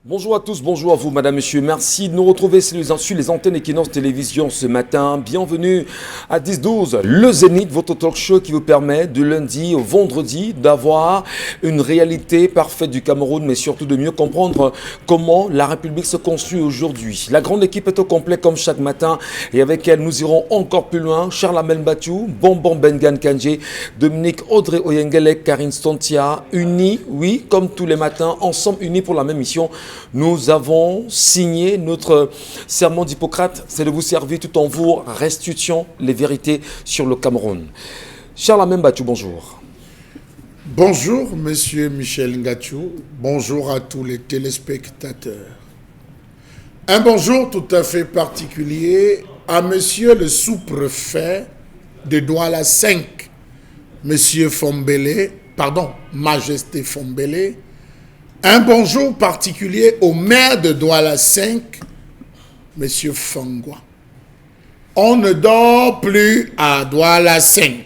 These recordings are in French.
Bonjour à tous, bonjour à vous, madame, monsieur. Merci de nous retrouver sur les antennes Equinox Télévision ce matin. Bienvenue à 10-12, le Zénith, votre talk show qui vous permet de lundi au vendredi d'avoir une réalité parfaite du Cameroun, mais surtout de mieux comprendre comment la République se construit aujourd'hui. La grande équipe est au complet comme chaque matin et avec elle, nous irons encore plus loin. Charles Amel Batiou, Bonbon Bengan Kandje, Dominique Audrey Oyengelek, Karine Stontia, unis, oui, comme tous les matins, ensemble unis pour la même mission. Nous avons signé notre serment d'Hippocrate, c'est de vous servir tout en vous restituant les vérités sur le Cameroun. Charles Amel Batiou, bonjour. Bonjour, monsieur Michel Ngatiou. Bonjour à tous les téléspectateurs. Un bonjour tout à fait particulier à monsieur le sous-préfet de Douala 5, monsieur Fombele, pardon, Majesté Fombele. Un bonjour particulier au maire de Douala 5, monsieur Fangwa. On ne dort plus à Douala 5.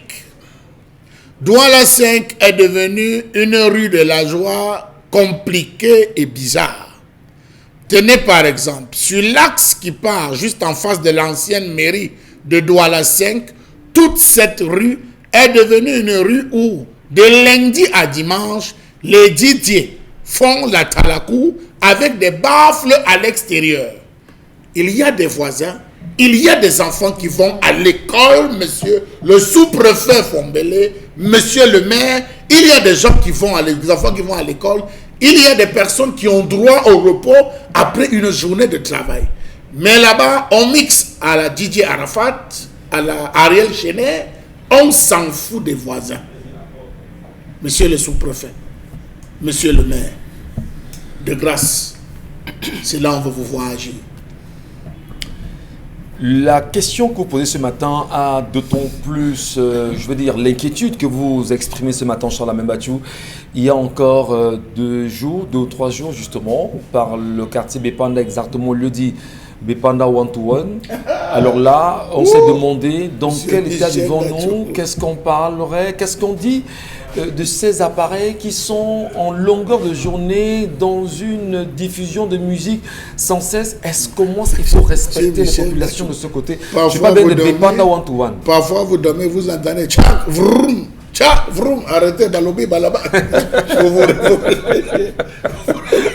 Douala 5 est devenue une rue de la joie compliquée et bizarre. Tenez par exemple, sur l'axe qui part juste en face de l'ancienne mairie de Douala 5, toute cette rue est devenue une rue où, de lundi à dimanche, les Didiers font la talakou avec des baffles à l'extérieur. Il y a des voisins, il y a des enfants qui vont à l'école, monsieur le sous-préfet Fombele, monsieur le maire, il y a des gens qui vont des enfants qui vont à l'école, il y a des personnes qui ont droit au repos après une journée de travail. Mais là-bas, on mixe à la Didier Arafat, à la Ariel Chenet, on s'en fout des voisins. Monsieur le sous-préfet, monsieur le maire, de grâce, c'est là où on va vous voir agir. La question que vous posez ce matin a d'autant plus, je veux dire, l'inquiétude que vous exprimez ce matin, Charles Amel Batiou. Il y a encore 2 ou 3 jours, justement, par le quartier Bepanda, exactement le dit Bepanda One to One. Alors là, on s'est demandé dans quel état vivons-nous, qu'est-ce qu'on parlerait, qu'est-ce qu'on dit de ces appareils qui sont en longueur de journée dans une diffusion de musique sans cesse. Est-ce comment il faut respecter les populations de ce côté? Je ne suis pas bien de Bepanda One to One. Parfois vous dormez, vous entendez tcha, vroom, tcha, vroom, arrêtez d'allober balaba.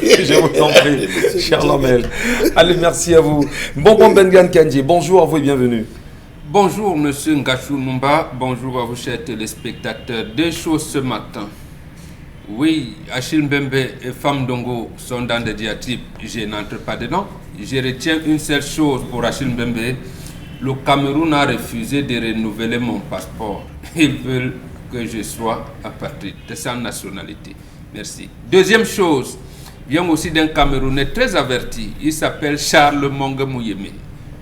Je vous en prie, Charles Amel. Allez, merci à vous. Bonbon Bengan Kandje, bonjour à vous et bienvenue. Bonjour, monsieur Ngachou Numba. Bonjour à vous, chers téléspectateurs. 2 choses ce matin. Oui, Achille Mbembe et Femme Dongo sont dans des diatribes. Je n'entre pas dedans. Je retiens une seule chose pour Achille Mbembe. Le Cameroun a refusé de renouveler mon passeport. Ils veulent que je sois apatride, sans nationalité. Merci. Deuxième chose, vient aussi d'un Camerounais très averti. Il s'appelle Charles Monge Mouyeme.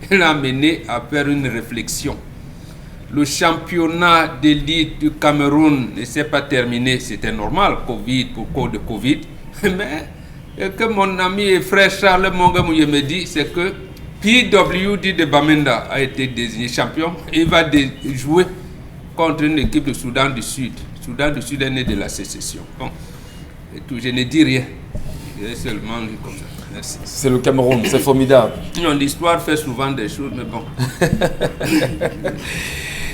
Il a mené à faire une réflexion. Le championnat d'élite du Cameroun ne s'est pas terminé. C'était normal, Covid pour cause de Covid. Mais ce que mon ami et frère Charles Monge Mouyeme dit, c'est que PWD de Bamenda a été désigné champion. Il va jouer contre une équipe de Soudan du Sud. Soudan du Sud est né de la sécession. Bon, et tout, je ne dis rien. Je seulement lu comme ça. Merci. C'est le Cameroun, c'est formidable. Non, l'histoire fait souvent des choses, mais bon.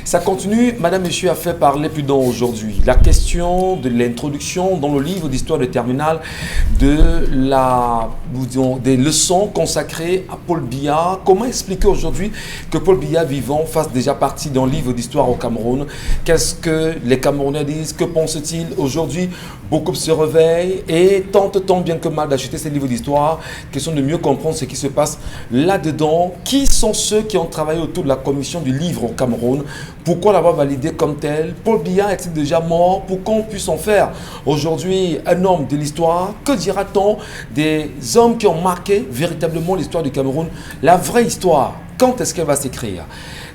Ça continue, madame, monsieur, a fait parler plus d'un aujourd'hui. La question de l'introduction dans le livre d'histoire de terminale des leçons consacrées à Paul Biya. Comment expliquer aujourd'hui que Paul Biya vivant fasse déjà partie d'un livre d'histoire au Cameroun? Qu'est-ce que les Camerounais disent? Que pensent-ils aujourd'hui? Beaucoup se réveillent et tentent tant bien que mal d'acheter ces livres d'histoire. Question de mieux comprendre ce qui se passe là-dedans. Qui sont ceux qui ont travaillé autour de la commission du livre au Cameroun? Pourquoi l'avoir validé comme tel? Paul Biya est-il déjà mort? Pour qu'on puisse en faire aujourd'hui un homme de l'histoire? Que dira-t-on des hommes qui ont marqué véritablement l'histoire du Cameroun? La vraie histoire Quand est-ce qu'elle va s'écrire?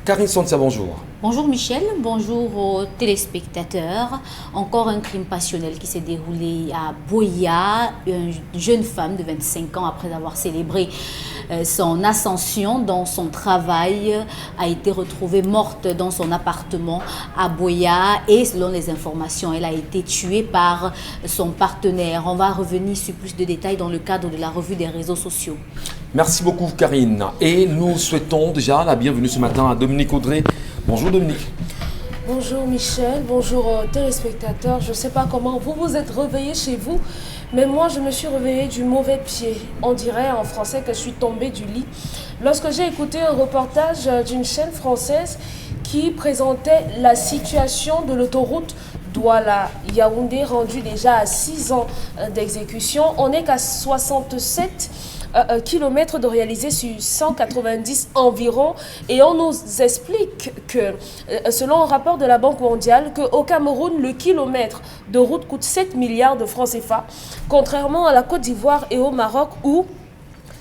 Karine Santia, bonjour. Bonjour Michel, bonjour aux téléspectateurs. Encore un crime passionnel qui s'est déroulé à Boya. Une jeune femme de 25 ans, après avoir célébré son ascension dans son travail, a été retrouvée morte dans son appartement à Boya. Et selon les informations, elle a été tuée par son partenaire. On va revenir sur plus de détails dans le cadre de la revue des réseaux sociaux. Merci beaucoup Karine. Et nous souhaitons déjà la bienvenue ce matin à Dominique Audrey. Bonjour Dominique. Bonjour Michel, bonjour téléspectateurs. Je ne sais pas comment vous vous êtes réveillés chez vous, mais moi je me suis réveillée du mauvais pied. On dirait en français que je suis tombée du lit. Lorsque j'ai écouté un reportage d'une chaîne française qui présentait la situation de l'autoroute Douala-Yaoundé, rendue déjà à 6 ans d'exécution, on n'est qu'à 67 kilomètres de réaliser sur 190 environ, et on nous explique que selon un rapport de la Banque mondiale, qu'au Cameroun le kilomètre de route coûte 7 milliards de francs CFA, contrairement à la Côte d'Ivoire et au Maroc où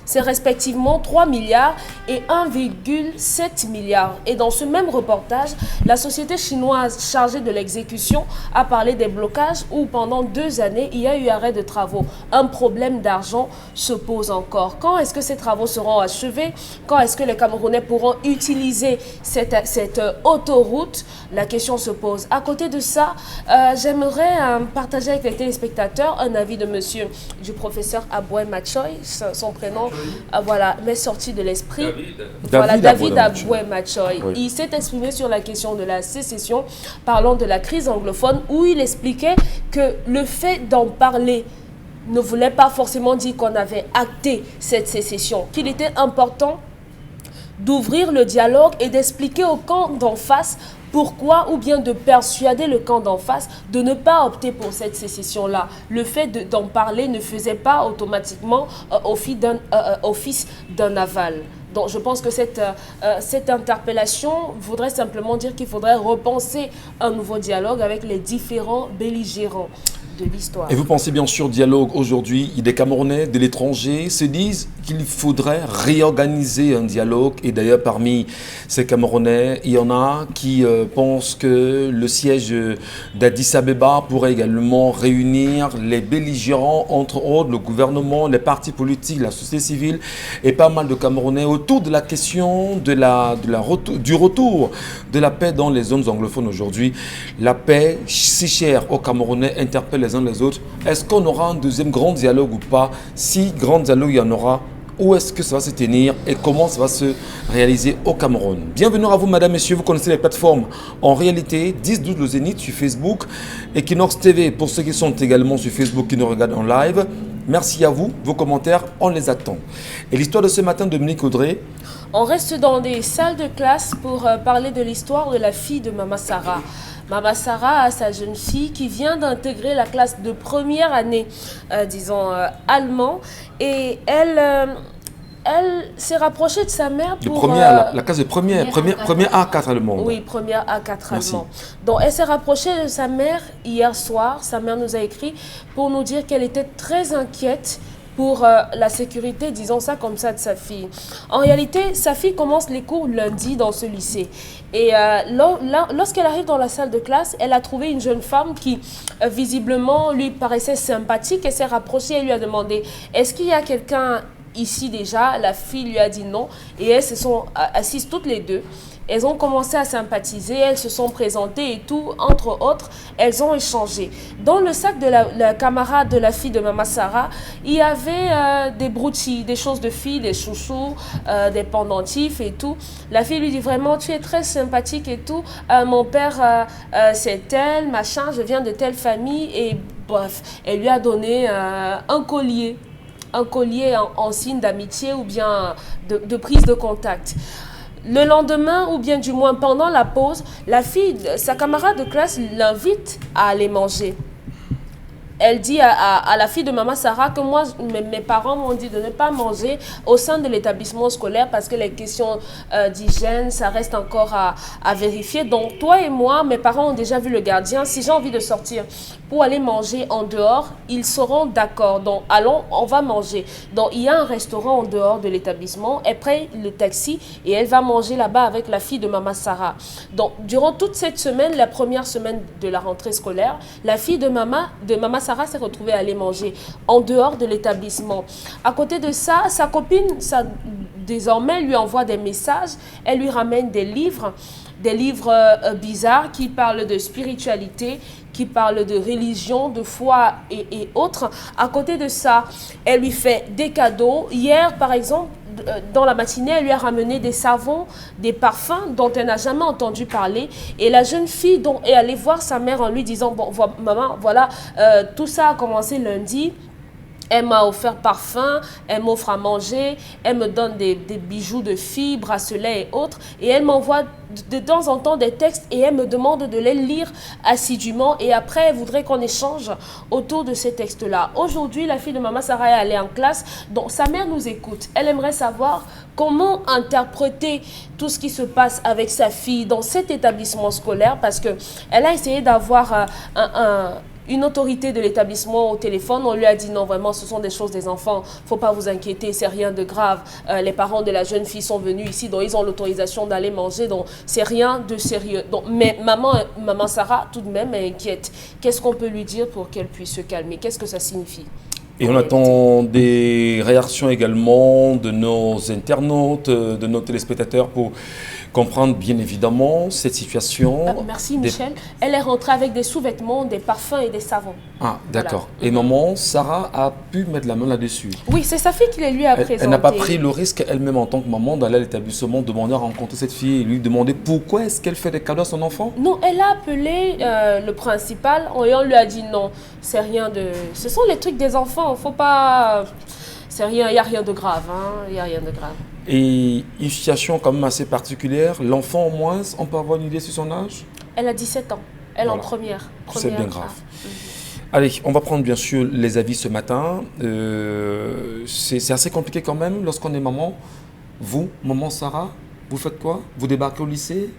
c'est respectivement 3 milliards et 1,7 milliard. Et dans ce même reportage, la société chinoise chargée de l'exécution a parlé des blocages où pendant 2 années, il y a eu arrêt de travaux. Un problème d'argent se pose encore. Quand est-ce que ces travaux seront achevés? Quand est-ce que les Camerounais pourront utiliser cette autoroute? La question se pose. À côté de ça, j'aimerais partager avec les téléspectateurs un avis du professeur Aboué Machoy, son prénom. Voilà, m'est sorti de l'esprit. David Aboué Machoy. Oui. Il s'est exprimé sur la question de la sécession, parlant de la crise anglophone, où il expliquait que le fait d'en parler ne voulait pas forcément dire qu'on avait acté cette sécession, qu'il était important d'ouvrir le dialogue et d'expliquer au camp d'en face pourquoi, ou bien de persuader le camp d'en face de ne pas opter pour cette sécession-là. Le fait d'en parler ne faisait pas automatiquement office d'un aval. Donc je pense que cette interpellation voudrait simplement dire qu'il faudrait repenser un nouveau dialogue avec les différents belligérants de l'histoire. Et vous pensez bien sûr dialogue aujourd'hui, des Camerounais de l'étranger se disent qu'il faudrait réorganiser un dialogue, et d'ailleurs parmi ces Camerounais, il y en a qui pensent que le siège d'Addis Abeba pourrait également réunir les belligérants, entre autres le gouvernement, les partis politiques, la société civile et pas mal de Camerounais autour de la question du retour de la paix dans les zones anglophones aujourd'hui. La paix, si chère aux Camerounais, interpelle les uns les autres. Est-ce qu'on aura un deuxième grand dialogue ou pas? Si grand dialogue il y en aura, où est-ce que ça va se tenir et comment ça va se réaliser au Cameroun? Bienvenue à vous, madame, messieurs. Vous connaissez les plateformes en réalité 10-12 le Zénith sur Facebook, Equinox TV pour ceux qui sont également sur Facebook qui nous regardent en live. Merci à vous, vos commentaires, on les attend. Et l'histoire de ce matin, Dominique Audrey? On reste dans des salles de classe pour parler de l'histoire de la fille de Mama Sarah. Mama Sarah a sa jeune fille qui vient d'intégrer la classe de première année, allemand, et elle s'est rapprochée de sa mère pour... la classe de première A4 allemand. Oui, première A4 allemand. Donc elle s'est rapprochée de sa mère hier soir. Sa mère nous a écrit pour nous dire qu'elle était très inquiète pour la sécurité, disons ça comme ça, de sa fille. En réalité, sa fille commence les cours lundi dans ce lycée. Et lorsqu'elle arrive dans la salle de classe, elle a trouvé une jeune femme qui, visiblement, lui paraissait sympathique. Elle s'est rapprochée et lui a demandé « Est-ce qu'il y a quelqu'un ici déjà ?» La fille lui a dit non. Et elles se sont assises toutes les deux. Elles ont commencé à sympathiser, elles se sont présentées et tout, entre autres, elles ont échangé. Dans le sac de la camarade de la fille de Mama Sarah, il y avait des broutilles, des choses de filles, des chouchous, des pendentifs et tout. La fille lui dit vraiment, tu es très sympathique et tout. Mon père, c'est tel, machin, je viens de telle famille. Et bref, elle lui a donné un collier en signe d'amitié ou bien de prise de contact. Le lendemain, ou bien du moins pendant la pause, la fille, sa camarade de classe l'invite à aller manger. elle dit à la fille de maman Sarah que moi, mes parents m'ont dit de ne pas manger au sein de l'établissement scolaire parce que les questions d'hygiène, ça reste encore à vérifier. Donc, toi et moi, mes parents ont déjà vu le gardien. Si j'ai envie de sortir pour aller manger en dehors, ils seront d'accord. Donc, allons, on va manger. Donc, il y a un restaurant en dehors de l'établissement. Elle prend le taxi et elle va manger là-bas avec la fille de maman Sarah. Donc, durant toute cette semaine, la première semaine de la rentrée scolaire, la fille de maman Sarah s'est retrouvée à aller manger en dehors de l'établissement. À côté de ça, sa copine, désormais, lui envoie des messages. Elle lui ramène des livres bizarres qui parlent de spiritualité, qui parlent de religion, de foi et autres. À côté de ça, elle lui fait des cadeaux. Hier, par exemple, dans la matinée, elle lui a ramené des savons, des parfums dont elle n'a jamais entendu parler. Et la jeune fille est allée voir sa mère en lui disant, bon, maman, voilà, tout ça a commencé lundi. Elle m'a offert parfum, elle m'offre à manger, elle me donne des bijoux de filles, bracelets et autres. Et elle m'envoie de temps en temps des textes et elle me demande de les lire assidûment. Et après, elle voudrait qu'on échange autour de ces textes-là. Aujourd'hui, la fille de maman Sarah est allée en classe. Donc, sa mère nous écoute. Elle aimerait savoir comment interpréter tout ce qui se passe avec sa fille dans cet établissement scolaire parce qu'elle a essayé d'avoir une autorité de l'établissement au téléphone. On lui a dit non, vraiment, ce sont des choses des enfants. Il ne faut pas vous inquiéter, c'est rien de grave. Les parents de la jeune fille sont venus ici, donc ils ont l'autorisation d'aller manger, donc c'est rien de sérieux. Donc, mais maman Sarah, tout de même, est inquiète. Qu'est-ce qu'on peut lui dire pour qu'elle puisse se calmer? Qu'est-ce que ça signifie? Et on attend des réactions également de nos internautes, de nos téléspectateurs pour comprendre bien évidemment cette situation. Merci Michel. Elle est rentrée avec des sous-vêtements, des parfums et des savons. Ah, d'accord. Voilà. Et maman, Sarah a pu mettre la main là-dessus. Oui, c'est sa fille qui les lui a présentées. Elle n'a pas pris le risque elle-même en tant que maman d'aller à l'établissement, demander à rencontrer cette fille et lui demander pourquoi est-ce qu'elle fait des cadeaux à son enfant? Non, elle a appelé le principal et on lui a dit non, c'est rien de... Ce sont les trucs des enfants, faut pas... C'est rien, il n'y a rien de grave, hein, il n'y a rien de grave. Et une situation quand même assez particulière, l'enfant au moins, on peut avoir une idée sur son âge? Elle a 17 ans, elle voilà. En première. C'est bien grave. Allez, on va prendre bien sûr les avis ce matin. C'est assez compliqué quand même lorsqu'on est maman. Vous, maman Sarah, vous faites quoi? Vous débarquez au lycée?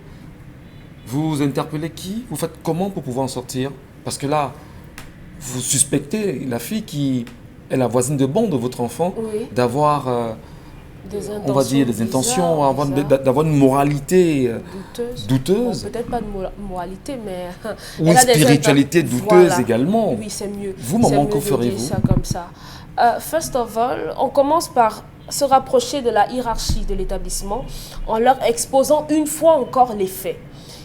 Vous interpellez qui? Vous faites comment pour pouvoir en sortir? Parce que là, vous suspectez la fille qui est la voisine de bon de votre enfant, oui. D'avoir... on va dire des intentions, d'avoir une moralité douteuse. Bon, peut-être pas de moralité, mais... Ou une spiritualité douteuse voilà. Également. Oui, c'est mieux. Vous, maman, que feriez-vous? Ça comme ça. First of all, on commence par se rapprocher de la hiérarchie de l'établissement en leur exposant une fois encore les faits.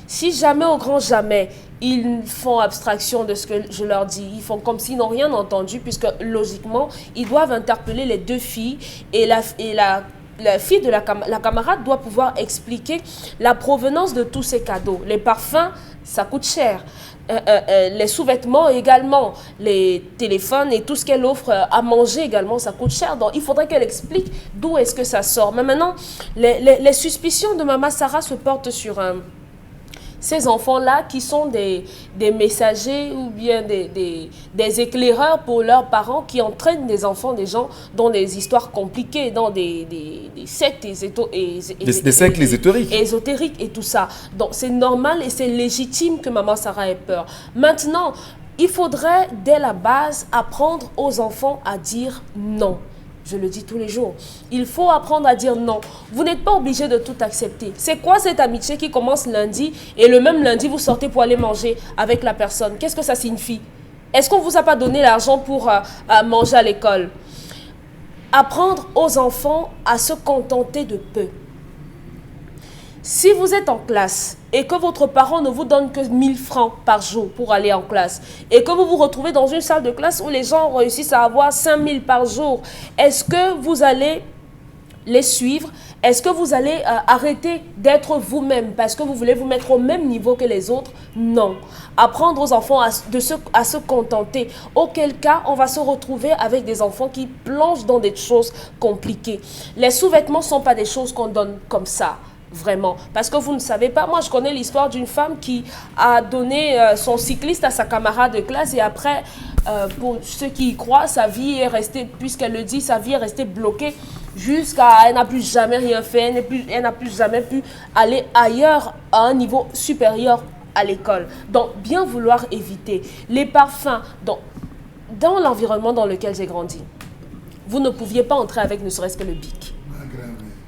Si jamais au grand jamais, ils font abstraction de ce que je leur dis, ils font comme s'ils n'ont rien entendu, puisque logiquement, ils doivent interpeller les deux filles et la fille de la camarade doit pouvoir expliquer la provenance de tous ces cadeaux. Les parfums, ça coûte cher. Les sous-vêtements également, les téléphones et tout ce qu'elle offre à manger également, ça coûte cher. Donc, il faudrait qu'elle explique d'où est-ce que ça sort. Mais maintenant, les suspicions de maman Sarah se portent sur ces enfants-là qui sont des messagers ou bien des éclaireurs pour leurs parents qui entraînent des enfants, des gens dans des histoires compliquées, dans des sectes ésotériques et tout ça. Donc c'est normal et c'est légitime que maman Sarah ait peur. Maintenant, il faudrait dès la base apprendre aux enfants à dire non. Je le dis tous les jours. Il faut apprendre à dire non. Vous n'êtes pas obligé de tout accepter. C'est quoi cette amitié qui commence lundi et le même lundi, vous sortez pour aller manger avec la personne? Qu'est-ce que ça signifie? Est-ce qu'on ne vous a pas donné l'argent pour manger à l'école? Apprendre aux enfants à se contenter de peu. Si vous êtes en classe et que votre parent ne vous donne que 1000 francs par jour pour aller en classe et que vous vous retrouvez dans une salle de classe où les gens réussissent à avoir 5000 par jour, est-ce que vous allez les suivre? Est-ce que vous allez arrêter d'être vous-même parce que vous voulez vous mettre au même niveau que les autres? Non. Apprendre aux enfants à se contenter. Auquel cas, on va se retrouver avec des enfants qui plongent dans des choses compliquées. Les sous-vêtements ne sont pas des choses qu'on donne comme ça. Vraiment, parce que vous ne savez pas, moi je connais l'histoire d'une femme qui a donné son cycliste à sa camarade de classe et après pour ceux qui y croient, sa vie est restée, puisqu'elle le dit, sa vie est restée bloquée jusqu'à... Elle n'a plus jamais rien fait, elle n'a plus jamais pu aller ailleurs à un niveau supérieur à l'école. Donc, bien vouloir éviter les parfums dans l'environnement dans lequel j'ai grandi. Vous ne pouviez pas entrer avec ne serait-ce que le bic.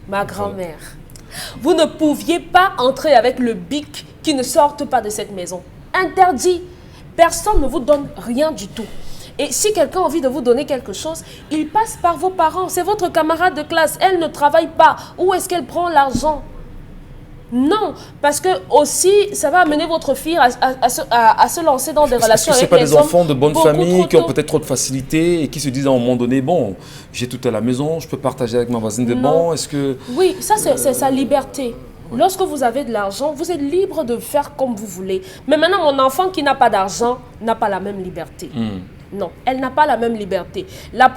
Ma grand-mère. Vous ne pouviez pas entrer avec le bic qui ne sorte pas de cette maison. Interdit. Personne ne vous donne rien du tout. Et si quelqu'un a envie de vous donner quelque chose, il passe par vos parents. C'est votre camarade de classe. Elle ne travaille pas. Où est-ce qu'elle prend l'argent? Non, parce que aussi, ça va amener votre fille à se lancer dans des relations avec les hommes. Est-ce que ce pas des enfants de bonne famille qui ont peut-être trop de facilité et qui se disent à un moment donné, bon, j'ai tout à la maison, je peux partager avec ma voisine des bons, est-ce que... Oui, ça c'est sa liberté. Lorsque vous avez de l'argent, vous êtes libre de faire comme vous voulez. Mais maintenant, mon enfant qui n'a pas d'argent n'a pas la même liberté. Non, elle n'a pas la même liberté.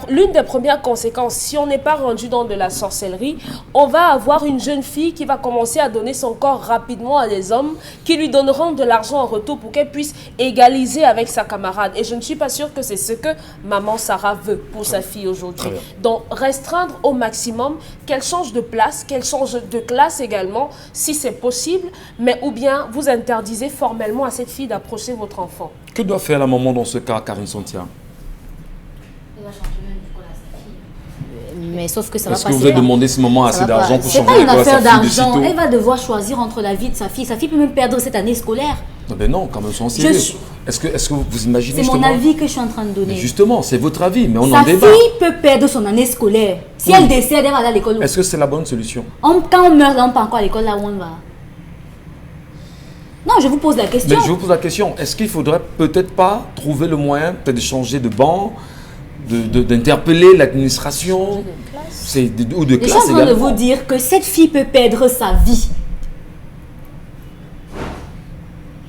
L'une des premières conséquences, si on n'est pas rendu dans de la sorcellerie, on va avoir une jeune fille qui va commencer à donner son corps rapidement à des hommes qui lui donneront de l'argent en retour pour qu'elle puisse égaliser avec sa camarade. Et je ne suis pas sûre que c'est ce que maman Sarah veut pour sa fille aujourd'hui. Donc, restreindre au maximum, qu'elle change de place, qu'elle change de classe également, si c'est possible, mais ou bien vous interdisez formellement à cette fille d'approcher votre enfant. Que doit faire la maman dans ce cas, Karine Sontia? Mais sauf que ça va passer. passer. Est-ce que vous avez demandé ce moment assez d'argent pour changer l'école? C'est pas une affaire d'argent. Elle va devoir choisir entre la vie de sa fille. Sa fille peut même perdre cette année scolaire. Non, ben non, quand même, son sérieux. Est-ce que vous imaginez justement... C'est mon avis que je suis en train de donner. Mais justement, c'est votre avis, mais on en débat. Sa fille peut perdre son année scolaire. Si elle décède, elle va aller à l'école. Est-ce que c'est la bonne solution? Quand on meurt, on ne pas encore à l'école là où on va. Non, je vous pose la question. Mais je vous pose la question. Est-ce qu'il faudrait peut-être pas trouver le moyen peut-être de changer de banc, d'interpeller l'administration ou de classe également? Je suis en train de vous dire que cette fille peut perdre sa vie.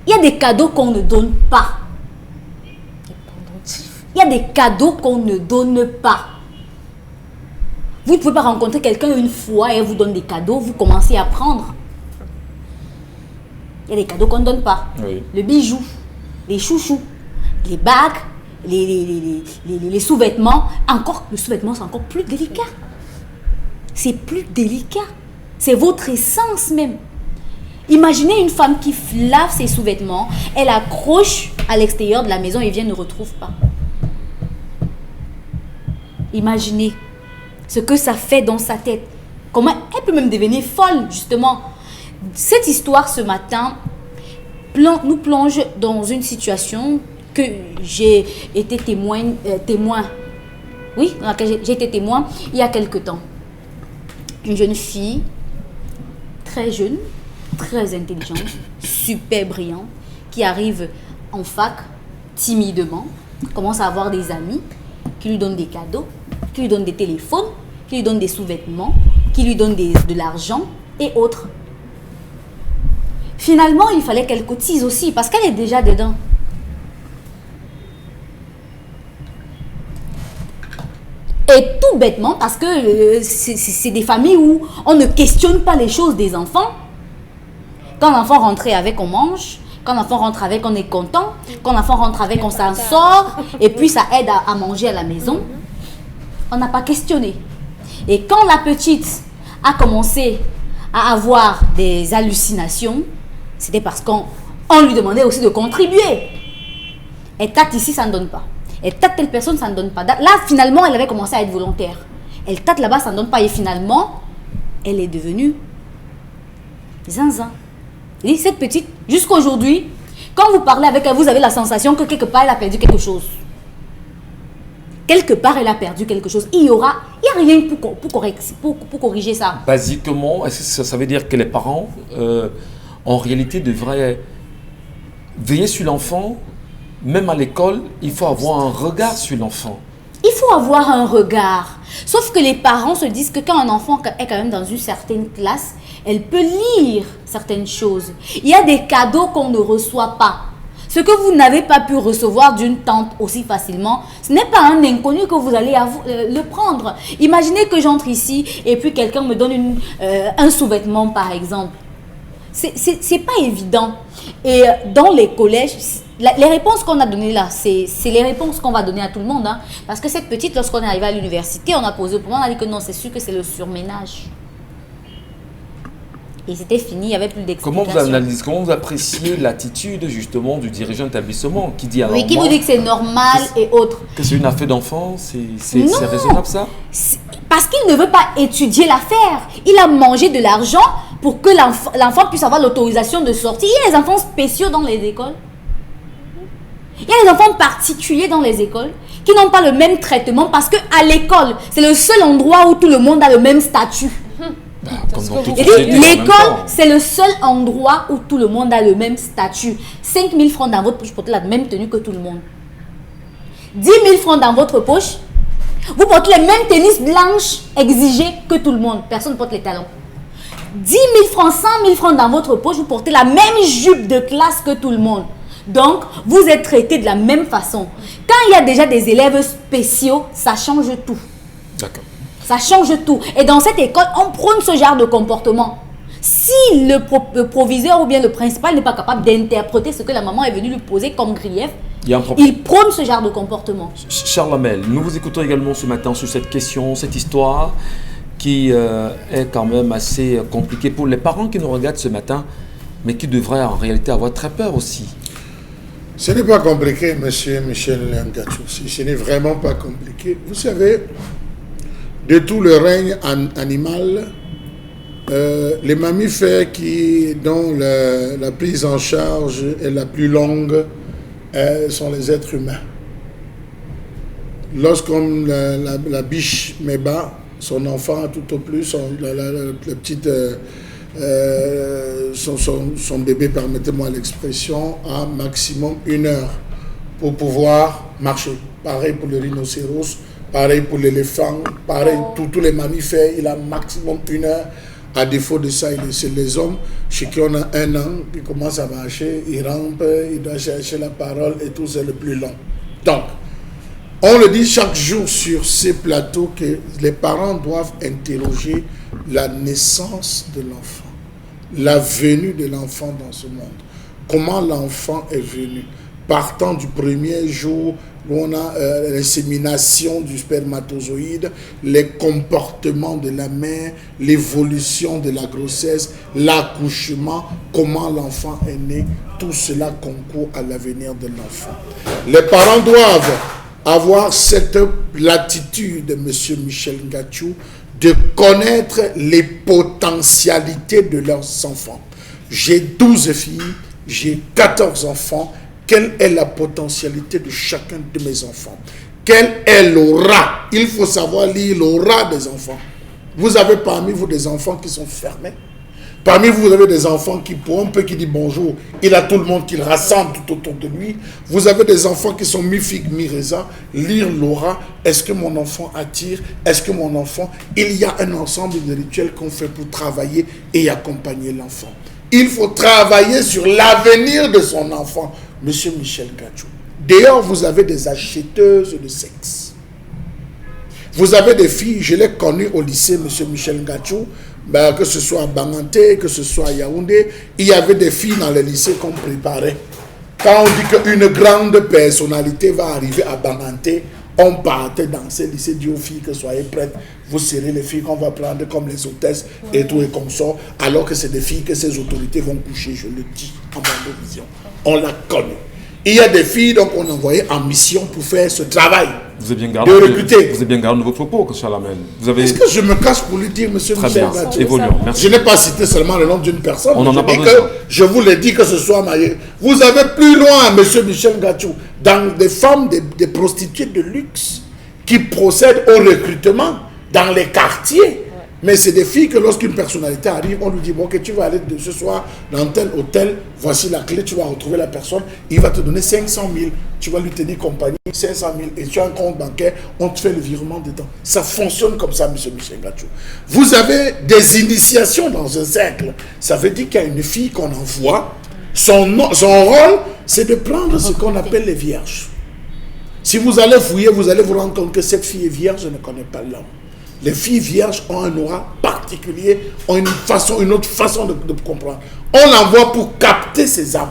Il y a des cadeaux qu'on ne donne pas. Il y a des cadeaux qu'on ne donne pas. Vous ne pouvez pas rencontrer quelqu'un une fois et elle vous donne des cadeaux, vous commencez à prendre. Il y a des cadeaux qu'on ne donne pas. Oui. Le bijou, les chouchous, les bagues, les sous-vêtements. Encore, le sous-vêtement, c'est encore plus délicat. C'est plus délicat. C'est votre essence même. Imaginez une femme qui lave ses sous-vêtements, elle accroche à l'extérieur de la maison et vient ne retrouve pas. Imaginez ce que ça fait dans sa tête. Comment elle peut même devenir folle, justement. Cette histoire ce matin nous plonge dans une situation que j'ai été témoin. Oui, dans laquelle j'ai été témoin il y a quelque temps. Une jeune fille, très jeune, très intelligente, super brillante, qui arrive en fac timidement, commence à avoir des amis qui lui donnent des cadeaux, qui lui donnent des téléphones, qui lui donnent des sous-vêtements, qui lui donnent de l'argent et autres. Finalement, il fallait qu'elle cotise aussi parce qu'elle est déjà dedans. Et tout bêtement, parce que c'est des familles où on ne questionne pas les choses des enfants. Quand l'enfant rentre avec, on mange. Quand l'enfant rentre avec, on est content. Quand l'enfant rentre avec, on s'en sort. Et puis, ça aide à manger à la maison. On n'a pas questionné. Et quand la petite a commencé à avoir des hallucinations, c'était parce qu'on lui demandait aussi de contribuer. Elle tâte ici, ça ne donne pas. Elle tâte telle personne, ça ne donne pas. Là, finalement, elle avait commencé à être volontaire. Elle tâte là-bas, ça ne donne pas. Et finalement, elle est devenue zinzin. Et cette petite, jusqu'aujourd'hui, quand vous parlez avec elle, vous avez la sensation que quelque part, elle a perdu quelque chose. Quelque part, elle a perdu quelque chose. Il n'y a rien pour corriger ça. Basiquement, est-ce que ça veut dire que les parents, en réalité, devraient veiller sur l'enfant? Même à l'école, il faut avoir un regard sur l'enfant. Il faut avoir un regard. Sauf que les parents se disent que quand un enfant est quand même dans une certaine classe, elle peut lire certaines choses. Il y a des cadeaux qu'on ne reçoit pas. Ce que vous n'avez pas pu recevoir d'une tante aussi facilement, ce n'est pas un inconnu que vous allez le prendre. Imaginez que j'entre ici et puis quelqu'un me donne un sous-vêtement par exemple. C'est pas évident. Et dans les collèges, les réponses qu'on a données là, c'est les réponses qu'on va donner à tout le monde. Hein. Parce que cette petite, lorsqu'on est arrivé à l'université, on a posé au point, on a dit que non, c'est sûr que c'est le surménage. Et c'était fini, il n'y avait plus d'explication. Comment vous analysez, comment vous appréciez l'attitude justement du dirigeant d'établissement qui dit à oui, qui vous dit que c'est normal et autres. Que c'est une affaire d'enfant, c'est raisonnable ça? Parce qu'il ne veut pas étudier l'affaire. Il a mangé de l'argent pour que l'enfant puisse avoir l'autorisation de sortir. Il y a des enfants spéciaux dans les écoles. Il y a des enfants particuliers dans les écoles qui n'ont pas le même traitement parce qu'à l'école, c'est le seul endroit où tout le monde a le même statut. L'école, c'est le seul endroit où tout le monde a le même statut. 5 000 francs dans votre poche, vous portez la même tenue que tout le monde. 10 000 francs dans votre poche, vous portez les mêmes tennis blanches exigées que tout le monde. Personne ne porte les talons. 10 000 francs, 100 000 francs dans votre poche, vous portez la même jupe de classe que tout le monde. Donc, vous êtes traité de la même façon. Quand il y a déjà des élèves spéciaux, ça change tout. D'accord. Ça change tout. Et dans cette école, on prône ce genre de comportement. Si le proviseur ou bien le principal n'est pas capable d'interpréter ce que la maman est venue lui poser comme grief, il prône ce genre de comportement. Charles Hamel, nous vous écoutons également ce matin sur cette question, cette histoire qui est quand même assez compliquée pour les parents qui nous regardent ce matin, mais qui devraient en réalité avoir très peur aussi. Ce n'est pas compliqué, monsieur Michel Ngachou. Ce n'est vraiment pas compliqué. Vous savez, de tout le règne animal, les mammifères dont la prise en charge est la plus longue sont les êtres humains. Lorsqu'on la biche met bas, son enfant, tout au plus, la petite... son bébé, permettez-moi l'expression, a maximum 1 heure pour pouvoir marcher. Pareil pour le rhinocéros, pareil pour l'éléphant, pareil pour tous les mammifères, il a maximum 1 heure. À défaut de ça, c'est les hommes, chez qui on a 1 an, qui commence à marcher, il rampe, il doit chercher la parole et tout, c'est le plus long. Donc, on le dit chaque jour sur ces plateaux que les parents doivent interroger la naissance de l'enfant, la venue de l'enfant dans ce monde. Comment l'enfant est venu? Partant du premier jour où on a l'insémination du spermatozoïde, les comportements de la mère, l'évolution de la grossesse, l'accouchement, comment l'enfant est né, tout cela concourt à l'avenir de l'enfant. Les parents doivent avoir cette latitude, M. Michel Ngachou, de connaître les potentialités de leurs enfants. J'ai 12 filles, j'ai 14 enfants. Quelle est la potentialité de chacun de mes enfants? Quel est l'aura? Il faut savoir lire l'aura des enfants. Vous avez parmi vous des enfants qui sont fermés. Parmi vous, vous avez des enfants qui, pour un peu qui dit bonjour, il a tout le monde qui le rassemble tout autour de lui. Vous avez des enfants qui sont mi-figue, mi-raisin. Lire l'aura. Est-ce que mon enfant attire? Est-ce que mon enfant... Il y a un ensemble de rituels qu'on fait pour travailler et accompagner l'enfant. Il faut travailler sur l'avenir de son enfant. Monsieur Michel Ngachou. D'ailleurs, vous avez des acheteuses de sexe. Vous avez des filles, je l'ai connu au lycée, Monsieur Michel Ngachou, que ce soit à Banganté, que ce soit à Yaoundé, il y avait des filles dans le lycée qu'on préparait. Quand on dit qu'une grande personnalité va arriver à Banganté, on partait dans ce lycée, dit aux filles que soyez prêtes, vous serez les filles qu'on va prendre comme les hôtesses et tout et comme ça, alors que c'est des filles que ces autorités vont coucher, je le dis en bonne vision. On la connaît. Il y a des filles donc on envoyait en mission pour faire ce travail. Vous avez bien gardé, de recruter. Vous avez bien gardé vos propos, Charles Hamel. Est-ce que je me cache pour lui dire, monsieur Michel Ngachou? Évoluons. Merci. Je n'ai pas cité seulement le nom d'une personne. On en a pas besoin. Je vous l'ai dit que ce soit marié. Vous avez plus loin, monsieur Michel Ngachou, dans des femmes, des prostituées de luxe qui procèdent au recrutement dans les quartiers. Mais c'est des filles que lorsqu'une personnalité arrive, on lui dit, bon, que tu vas aller de ce soir dans tel hôtel, voici la clé, tu vas retrouver la personne, il va te donner 500 000, tu vas lui tenir compagnie, 500 000, et tu as un compte bancaire, on te fait le virement dedans. Ça fonctionne comme ça, monsieur Michel Ngachou. Vous avez des initiations dans un cercle. Ça veut dire qu'il y a une fille qu'on envoie, son rôle, c'est de prendre ce qu'on appelle les vierges. Si vous allez fouiller, vous allez vous rendre compte que cette fille est vierge, je ne connais pas l'homme. Les filles vierges ont un aura particulier, ont une autre façon de comprendre. On l'envoie pour capter ces âmes,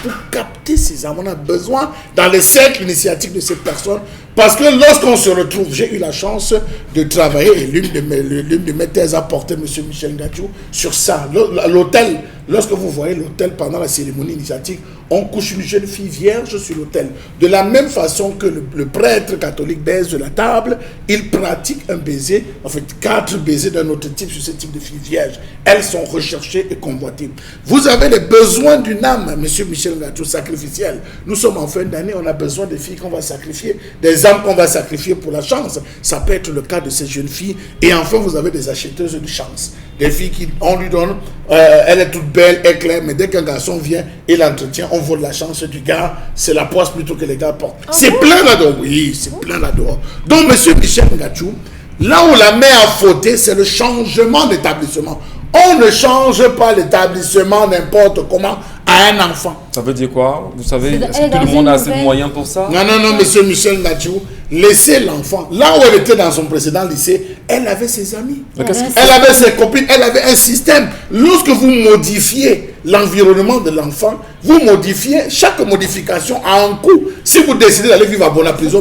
pour capter ces âmes. On a besoin, dans les cercles initiatiques de ces personnes, parce que lorsqu'on se retrouve, j'ai eu la chance de travailler, et l'une de mes thèses a porté M. Michel Ngachou sur ça. L'hôtel, lorsque vous voyez l'hôtel pendant la cérémonie initiatique, on couche une jeune fille vierge sur l'autel. De la même façon que le prêtre catholique baise de la table, il pratique un baiser, en fait 4 baisers d'un autre type sur ce type de fille vierge. Elles sont recherchées et convoitées. Vous avez les besoins d'une âme, M. Michel Ngachou, sacrificielle. Nous sommes en fin d'année, on a besoin des filles qu'on va sacrifier, des âmes qu'on va sacrifier pour la chance. Ça peut être le cas de ces jeunes filles. Et enfin, vous avez des acheteuses de chance. Des filles qui, on lui donne, elle est toute belle, elle est claire, mais dès qu'un garçon vient et l'entretient, on vole la chance du gars, c'est la poisse plutôt que les gars portent. C'est plein là-dedans, oui, c'est plein là-dedans. Donc, M. Michel Ngachou, là où la mère a fauté, c'est le changement d'établissement. On ne change pas l'établissement n'importe comment à un enfant. Ça veut dire quoi? Vous savez, est-ce que tout le monde a assez de moyens pour ça? Non, M. Michel Ngachou, laissez l'enfant. Là où elle était dans son précédent lycée, elle avait ses amis. Elle avait ses copines, elle avait un système. Lorsque vous modifiez l'environnement de l'enfant, vous modifiez, chaque modification a un coût. Si vous décidez d'aller vivre à Bonne-Prison,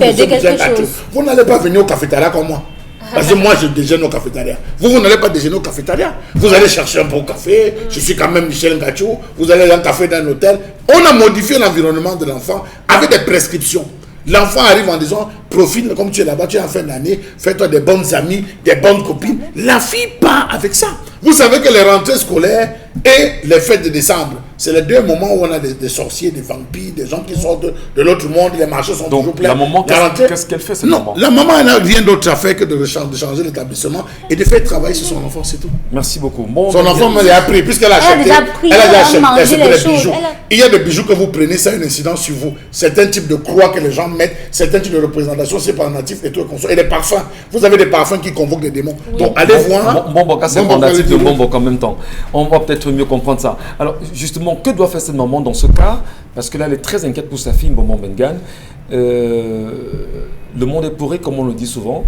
vous n'allez pas venir au cafétéria comme moi. Parce que moi, je déjeune au cafétéria. Vous n'allez pas déjeuner au cafétéria. Vous allez chercher un bon café. Je suis quand même Michel Ngachou. Vous allez dans un café d'un hôtel. On a modifié l'environnement de l'enfant avec des prescriptions. L'enfant arrive en disant, profite, comme tu es là-bas, tu es en fin d'année, fais-toi des bonnes amies, des bonnes copines. La fille part avec ça. Vous savez que les rentrées scolaires et les fêtes de décembre, c'est les 2 moments où on a des sorciers, des vampires, des gens qui sortent de l'autre monde, les marchés sont toujours pleins. La maman, qu'est-ce qu'elle fait cette maman? La maman, elle n'a rien d'autre à faire que de changer l'établissement et de faire travailler sur son enfant, c'est tout. Merci beaucoup. Bon, son enfant me l'a appris, puisqu'elle a acheté, elle a acheté des bijoux. Il y a des bijoux que vous prenez, ça a une incidence sur vous. Certains types de croix que les gens mettent, certains types de représentations, c'est par natif et tout, et des parfums. Vous avez des parfums qui convoquent des démons. Oui. Donc allez voir. Bon, c'est un natif de Bombok en même temps. On va peut-être mieux comprendre ça. Alors, justement, que doit faire cette maman dans ce cas? Parce que là, elle est très inquiète pour sa fille, Mbombo Mbengan. Le monde est pourri, comme on le dit souvent.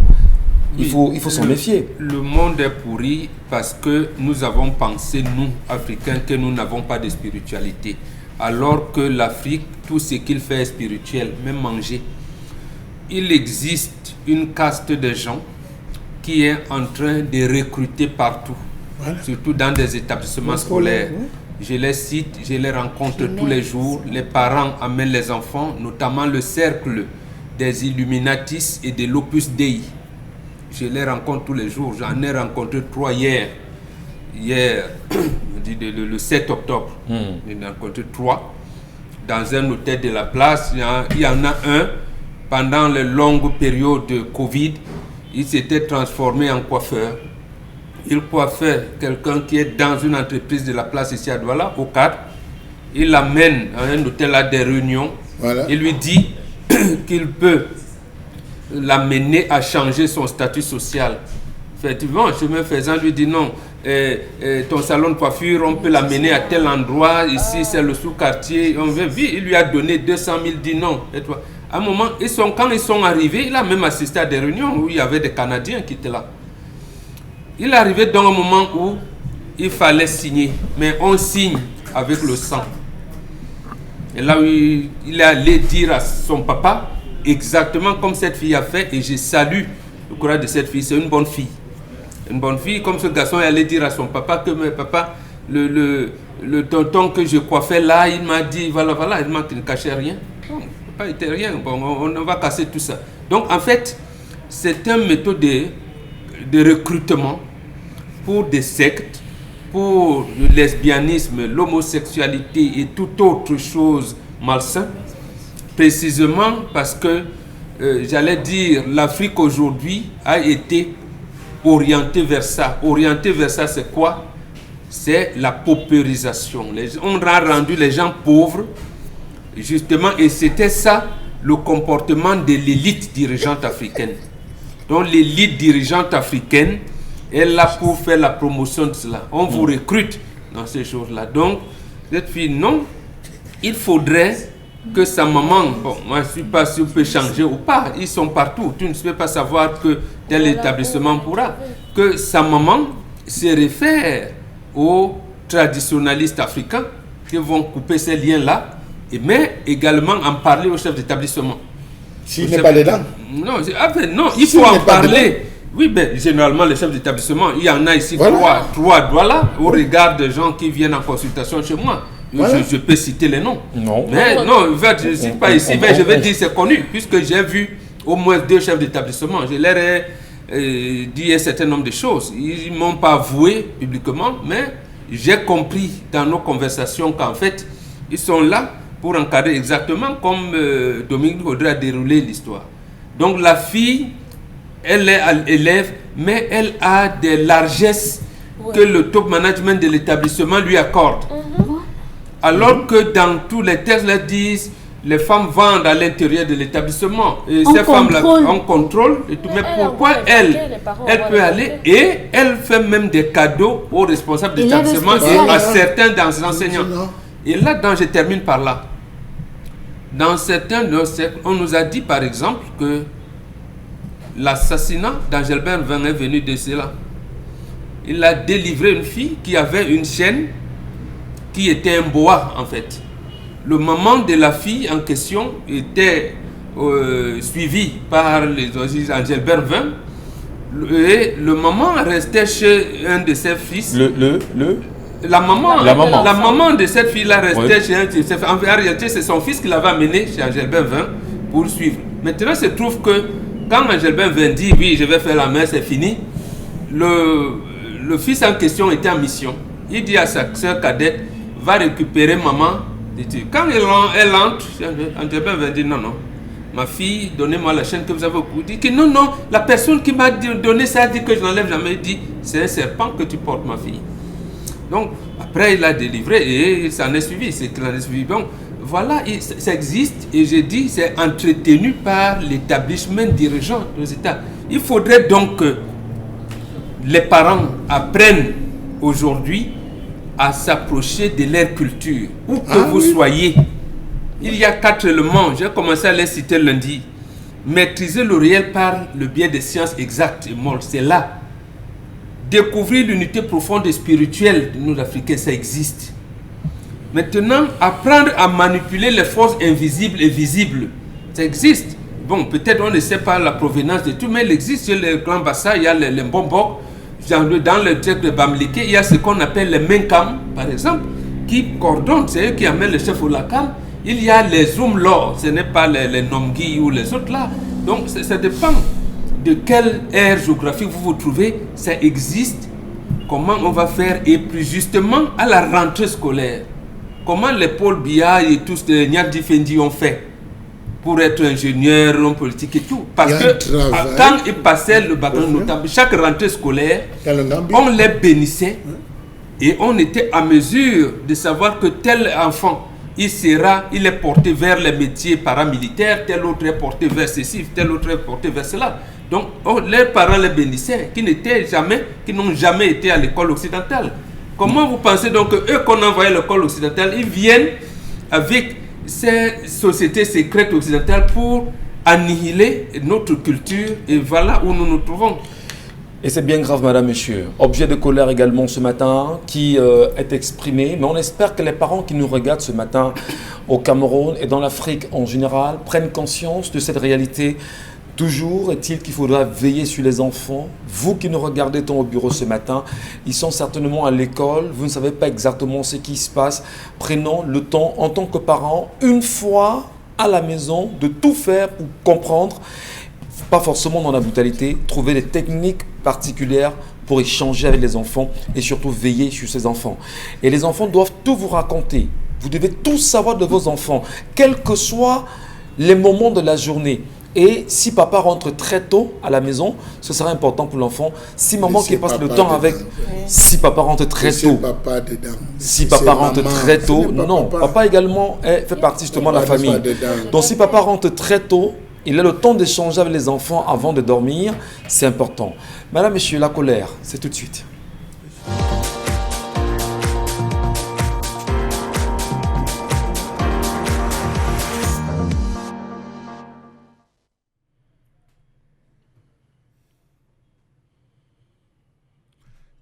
Il faut s'en méfier. Le monde est pourri parce que nous avons pensé, nous, Africains, que nous n'avons pas de spiritualité. Alors que l'Afrique, tout ce qu'il fait est spirituel, même manger. Il existe une caste de gens qui est en train de recruter partout, surtout dans des établissements scolaires. Je les cite, je les rencontre tous les jours. Les parents amènent les enfants, notamment le cercle des Illuminatis et de l'Opus Dei. Je les rencontre tous les jours. J'en ai rencontré 3 hier. Hier, le 7 octobre, j'en ai rencontré 3 dans un hôtel de la place. Il y en a un, pendant les longues périodes de Covid, il s'était transformé en coiffeur. Il coiffait quelqu'un qui est dans une entreprise de la place ici à Douala, au cadre. Il l'amène à un hôtel à des réunions. Il lui dit qu'il peut l'amener à changer son statut social. Effectivement, chemin faisant, lui dit non, ton salon de coiffure, on peut l'amener à tel endroit, ici c'est le sous-quartier, on veut vivre. Il lui a donné 200 000, dit non. Et toi, à un moment, quand ils sont arrivés, il a même assisté à des réunions où il y avait des Canadiens qui étaient là. Il est arrivé dans un moment où il fallait signer, mais on signe avec le sang. Et là, il est allé dire à son papa, exactement comme cette fille a fait, et je salue le courage de cette fille, c'est une bonne fille. Une bonne fille, comme ce garçon est allé dire à son papa que mais papa, le tonton que je coiffais là, il m'a dit, voilà, il m'a ne cachait rien. Non, pas était rien, bon, on va casser tout ça. Donc en fait, c'est une méthode de recrutement pour des sectes, pour le lesbianisme, l'homosexualité et toute autre chose malsaine, précisément parce que, j'allais dire, l'Afrique aujourd'hui a été orientée vers ça. Orientée vers ça, c'est quoi? C'est la paupérisation. On a rendu les gens pauvres, justement, et c'était ça le comportement de l'élite dirigeante africaine. Donc l'élite dirigeante africaine est là pour faire la promotion de cela. On vous recrute dans ces choses-là. Donc, cette fille, non, il faudrait que sa maman, bon, moi je ne suis pas sûr peut changer ou pas, ils sont partout, tu ne peux pas savoir que tel établissement pourra, que sa maman se réfère aux traditionnalistes africains qui vont couper ces liens-là mais également en parler au chef d'établissement. S'il n'est pas dedans. Non, non, il faut en parler. Oui, mais généralement, les chefs d'établissement, il y en a ici trois, voilà, au regard des gens qui viennent en consultation chez moi. Voilà. Je peux citer les noms. Non. Mais non, je ne cite pas ici, mais je vais dire c'est connu, puisque j'ai vu au moins 2 chefs d'établissement. Je leur ai dit un certain nombre de choses. Ils ne m'ont pas avoué publiquement, mais j'ai compris dans nos conversations qu'en fait, ils sont là pour encadrer exactement comme Dominique Audrey a déroulé l'histoire. Donc la fille, elle est élève, mais elle a des largesses que le top management de l'établissement lui accorde. Alors que dans tous les textes, là disent les femmes vendent à l'intérieur de l'établissement. Et ces femmes-là, on contrôle. Et tout. Mais pourquoi elle peut aller et elle fait même des cadeaux aux responsables d'établissement et à certains enseignants. Et là, je termine par là. Dans certains de nos cercles, on nous a dit par exemple que l'assassinat d'Angelbert Vin est venu de cela. Il a délivré une fille qui avait une chaîne qui était un boa en fait. Le maman de la fille en question était suivi par les Angelbert Vin et le maman restait chez un de ses fils. La maman de cette fille-là restait chez un de ses fils. En réalité, c'est son fils qui l'avait amené chez Angelbert Vin pour suivre. Maintenant, il se trouve que quand Angelbert Vin dit oui, je vais faire la messe, c'est fini, le fils en question était en mission. Il dit à sa soeur cadette, va récupérer maman. Quand elle entre, Angelbert Vin dit non, ma fille, donnez-moi la chaîne que vous avez au cou. Il dit que non, la personne qui m'a donné ça dit que je n'enlève jamais. Il dit, c'est un serpent que tu portes, ma fille. Donc, après, il a délivré et il s'en est suivi. C'est qu'il en est suivi. Donc, voilà, ça existe et je dis, c'est entretenu par l'établissement dirigeant des États. Il faudrait donc que les parents apprennent aujourd'hui à s'approcher de leur culture. Où que vous soyez, il y a 4 éléments. J'ai commencé à les citer lundi. Maîtriser le réel par le biais des sciences exactes et molles, c'est là. Découvrir l'unité profonde et spirituelle de nous Africains, ça existe. Maintenant, apprendre à manipuler les forces invisibles et visibles, ça existe. Bon, peut-être on ne sait pas la provenance de tout, mais il existe chez les grands bassins, il y a les Mbombok. Dans le texte de Bamileke, il y a ce qu'on appelle les Menkam, par exemple, qui coordonnent, c'est eux qui amènent le chef au Lakam. Il y a les Zoom-Law, ce n'est pas les Nomgi ou les autres là. Donc ça dépend de quelle aire géographique vous vous trouvez, ça existe. Comment on va faire et plus justement à la rentrée scolaire. Comment les Paul Biya et tous les Nyadi Fendi ont fait pour être ingénieur, homme politique et tout. Parce que quand ils passaient le baccalauréat notable, chaque rentrée scolaire, on les bénissait et on était à mesure de savoir que tel enfant, il est porté vers les métiers paramilitaires, tel autre est porté vers ceci, tel autre est porté vers cela. Donc, les parents les bénissaient, qui n'ont jamais été à l'école occidentale. Comment vous pensez donc qu'eux qu'on envoyait à l'école occidentale, ils viennent avec ces sociétés secrètes occidentales pour annihiler notre culture et voilà où nous nous trouvons. Et c'est bien grave, madame, monsieur. Objet de colère également ce matin qui est exprimé, mais on espère que les parents qui nous regardent ce matin au Cameroun et dans l'Afrique en général prennent conscience de cette réalité. Toujours est-il qu'il faudra veiller sur les enfants. Vous qui nous regardez au bureau ce matin, ils sont certainement à l'école, vous ne savez pas exactement ce qui se passe. Prenons le temps en tant que parents, une fois à la maison, de tout faire pour comprendre, pas forcément dans la brutalité, trouver des techniques particulières pour échanger avec les enfants et surtout veiller sur ces enfants. Et les enfants doivent tout vous raconter. Vous devez tout savoir de vos enfants, quels que soient les moments de la journée. Et si papa rentre très tôt à la maison, ce sera important pour l'enfant. Si maman qui passe le temps avec... Si papa rentre très tôt. Si papa rentre très tôt. Non, papa également fait partie justement de la famille. Donc si papa rentre très tôt, il a le temps d'échanger avec les enfants avant de dormir. C'est important. Madame, monsieur, la colère, c'est tout de suite.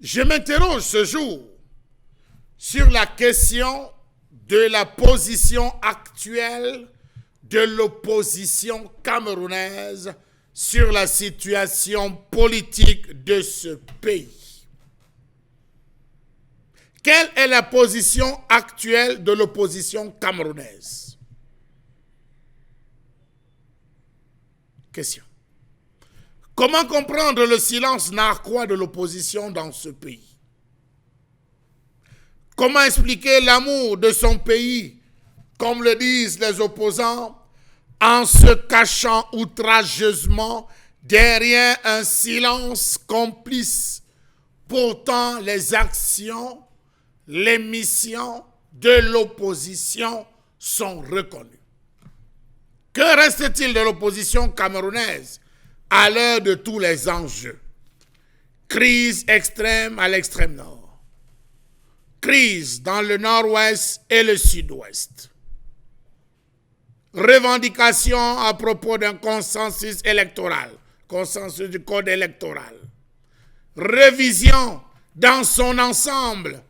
Je m'interroge ce jour sur la question de la position actuelle de l'opposition camerounaise sur la situation politique de ce pays. Quelle est la position actuelle de l'opposition camerounaise? Question. Comment comprendre le silence narquois de l'opposition dans ce pays? Comment expliquer l'amour de son pays, comme le disent les opposants, en se cachant outrageusement derrière un silence complice? Pourtant, les actions, les missions de l'opposition sont reconnues. Que reste-t-il de l'opposition camerounaise à l'heure de tous les enjeux? Crise extrême à l'extrême nord. Crise dans le nord-ouest et le sud-ouest. Revendication à propos d'un consensus électoral, consensus du code électoral. Révision dans son ensemble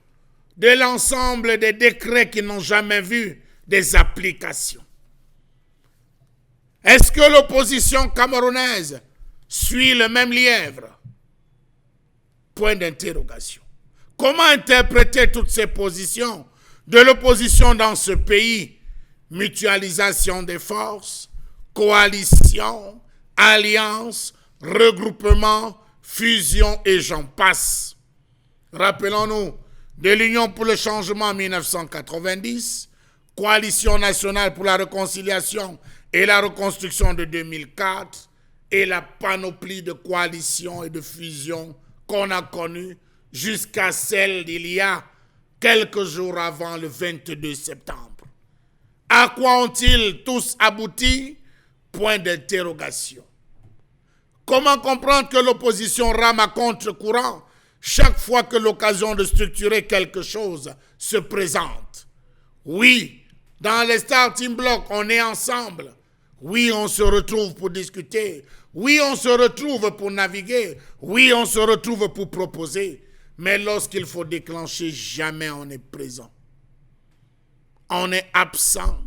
de l'ensemble des décrets qui n'ont jamais vu des applications. Est-ce que l'opposition camerounaise suit le même lièvre? Point d'interrogation. Comment interpréter toutes ces positions de l'opposition dans ce pays? Mutualisation des forces, coalition, alliance, regroupement, fusion et j'en passe. Rappelons-nous de l'Union pour le changement en 1990, Coalition nationale pour la réconciliation et la reconstruction de 2004 et la panoplie de coalitions et de fusions qu'on a connues jusqu'à celle d'il y a quelques jours avant le 22 septembre. À quoi ont-ils tous abouti? Point d'interrogation. Comment comprendre que l'opposition rame à contre-courant chaque fois que l'occasion de structurer quelque chose se présente? Oui, dans les starting blocks, on est ensemble. Oui, on se retrouve pour discuter. Oui, on se retrouve pour naviguer. Oui, on se retrouve pour proposer. Mais lorsqu'il faut déclencher, jamais on est présent. On est absent.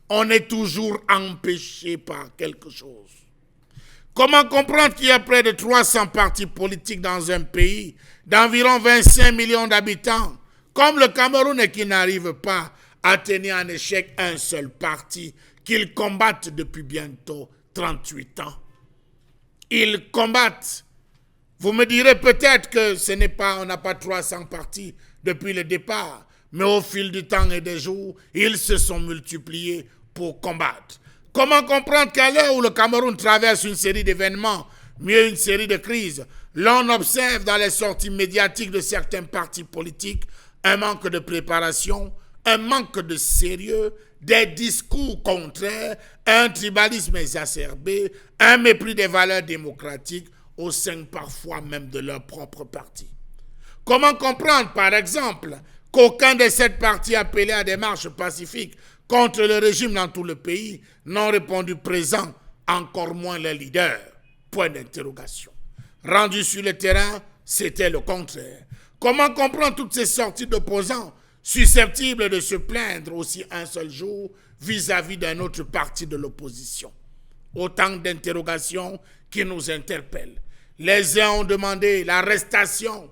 On est toujours empêché par quelque chose. Comment comprendre qu'il y a près de 300 partis politiques dans un pays d'environ 25 millions d'habitants, comme le Cameroun, et qui n'arrivent pas à tenir en échec un seul parti qu'ils combattent depuis bientôt 38 ans? Ils combattent. Vous me direz peut-être que on n'a pas 300 partis depuis le départ, mais au fil du temps et des jours, ils se sont multipliés pour combattre. Comment comprendre qu'à l'heure où le Cameroun traverse une série d'événements, mieux une série de crises, l'on observe dans les sorties médiatiques de certains partis politiques un manque de préparation, un manque de sérieux, des discours contraires, un tribalisme exacerbé, un mépris des valeurs démocratiques au sein parfois même de leur propre parti. Comment comprendre, par exemple, qu'aucun de ces partis appelés à des marches pacifiques contre le régime dans tout le pays n'ont répondu présent, encore moins les leaders? Point d'interrogation. Rendu sur le terrain, c'était le contraire. Comment comprendre toutes ces sorties d'opposants susceptibles de se plaindre aussi un seul jour vis-à-vis d'un autre parti de l'opposition? Autant d'interrogations qui nous interpellent. Les uns ont demandé l'arrestation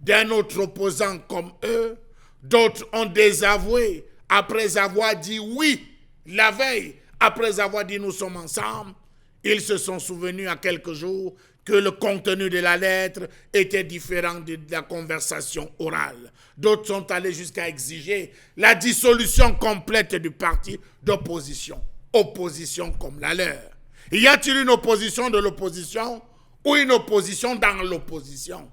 d'un autre opposant comme eux, d'autres ont désavoué après avoir dit oui la veille, après avoir dit nous sommes ensemble. Ils se sont souvenus à quelques jours que le contenu de la lettre était différent de la conversation orale. D'autres sont allés jusqu'à exiger la dissolution complète du parti d'opposition. Opposition comme la leur. Y a-t-il une opposition de l'opposition ou une opposition dans l'opposition?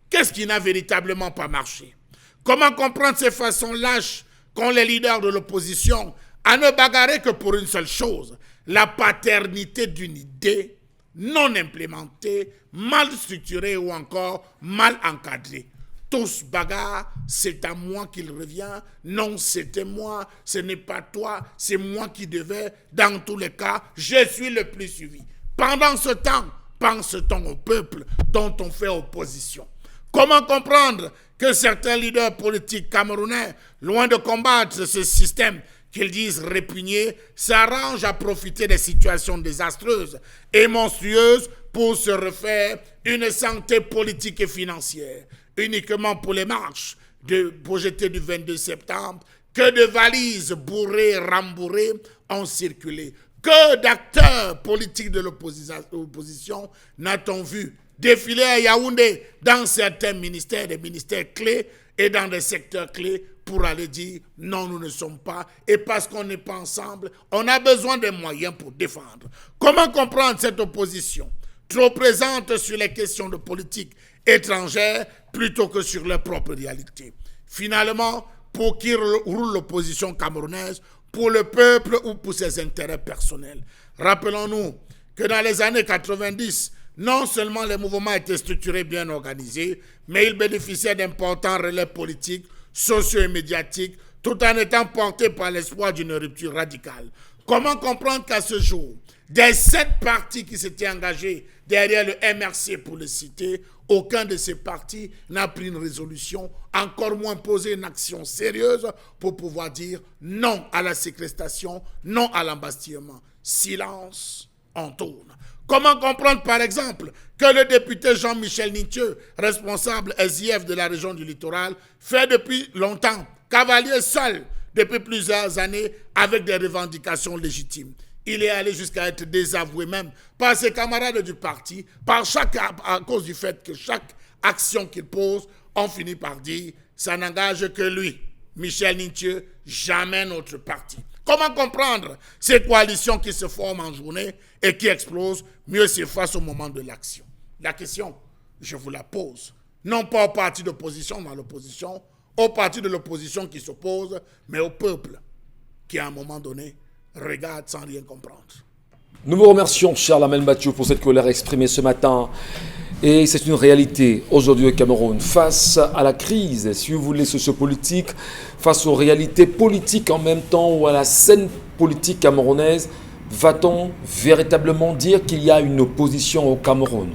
Qu'est-ce qui n'a véritablement pas marché? Comment comprendre ces façons lâches qu'ont les leaders de l'opposition à ne bagarrer que pour une seule chose, la paternité d'une idée non implémentée, mal structurée ou encore mal encadrée? Tous bagarrent, c'est à moi qu'il revient, non c'était moi, ce n'est pas toi, c'est moi qui devais, dans tous les cas, je suis le plus suivi. Pendant ce temps, pense-t-on au peuple dont on fait opposition? Comment comprendre que certains leaders politiques camerounais, loin de combattre ce système qu'ils disent répugner, s'arrangent à profiter des situations désastreuses et monstrueuses pour se refaire une santé politique et financière, uniquement pour les marches projetées du 22 septembre, que de valises bourrées, rembourrées ont circulé. Que d'acteurs politiques de l'opposition n'a-t-on vu défiler à Yaoundé dans certains ministères, des ministères clés et dans des secteurs clés pour aller dire non, nous ne sommes pas, et parce qu'on n'est pas ensemble, on a besoin des moyens pour défendre. Comment comprendre cette opposition trop présente sur les questions de politique étrangère plutôt que sur leur propre réalité? Finalement, pour qui roule l'opposition camerounaise, pour le peuple ou pour ses intérêts personnels? Rappelons-nous que dans les années 90, non seulement les mouvements étaient structurés bien organisés, mais ils bénéficiaient d'importants relais politiques, sociaux et médiatiques, tout en étant portés par l'espoir d'une rupture radicale. Comment comprendre qu'à ce jour, des 7 partis qui s'étaient engagés derrière le MRC pour le citer, aucun de ces partis n'a pris une résolution, encore moins posé une action sérieuse pour pouvoir dire non à la séquestration, non à l'embastillement. Silence, on tourne. Comment comprendre, par exemple, que le député Jean-Michel Nitieux, responsable SIF de la région du littoral, fait depuis longtemps cavalier seul depuis plusieurs années avec des revendications légitimes? Il est allé jusqu'à être désavoué même par ses camarades du parti, à cause du fait que chaque action qu'il pose, on finit par dire ça n'engage que lui, Michel Nitieux, jamais notre parti. Comment comprendre ces coalitions qui se forment en journée et qui explosent, mieux s'effacent au moment de l'action? La question, je vous la pose, non pas au parti d'opposition dans l'opposition, au parti de l'opposition qui s'oppose, mais au peuple qui, à un moment donné, regarde sans rien comprendre. Nous vous remercions, cher Lamel Mathieu, pour cette colère exprimée ce matin. Et c'est une réalité aujourd'hui au Cameroun. Face à la crise, si vous voulez, sociopolitique, face aux réalités politiques en même temps ou à la scène politique camerounaise, va-t-on véritablement dire qu'il y a une opposition au Cameroun?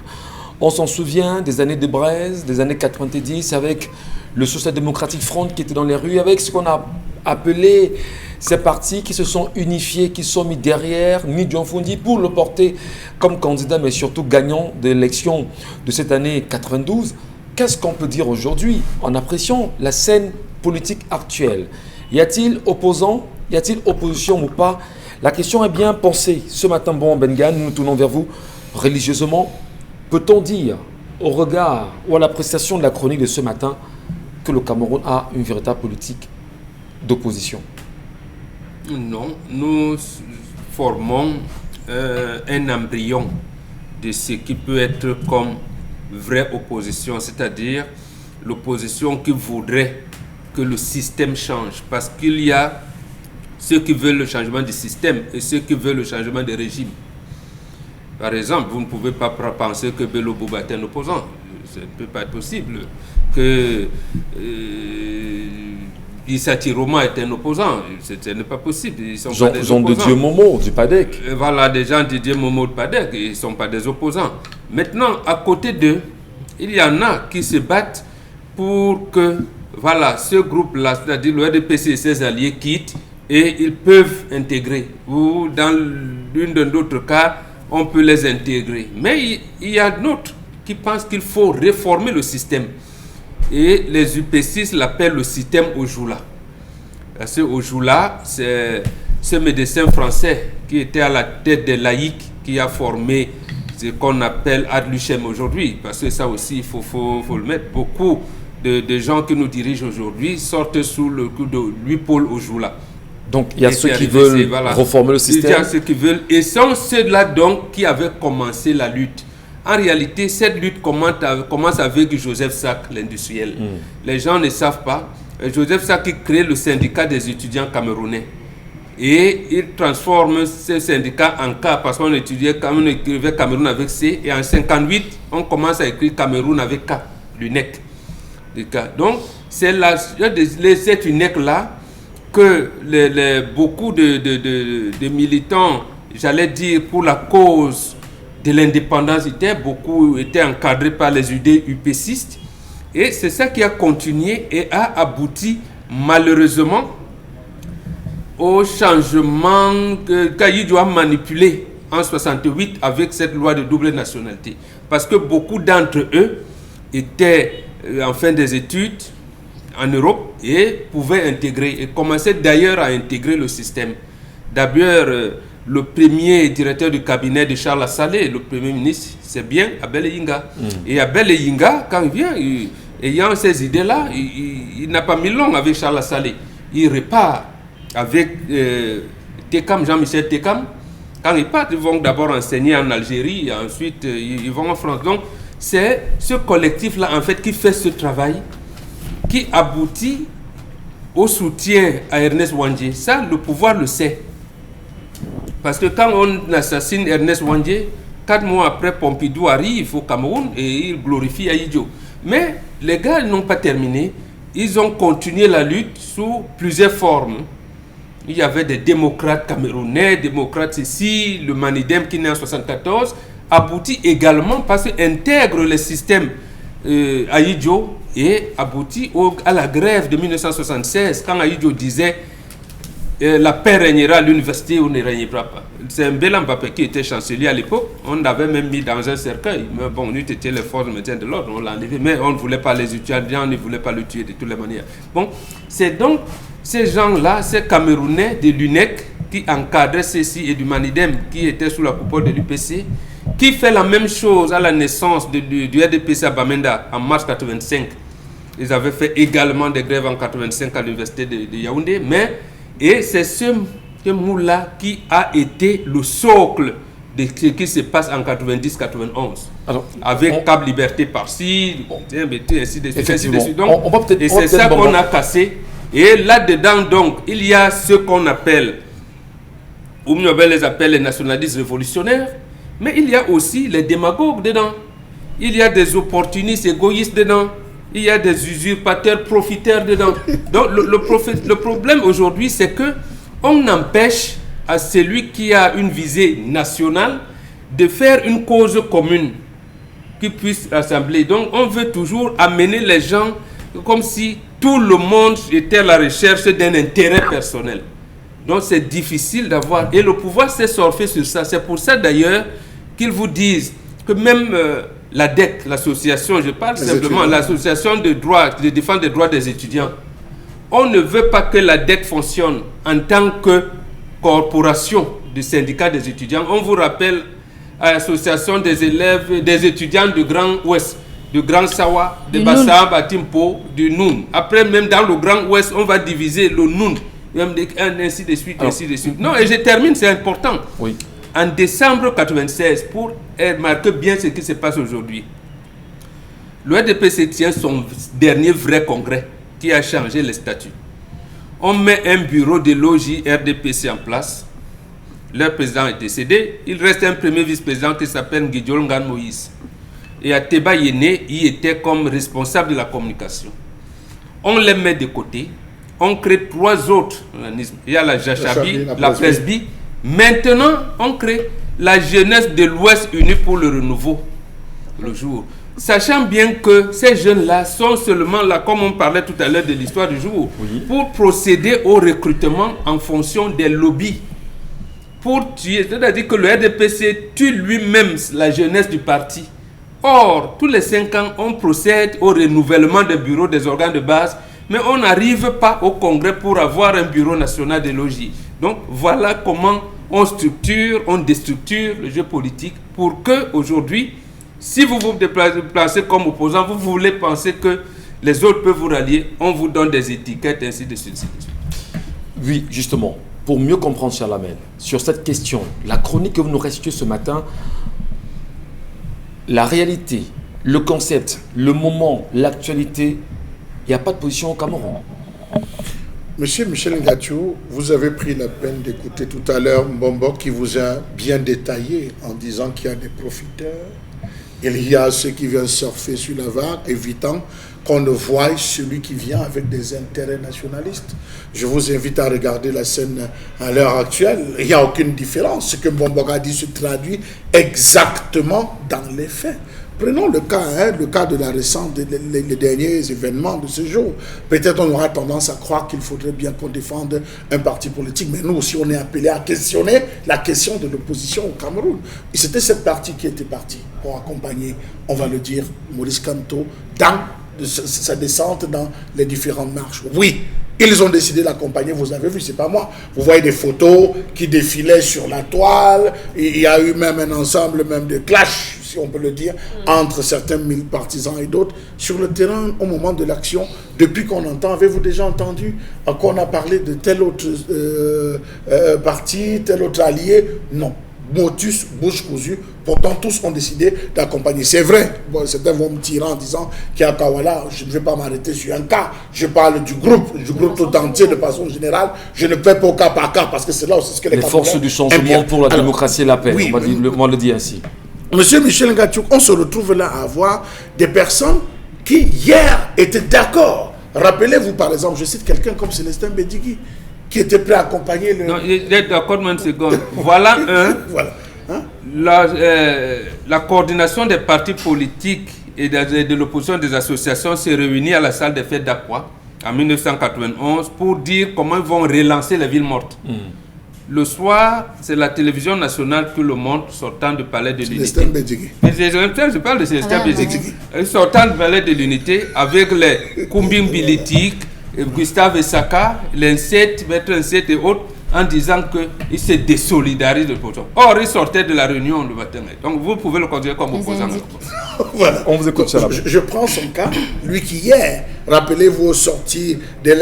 On s'en souvient des années de Braise, des années 90, avec le Social Democratic Front qui était dans les rues, avec ce qu'on a appelé ces partis qui se sont unifiés, qui sont mis derrière Nidjon Fundi pour le porter comme candidat, mais surtout gagnant de l'élection de cette année 92. Qu'est-ce qu'on peut dire aujourd'hui en appréciant la scène politique actuelle? Y a-t-il opposants? Y a-t-il opposition ou pas? La question est bien pensée. Ce matin, bon Bengan, nous nous tournons vers vous religieusement. Peut-on dire, au regard ou à l'appréciation de la chronique de ce matin, que le Cameroun a une véritable politique d'opposition? Non, nous formons un embryon de ce qui peut être comme vraie opposition, c'est-à-dire l'opposition qui voudrait que le système change, parce qu'il y a ceux qui veulent le changement du système et ceux qui veulent le changement des régimes. Par exemple, vous ne pouvez pas penser que Bello Bouba est un opposant, ça ne peut pas être possible, que Issa Tiroma est un opposant, ce n'est pas possible. Ils sont Jean de Dieu Momo du PADEC. Voilà, des gens de Dieu Momo du PADEC, ils ne sont pas des opposants. Maintenant, à côté d'eux, il y en a qui se battent pour que voilà, ce groupe-là, c'est-à-dire le RDPC et ses alliés quittent et ils peuvent intégrer. Ou dans l'une de d'autres cas, on peut les intégrer. Mais il y a d'autres qui pensent qu'il faut réformer le système. Et les UP6 l'appellent le système Ojoula. Parce que Ojoula, c'est ce médecin français qui était à la tête des laïcs, qui a formé ce qu'on appelle Adluchem aujourd'hui. Parce que ça aussi, il faut le mettre. Beaucoup de gens qui nous dirigent aujourd'hui sortent sous le coup de Louis-Paul Ojoula. Donc il y a ceux qui veulent reformer le système. Il y a ceux qui veulent. Et sont ceux-là donc qui avaient commencé la lutte. En réalité, cette lutte commence avec Joseph Sack, l'industriel. Les gens ne savent pas. Joseph Sack qui crée le syndicat des étudiants camerounais. Et il transforme ce syndicat en K parce qu'on écrivait Cameroun avec C. Et en 58, on commence à écrire Cameroun avec K, l'UNEC. Donc, c'est cette UNEC-là que beaucoup de militants, j'allais dire, pour la cause de l'indépendance, beaucoup étaient encadrés par les idées UPCistes. Et c'est ça qui a continué et a abouti malheureusement au changement qu'Ahidjo a manipulé en 68 avec cette loi de double nationalité. Parce que beaucoup d'entre eux étaient en fin des études en Europe et pouvaient intégrer et commençaient d'ailleurs à intégrer le système. D'ailleurs, le premier directeur du cabinet de Charles Salé, le premier ministre, c'est bien Abel Eyinga. Et Abel Eyinga, quand il vient, ayant ces idées-là, il n'a pas mis long avec Charles Salé. Il repart avec Tekam, Jean-Michel Tekam. Quand ils partent, ils vont d'abord enseigner en Algérie, et ensuite ils vont en France. Donc, c'est ce collectif-là, en fait, qui fait ce travail, qui aboutit au soutien à Ernest Ouandjé. Ça, le pouvoir le sait. Parce que quand on assassine Ernest Ouandjé, 4 mois après, Pompidou arrive au Cameroun et il glorifie Ahidjo. Mais les gars n'ont pas terminé. Ils ont continué la lutte sous plusieurs formes. Il y avait des démocrates camerounais, démocrates ici, le Manidem qui naît en 1974, aboutit également parce qu'il intègre le système Ahidjo et aboutit à la grève de 1976 quand Ahidjo disait la paix régnera à l'université ou ne régnera pas. C'est Mbela Mbappé qui était chancelier à l'époque. On l'avait même mis dans un cercueil. Mais bon, nous étions les forces de maintien de l'ordre, on l'a enlevé. Mais on ne voulait pas les étudiants, on ne voulait pas le tuer de toutes les manières. Bon, c'est donc ces gens-là, ces Camerounais de l'UNEC qui encadraient ceci et du Manidem qui était sous la coupole de l'UPC, qui fait la même chose à la naissance du RDPC à Bamenda en mars 85. Ils avaient fait également des grèves en 85 à l'université de Yaoundé, et c'est ce moule-là qui a été le socle de ce qui se passe en 90-91. Avec Cap Liberté par-ci, ainsi de suite. Donc, et c'est ça qu'on a cassé. Et là-dedans, donc, il y a ce qu'on appelle, ou mieux les appelle les nationalistes révolutionnaires, mais il y a aussi les démagogues dedans. Il y a des opportunistes égoïstes dedans. Il y a des usurpateurs profiteurs dedans. Donc le problème aujourd'hui, c'est que on empêche à celui qui a une visée nationale de faire une cause commune qui puisse rassembler. Donc on veut toujours amener les gens comme si tout le monde était à la recherche d'un intérêt personnel. Donc c'est difficile d'avoir... Et le pouvoir s'est surfé sur ça. C'est pour ça d'ailleurs qu'ils vous disent que même... l'ADEC, l'association, je parle simplement, l'association de défense des droits des étudiants. On ne veut pas que l'ADEC fonctionne en tant que corporation du syndicat des étudiants. On vous rappelle à l'association des élèves, des étudiants du Grand Ouest, du Grand Sawa, de Bassam, Batimpo, du Noun. Après, même dans le Grand Ouest, on va diviser le Noun, ainsi de suite, ainsi de suite. Non, et je termine, c'est important. Oui. En décembre 1996, pour marquer bien ce qui se passe aujourd'hui, le RDPC tient son dernier vrai congrès qui a changé les statuts. On met un bureau de logis RDPC en place. Leur président est décédé. Il reste un premier vice-président qui s'appelle Guidiol Ngan Moïse. Et Ateba Yene, il était comme responsable de la communication. On les met de côté. On crée 3 autres organismes. Il y a la Jachabi, la Presby. Maintenant, on crée la jeunesse de l'Ouest unie pour le renouveau, le jour. Sachant bien que ces jeunes-là sont seulement là, comme on parlait tout à l'heure de l'histoire du jour, pour procéder au recrutement en fonction des lobbies. Pour tuer, c'est-à-dire que le RDPC tue lui-même la jeunesse du parti. Or, tous les 5 ans, on procède au renouvellement des bureaux des organes de base, mais on n'arrive pas au congrès pour avoir un bureau national de logis. Donc, voilà comment on structure, on déstructure le jeu politique pour que aujourd'hui, si vous vous déplacez comme opposant, vous voulez penser que les autres peuvent vous rallier, on vous donne des étiquettes, ainsi de suite. Oui, justement, pour mieux comprendre, cher Lamel, sur cette question, la chronique que vous nous restituez ce matin, la réalité, le concept, le moment, l'actualité, il n'y a pas de position au Cameroun. Monsieur Michel Ngathio, vous avez pris la peine d'écouter tout à l'heure Mbombo qui vous a bien détaillé en disant qu'il y a des profiteurs. Il y a ceux qui viennent surfer sur la vague, évitant qu'on ne voie celui qui vient avec des intérêts nationalistes. Je vous invite à regarder la scène à l'heure actuelle. Il n'y a aucune différence. Ce que Mbombo a dit se traduit exactement dans les faits. Prenons le cas de la récente, les derniers événements de ce jour. Peut-être on aura tendance à croire qu'il faudrait bien qu'on défende un parti politique, mais nous aussi on est appelé à questionner la question de l'opposition au Cameroun. Et c'était cette partie qui était partie pour accompagner, on va le dire, Maurice Kamto dans sa descente dans les différentes marches. Oui, ils ont décidé d'accompagner, vous avez vu, c'est pas moi. Vous voyez des photos qui défilaient sur la toile, il y a eu même un ensemble même de clash, si on peut le dire, entre certains partisans et d'autres. Sur le terrain, au moment de l'action, depuis qu'on entend, avez-vous déjà entendu qu'on a parlé de tel autre parti, tel autre allié? Non. Motus, bouche cousue, pourtant tous ont décidé d'accompagner. C'est vrai, bon, certains vont me tirer en disant qu'à Kawala, je ne vais pas m'arrêter sur un cas, je parle du groupe tout entier de façon générale, je ne fais pas au cas par cas, parce que c'est là aussi ce que les forces du changement pour la démocratie et la paix, oui, on le dit ainsi. Monsieur Michel Ngachou, on se retrouve là à avoir des personnes qui hier étaient d'accord. Rappelez-vous par exemple, je cite quelqu'un comme Célestin Bédigui, qui était prêt à accompagner le... Non, il est d'accord, une seconde. Voilà un... voilà. Hein? La coordination des partis politiques et de l'opposition des associations s'est réunie à la salle des fêtes d'Aqua en 1991 pour dire comment ils vont relancer les villes mortes. Le soir, c'est la télévision nationale que le monde sortant du palais de l'unité. Je parle de Célestin Bédigui. Sortant du palais de l'unité avec les Kumbim Bilitik, Gustave Essaka, l'Incet, Maître Incet et autres, en disant qu'il se désolidarise de l'opposition. Or, il sortait de la réunion le matin. Donc, vous pouvez le considérer comme opposant. Voilà. On vous écoute ça. Je prends son cas, lui qui hier, rappelez-vous, au sorti de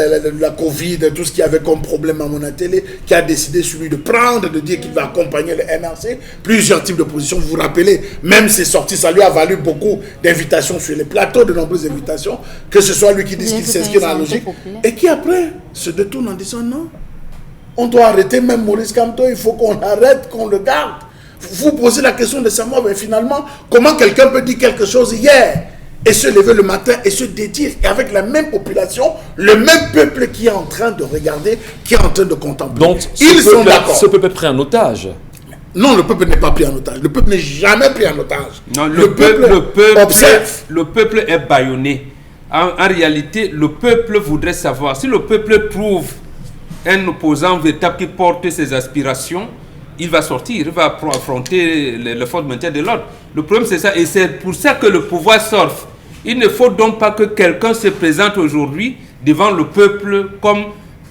la Covid, tout ce qu'il y avait comme problème à Monatélé, qui a décidé celui de prendre, de dire qu'il va accompagner le MRC, plusieurs types d'opposition, vous vous rappelez, même ses sorties, ça lui a valu beaucoup d'invitations sur les plateaux, de nombreuses invitations, que ce soit lui qui dise qu'il s'inscrit dans la logique, et qui après se détourne en disant non. On doit arrêter même Maurice Kamto, il faut qu'on arrête, qu'on le garde. Vous posez la question de savoir, mais finalement, comment quelqu'un peut dire quelque chose hier et se lever le matin et se dédire, et avec la même population, le même peuple qui est en train de regarder, qui est en train de contempler. Donc, ils sont d'accord. Ce peuple est pris en otage. Non, le peuple n'est pas pris en otage. Le peuple n'est jamais pris en otage. Non, le peuple observe. Le peuple est bâillonné. En réalité, le peuple voudrait savoir si le peuple trouve un opposant véritable qui porte ses aspirations, il va sortir, il va affronter les forces de maintien de l'ordre. Le problème c'est ça, et c'est pour ça que le pouvoir surfe. Il ne faut donc pas que quelqu'un se présente aujourd'hui devant le peuple comme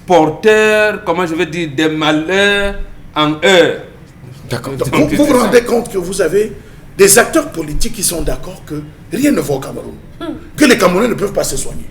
porteur, comment je vais dire, des malheurs en heure. D'accord. Vous vous rendez compte que vous avez des acteurs politiques qui sont d'accord que rien ne va au Cameroun, que les Camerounais ne peuvent pas se soigner,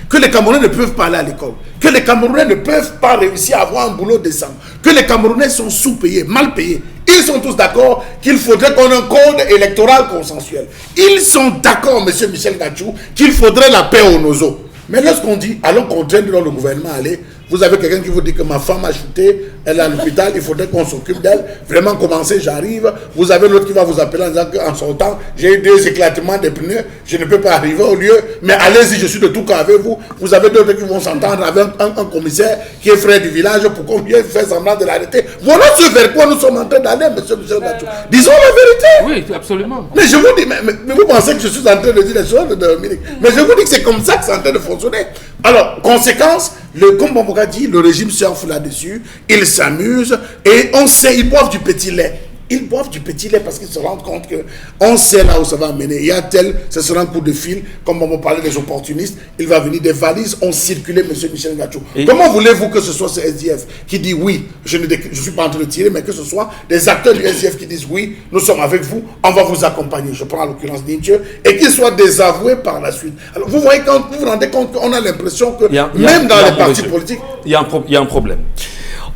que les Camerounais ne peuvent pas aller à l'école, que les Camerounais ne peuvent pas réussir à avoir un boulot décent, que les Camerounais sont sous-payés, mal payés. Ils sont tous d'accord qu'il faudrait qu'on ait un code électoral consensuel. Ils sont d'accord, monsieur Michel Ngachou, qu'il faudrait la paix au Nozo. Mais lorsqu'on dit, allons contraindre le gouvernement à aller, vous avez quelqu'un qui vous dit que ma femme a chuté, elle est à l'hôpital, il faudrait qu'on s'occupe d'elle. Vraiment commencer, j'arrive. Vous avez l'autre qui va vous appeler en disant qu'en sortant, j'ai eu 2 éclatements des pneus, je ne peux pas arriver au lieu. Mais allez-y, je suis de tout cas avec vous. Vous avez d'autres qui vont s'entendre avec un commissaire qui est frère du village pour qu'on vienne faire semblant de l'arrêter. Voilà ce vers quoi nous sommes en train d'aller, monsieur Michel Ngachou. Disons la vérité. Oui, absolument. Mais je vous dis, mais vous pensez que je suis en train de dire les choses, Dominique. Mais je vous dis que c'est comme ça que c'est en train de fonctionner. Alors, conséquence, comme Bamboka dit, le régime surfe là-dessus, ils s'amusent et on sait, ils boivent du petit lait. Ils boivent du petit lait parce qu'ils se rendent compte que on sait là où ça va mener. Il y a ce sera un coup de fil, comme on parlait des opportunistes, il va venir, des valises ont circulé, monsieur Michel Ngachou. Comment voulez-vous que ce soit ce SDF qui dit oui, je ne suis pas en train de tirer, mais que ce soit des acteurs du SDF qui disent oui, nous sommes avec vous, on va vous accompagner. Je prends en l'occurrence Nintieux, et qu'ils soient désavoués par la suite. Alors vous voyez, quand vous vous rendez compte qu'on a l'impression que même dans les partis politiques... Il y a un problème.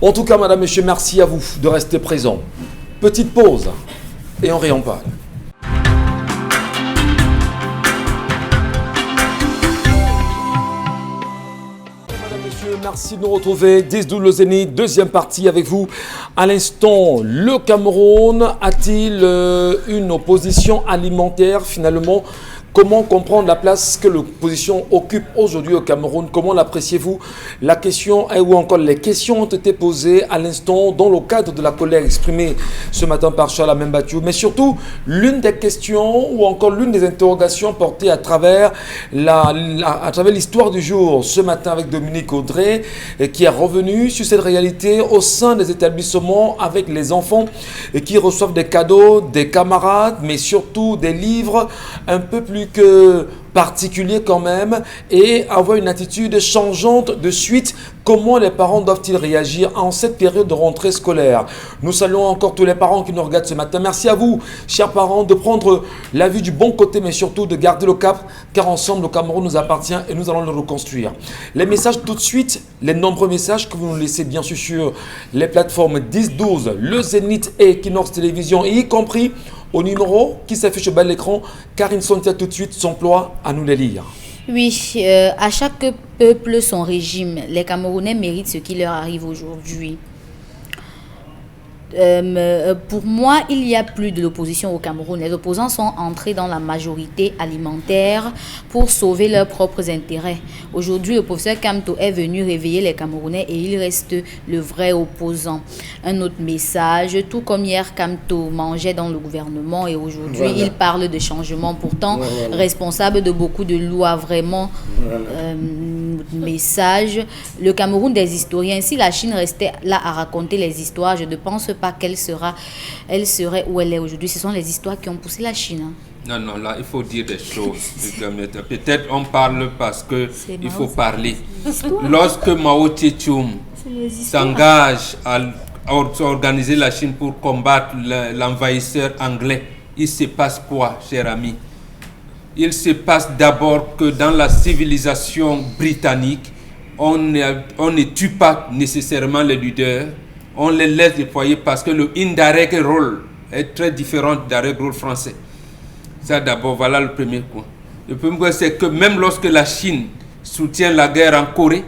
En tout cas, madame, monsieur, merci à vous de rester présents. Petite pause et on réen parle. Madame, monsieur, merci de nous retrouver. 10-12 le Zénith, deuxième partie avec vous. À l'instant, le Cameroun a-t-il une opposition alimentaire finalement? Comment comprendre la place que l'opposition occupe aujourd'hui au Cameroun? Comment l'appréciez-vous? La question, ou encore les questions ont été posées à l'instant dans le cadre de la colère exprimée ce matin par Charles Mbatiou. Mais surtout, l'une des questions ou encore l'une des interrogations portées à travers l'histoire du jour ce matin avec Dominique Audrey, qui est revenu sur cette réalité au sein des établissements avec les enfants qui reçoivent des cadeaux, des camarades, mais surtout des livres un peu plus que particulier quand même, et avoir une attitude changeante de suite. Comment les parents doivent-ils réagir en cette période de rentrée scolaire? Nous saluons encore tous les parents qui nous regardent ce matin. Merci à vous, chers parents, de prendre la vie du bon côté, mais surtout de garder le cap, car ensemble, le Cameroun nous appartient et nous allons le reconstruire. Les messages tout de suite, les nombreux messages que vous nous laissez bien sûr sur les plateformes 10-12, le Zénith et Equinox Télévision, y compris au numéro qui s'affiche au bas de l'écran. Karine Sontia tout de suite s'emploie à nous les lire. Oui, à chaque peuple son régime. Les Camerounais méritent ce qui leur arrive aujourd'hui. Pour moi, il n'y a plus de l'opposition au Cameroun. Les opposants sont entrés dans la majorité alimentaire pour sauver leurs propres intérêts. Aujourd'hui, le professeur Kamto est venu réveiller les Camerounais et il reste le vrai opposant. Un autre message, tout comme hier, Kamto mangeait dans le gouvernement et aujourd'hui, il parle de changement, pourtant responsable de beaucoup de lois. Vraiment, message, le Cameroun des historiens. Si la Chine restait là à raconter les histoires, je ne pense pas qu'elle serait où elle est aujourd'hui. Ce sont les histoires qui ont poussé la Chine. Non, là, il faut dire des choses. Peut-être on parle parce qu'il faut parler. Lorsque Mao Tse-tung s'engage à organiser la Chine pour combattre l'envahisseur anglais, il se passe quoi, cher ami? Il se passe d'abord que dans la civilisation britannique, on ne tue pas nécessairement les leaders, on les laisse déployer parce que le indirect role est très différent du direct role français. Ça d'abord, voilà le premier point. Le premier point, c'est que même lorsque la Chine soutient la guerre en Corée,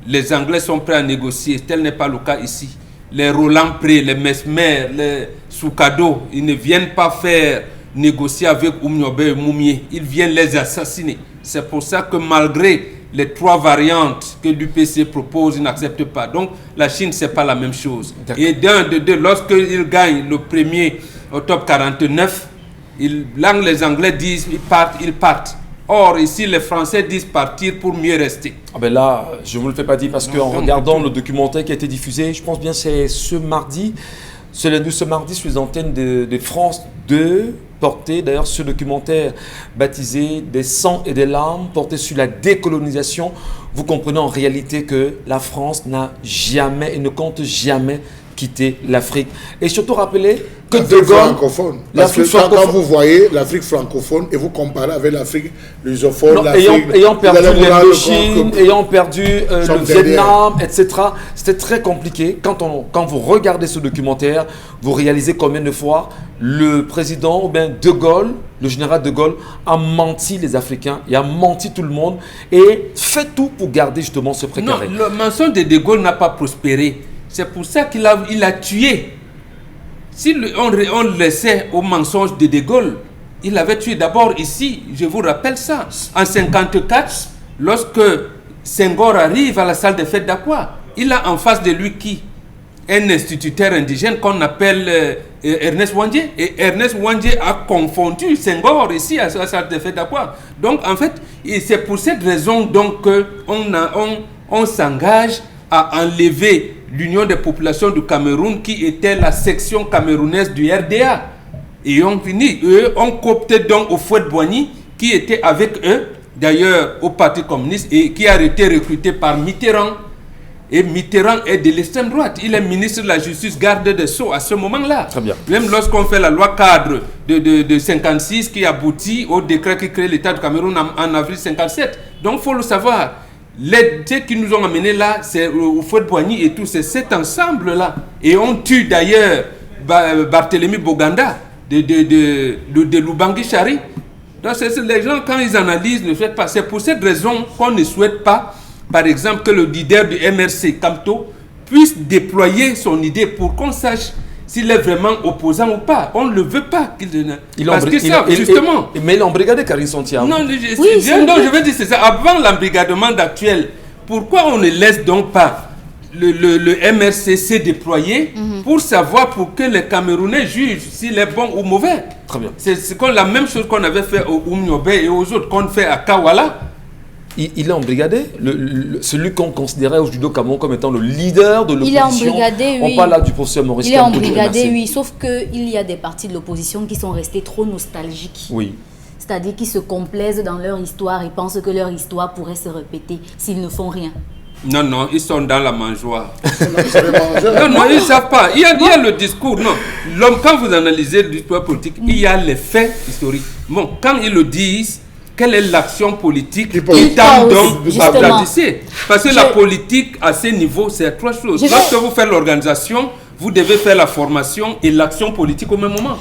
les Anglais sont prêts à négocier. Tel n'est pas le cas ici. Les Roland Pré, les Mesmer, les Soukado, ils ne viennent pas faire négocier avec Oumniobe et Moumié. Ils viennent les assassiner. C'est pour ça que malgré les trois variantes que l'UPC propose, ils n'acceptent pas. Donc la Chine, ce n'est pas la même chose. Et de deux, lorsqu'ils gagnent le 1er octobre 49, là les Anglais disent ils partent. Or, ici, les Français disent partir pour mieux rester. Ah ben là, je ne vous le fais pas dire parce qu'en regardant le documentaire qui a été diffusé, je pense bien c'est ce mardi sur les antennes de France 2, porté d'ailleurs ce documentaire baptisé « Des sangs et des larmes », porté sur la décolonisation. Vous comprenez en réalité que la France n'a jamais et ne compte jamais quitter l'Afrique. Et surtout rappeler que De Gaulle... francophone. Parce que quand vous voyez l'Afrique francophone et vous comparez avec l'Afrique lusophone, ayant perdu l'Indochine, ayant perdu le Vietnam, etc., c'était très compliqué. Quand vous regardez ce documentaire, vous réalisez combien de fois le président, ou bien De Gaulle, le général De Gaulle, a menti les Africains, il a menti tout le monde et fait tout pour garder justement ce précaré. Non, le mensonge de Gaulle n'a pas prospéré. C'est pour ça qu'il a tué. Si on laissait au mensonge de De Gaulle, il avait tué d'abord ici, je vous rappelle ça. En 1954, lorsque Senghor arrive à la salle des fêtes d'Aqua, il a en face de lui qui? Un instituteur indigène qu'on appelle Ernest Ouandjé. Et Ernest Ouandjé a confondu Senghor ici à la salle des fêtes d'Aqua. Donc en fait, c'est pour cette raison donc qu'on s'engage à enlever l'Union des populations du Cameroun qui était la section camerounaise du RDA. Et on finit, eux ont coopté donc Houphouët-Boigny qui était avec eux, d'ailleurs au Parti communiste et qui a été recruté par Mitterrand. Et Mitterrand est de l'extrême droite. Il est ministre de la Justice, garde des Sceaux à ce moment-là. Très bien. Même lorsqu'on fait la loi cadre de 56 qui aboutit au décret qui crée l'État du Cameroun en avril 57. Donc il faut le savoir. Ceux qui nous ont amenés là, c'est Houphouët-Boigny et tout, c'est cet ensemble-là. Et on tue d'ailleurs Barthélemy Boganda de Lubangui-Chari. Donc les gens, quand ils analysent, ne souhaitent pas. C'est pour cette raison qu'on ne souhaite pas, par exemple, que le leader du MRC, Kamto, puisse déployer son idée pour qu'on sache s'il est vraiment opposant ou pas. On ne le veut pas. Parce que ça, mais il est embrigadé, Karim Santiam. Non, je veux dire, c'est ça. Avant l'embrigadement actuel, pourquoi on ne laisse donc pas le MRCC déployé pour savoir, pour que les Camerounais jugent s'il est bon ou mauvais? Très bien. C'est la même chose qu'on avait fait au Oumiobe et aux autres, qu'on fait à Kawala. Il est embrigadé, celui qu'on considérait au judo Cameroun comme étant le leader de l'opposition. Il est embrigadé, oui. On parle là du professeur Maurice Il est embrigadé, oui, sauf qu'il y a des partis de l'opposition qui sont restés trop nostalgiques. Oui. C'est-à-dire qu'ils se complaisent dans leur histoire et pensent que leur histoire pourrait se répéter s'ils ne font rien. Non, ils sont dans la mangeoire. non, ils ne savent pas. Il y a le discours. Non, l'homme, quand vous analysez l'histoire politique, il y a les faits historiques. Bon, quand ils le disent, quelle est l'action politique qu'ils tentent donc à pratiquer? Parce que la politique, à ce niveau, c'est trois choses. Lorsque vous faites l'organisation, vous devez faire la formation et l'action politique au même moment.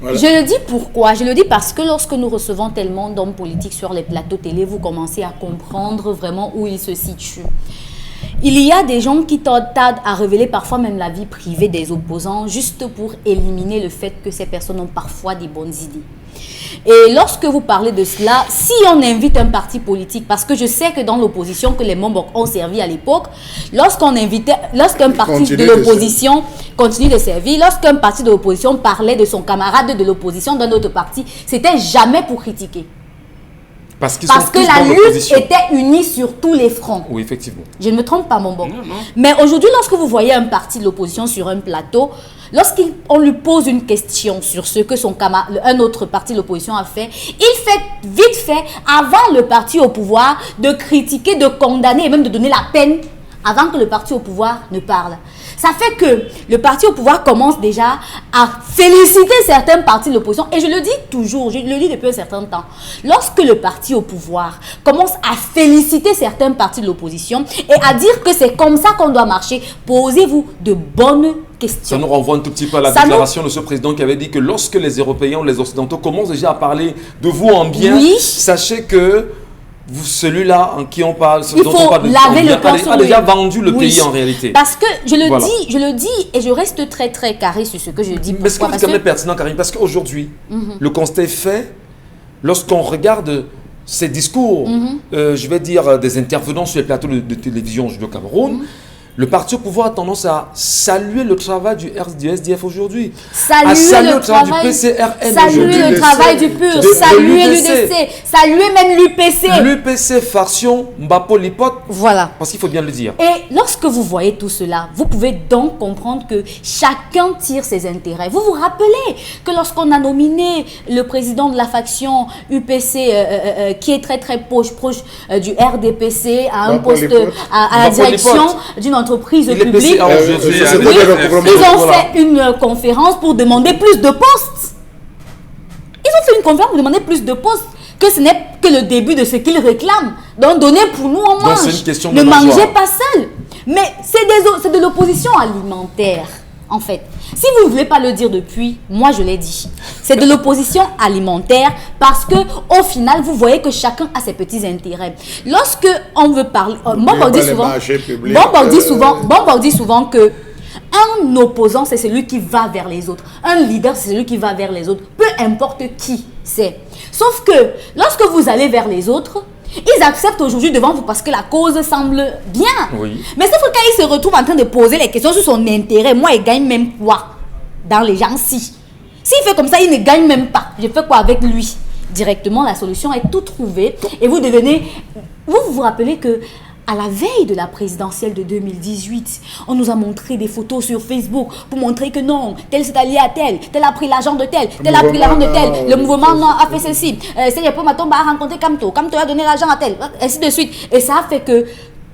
Voilà. Je le dis pourquoi? Je le dis parce que lorsque nous recevons tellement d'hommes politiques sur les plateaux télé, vous commencez à comprendre vraiment où ils se situent. Il y a des gens qui tardent à révéler parfois même la vie privée des opposants juste pour éliminer le fait que ces personnes ont parfois des bonnes idées. Et lorsque vous parlez de cela, si on invite un parti politique, parce que je sais que dans l'opposition que les membres ont servi à l'époque, lorsqu'un parti de l'opposition continue de servir, lorsqu'un parti de l'opposition parlait de son camarade de l'opposition d'un autre parti, c'était jamais pour critiquer. Parce que la lutte était unie sur tous les fronts. Oui, effectivement. Je ne me trompe pas, mon bon. Non. Mais aujourd'hui, lorsque vous voyez un parti de l'opposition sur un plateau, lorsqu'on lui pose une question sur ce que un autre parti de l'opposition a fait, il fait vite fait, avant le parti au pouvoir, de critiquer, de condamner et même de donner la peine avant que le parti au pouvoir ne parle. Ça fait que le parti au pouvoir commence déjà à féliciter certains partis de l'opposition. Et je le dis toujours, je le dis depuis un certain temps. Lorsque le parti au pouvoir commence à féliciter certains partis de l'opposition et à dire que c'est comme ça qu'on doit marcher, posez-vous de bonnes questions. Ça nous renvoie un tout petit peu à la déclaration de ce président qui avait dit que lorsque les Européens ou les Occidentaux commencent déjà à parler de vous en bien, sachez que celui-là en qui on parle, il faut laver le corps a déjà vendu le pays en réalité. Parce que je le dis et je reste très très carré sur ce que je dis. Mais ce qui est quand même pertinent, Karim, parce qu'aujourd'hui, le constat est fait, lorsqu'on regarde ces discours, je vais dire des intervenants sur les plateaux de télévision du Cameroun, le parti au pouvoir a tendance à saluer le travail du SDF aujourd'hui. Saluer le travail du PCRN saluer le travail du PUR, saluer l'UDC, saluer même l'UPC. L'UPC faction Mbapo Lipote. Voilà. Parce qu'il faut bien le dire. Et lorsque vous voyez tout cela, vous pouvez donc comprendre que chacun tire ses intérêts. Vous vous rappelez que lorsqu'on a nominé le président de la faction UPC, qui est très très proche du RDPC, à un poste, à la direction d'une entreprise publique, ils ont fait une conférence pour demander plus de postes. Ils ont fait une conférence pour demander plus de postes, que ce n'est que le début de ce qu'ils réclament. Donc donnez pour nous, on mange. Ne mangez pas seul. Mais c'est de l'opposition alimentaire, en fait. Si vous ne voulez pas le dire depuis, moi je l'ai dit. C'est de l'opposition alimentaire parce que au final, vous voyez que chacun a ses petits intérêts. Lorsque on veut parler, Bombo dit souvent que un opposant, c'est celui qui va vers les autres. Un leader, c'est celui qui va vers les autres. Peu importe qui c'est. Sauf que lorsque vous allez vers les autres, ils acceptent aujourd'hui devant vous parce que la cause semble bien. Oui. Mais c'est quand il se retrouve en train de poser les questions sur son intérêt, moi, il gagne même quoi dans les gens-ci. S'il fait comme ça, il ne gagne même pas. Je fais quoi avec lui? Directement, la solution est tout trouvée. Et vous devenez... Vous vous rappelez que à la veille de la présidentielle de 2018, on nous a montré des photos sur Facebook pour montrer que non, tel s'est allié à tel a pris l'argent de tel a pris l'argent de tel, le mouvement a fait ceci, c'est Matomba a rencontré Kamto a donné l'argent à tel, ainsi de suite. Et ça a fait que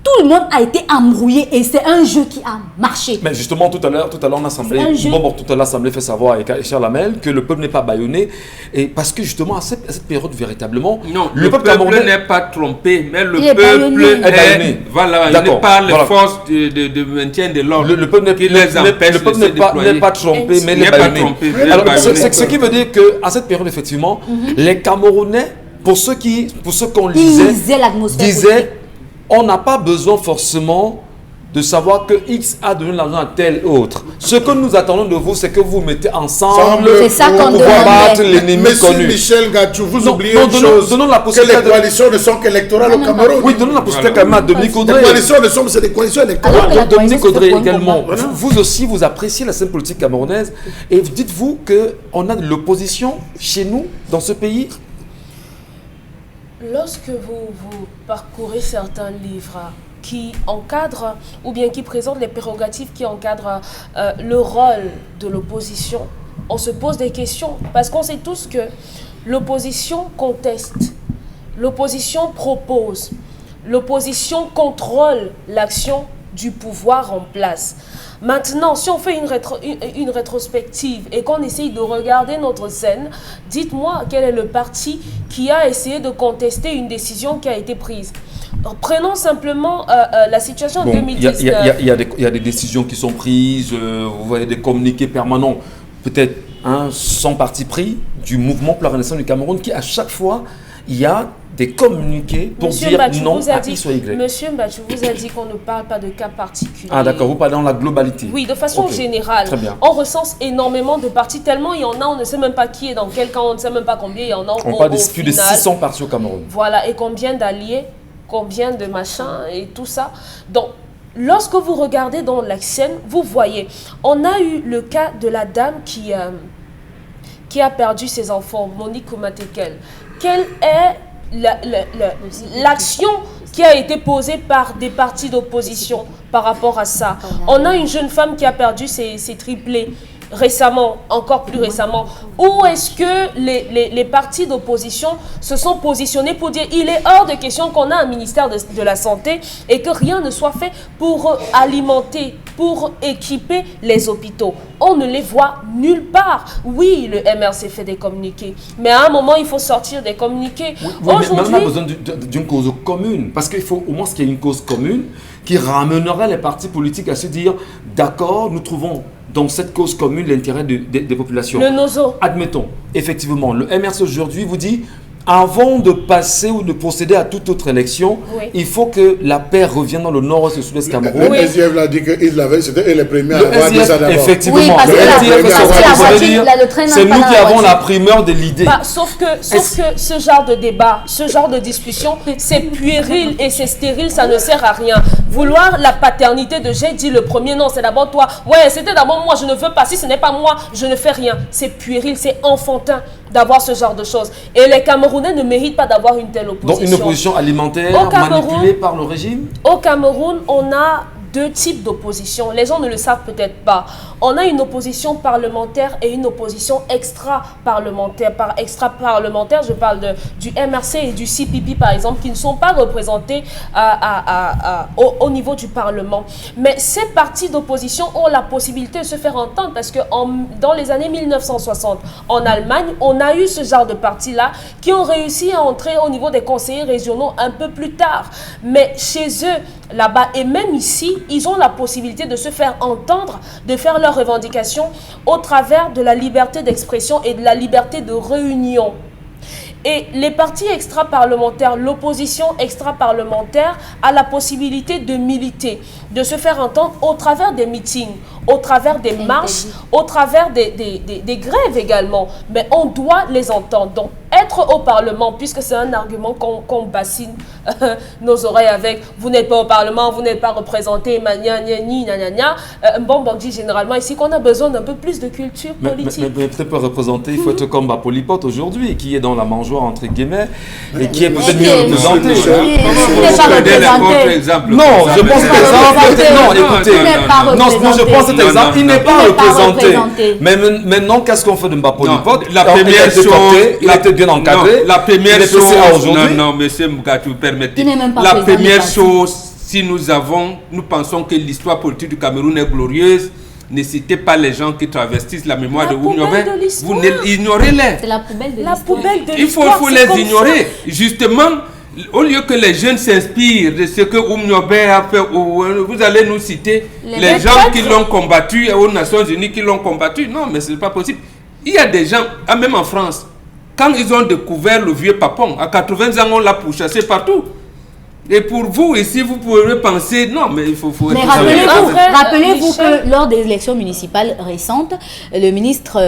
tout le monde a été embrouillé et c'est un jeu qui a marché. Mais justement, tout à l'heure, on a semblé, fait savoir avec Charles Lamel que le peuple n'est pas bâillonné. Et parce que justement, à cette période, véritablement, non, le peuple n'est pas trompé, mais le peuple est bâillonné. Voilà, il n'est pas les forces de maintien de l'ordre qui les empêchent de se déployer. N'est pas trompé, mais il est bâillonné. Alors, ce qui veut dire qu'à cette période, effectivement, les Camerounais, pour ceux qu'on lisait, disaient on n'a pas besoin forcément de savoir que X a donné l'argent à tel autre. Ce que nous attendons de vous, c'est que vous mettez ensemble C'est ça qu'on pour pouvoir demandait. battre l'ennemi Monsieur connu. Michel Gatchou, vous Non, oubliez non, une donnons- chose, donnons la que possibilité les de- coalitions ne sont qu'électorales au Cameroun. Oui, donnons la possibilité quand même à Dominique Les Audrey. coalitions ne sont, c'est des coalitions électorales. Alors que la Dominique coalition, Audrey c'est pour un également, combat. vous aussi, vous appréciez la scène politique camerounaise et dites-vous qu'on a de l'opposition chez nous, dans ce pays. Lorsque vous parcourez certains livres qui encadrent ou bien qui présentent les prérogatives qui encadrent le rôle de l'opposition, on se pose des questions parce qu'on sait tous que l'opposition conteste, l'opposition propose, l'opposition contrôle l'action du pouvoir en place. Maintenant, si on fait une rétrospective et qu'on essaye de regarder notre scène, dites-moi quel est le parti qui a essayé de contester une décision qui a été prise. Prenons simplement la situation Bon, de il y a- 2019. il y a des décisions qui sont prises, vous voyez des communiqués permanents, peut-être sans parti pris, du mouvement pour la Renaissance du Cameroun, qui à chaque fois, il y a des communiqués pour Monsieur dire Mbachou non vous a à dit, X ou Y. Monsieur Mbachou vous a dit qu'on ne parle pas de cas particuliers. Ah d'accord, vous parlez dans la globalité. Oui, de façon Ok, générale. très bien. On recense énormément de partis, tellement il y en a, on ne sait même pas qui est dans quel camp, on ne sait même pas combien il y en a. On parle de au plus de final. 600 partis au Cameroun. Voilà, et combien d'alliés, combien de machins et tout ça. Donc, lorsque vous regardez dans la scène, vous voyez, on a eu le cas de la dame qui a perdu ses enfants, Monique Oumatekel. Quelle est l'action qui a été posée par des partis d'opposition par rapport à ça? On a une jeune femme qui a perdu ses triplés récemment, encore plus récemment. Où est-ce que les partis d'opposition se sont positionnés pour dire il est hors de question qu'on a un ministère de la Santé et que rien ne soit fait pour alimenter, pour équiper les hôpitaux? On ne les voit nulle part. Oui, le MRC fait des communiqués, mais à un moment, il faut sortir des communiqués. Oui, mais on Aujourd'hui, a besoin d'une cause commune, parce qu'il faut au moins qu'il y ait une cause commune qui ramènerait les partis politiques à se dire d'accord, nous trouvons dans cette cause commune l'intérêt des populations. le NOZO. Admettons, effectivement, le MRC aujourd'hui vous dit avant de passer ou de procéder à toute autre élection, Oui. il faut que la paix revienne dans le nord-ouest et le sud-est Cameroun. Le SDF l'a dit c'était les premiers à Le avoir dit ça SDF, d'abord. effectivement, Oui, parce le que la- SDF, parce que la ça veut voiture, dire, le train n'a c'est pas nous la qui avons voiture. la primeur de l'idée. Bah, sauf que ce genre de débat, ce genre de discussion, c'est puéril et c'est stérile, ça ne sert à rien. Vouloir la paternité de j'ai dit le premier, non, c'est d'abord toi. Ouais, c'était d'abord moi, je ne veux pas. Si ce n'est pas moi, je ne fais rien. C'est puéril, c'est enfantin d'avoir ce genre de choses. Et les Camerounais ne méritent pas d'avoir une telle opposition. Donc une opposition alimentaire Au Cameroun- manipulée par le régime. Au Cameroun, on a deux types d'opposition. Les gens ne le savent peut-être pas. On a une opposition parlementaire et une opposition extra-parlementaire. Par extra-parlementaire, je parle du MRC et du CPP, par exemple, qui ne sont pas représentés au niveau du Parlement. Mais ces partis d'opposition ont la possibilité de se faire entendre parce que dans les années 1960, en Allemagne, on a eu ce genre de partis-là qui ont réussi à entrer au niveau des conseillers régionaux un peu plus tard. Mais chez eux, là-bas, et même ici, ils ont la possibilité de se faire entendre, de faire leurs revendications au travers de la liberté d'expression et de la liberté de réunion. Et les partis extra-parlementaires, l'opposition extra-parlementaire a la possibilité de militer, de se faire entendre au travers des meetings, au travers des marches, au travers des grèves également. Mais on doit les entendre. Donc, être au Parlement, puisque c'est un argument qu'on bassine nos oreilles avec, vous n'êtes pas au Parlement, vous n'êtes pas représenté, bon, dit généralement ici qu'on a besoin d'un peu plus de culture politique. Mais peut-être pas représenté, il faut être comme Polypote aujourd'hui, qui est dans la mangeoire entre guillemets, et qui est peut-être mieux représenté. Non, je pense que l'exemple, non, écoutez, non, moi je pense que cet exemple, il n'est pas représenté. Mais maintenant, qu'est-ce qu'on fait de Polypote? La première chose, il a été bien encadré. Non, la première il est chose, PCA aujourd'hui. non, monsieur Mgatou, permettez. Il n'est même pas La président du première parti. chose, si nous pensons que l'histoire politique du Cameroun est glorieuse, ne citez pas les gens qui travestissent la mémoire La de Oumyobé. poubelle de l'histoire. Vous ignorez-les. C'est la poubelle de La l'histoire. poubelle de Il faut l'histoire, c'est les comme ignorer. ça. Justement, au lieu que les jeunes s'inspirent de ce que Oumyobé a fait, vous allez nous citer les gens traîtres. qui l'ont combattu aux Nations Unies qui l'ont combattu. Non, mais ce n'est pas possible. Il y a des gens, même en France, quand ils ont découvert le vieux Papon, à 80 ans, on l'a pourchassé partout. Et pour vous, ici, vous pouvez penser, non, mais il faut Mais être rappelez-vous Michel, que lors des élections municipales récentes, le ministre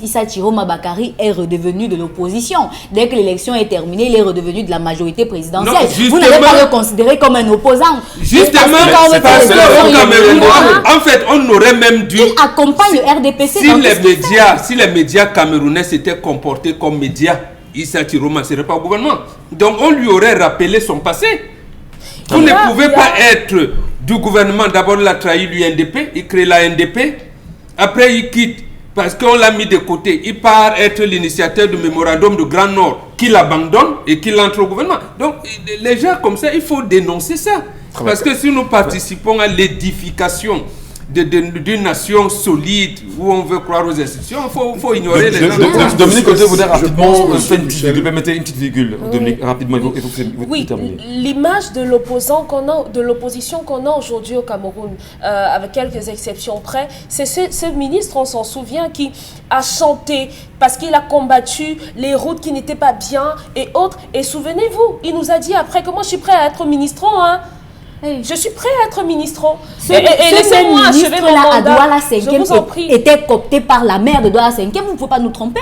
Issa Chiroma Bakari est redevenu de l'opposition. Dès que l'élection est terminée, il est redevenu de la majorité présidentielle. Non, vous n'allez pas le considérer comme un opposant. Justement, c'est pas le Camerounais. En fait, on aurait même dû... Il accompagne le RDPC dans tout ce qu'il fait. Si les médias camerounais s'étaient comportés comme médias, Issa Chiroma ne serait pas au gouvernement. Donc on lui aurait rappelé son passé. Vous ne pouvez pas être du gouvernement. D'abord, il a trahi l'UNDP, il crée la NDP. Après, il quitte parce qu'on l'a mis de côté. Il part être l'initiateur du mémorandum de Grand Nord qu'il abandonne et qu'il entre au gouvernement. Donc, les gens comme ça, il faut dénoncer ça. Parce que si nous participons à l'édification d'une nation solide où on veut croire aux institutions, il faut ignorer les gens. Dominique, je voudrais rapidement pense, Michel. permettez une petite virgule. Dominique, rapidement, il faut Oui, terminer. l'image de l'opposant qu'on a, de l'opposition qu'on a aujourd'hui au Cameroun, avec quelques exceptions près, c'est ce ministre, on s'en souvient, qui a chanté parce qu'il a combattu les routes qui n'étaient pas bien et autres. Et souvenez-vous, il nous a dit après que moi je suis prêt à être ministrant, hein. Hey. Je suis prêt à être ministrant. Ce Laissez-moi achever mon à mandat. Douala Je 5e vous en prie. était coopté par la mère de Douala 5e. Vous ne pouvez pas nous tromper.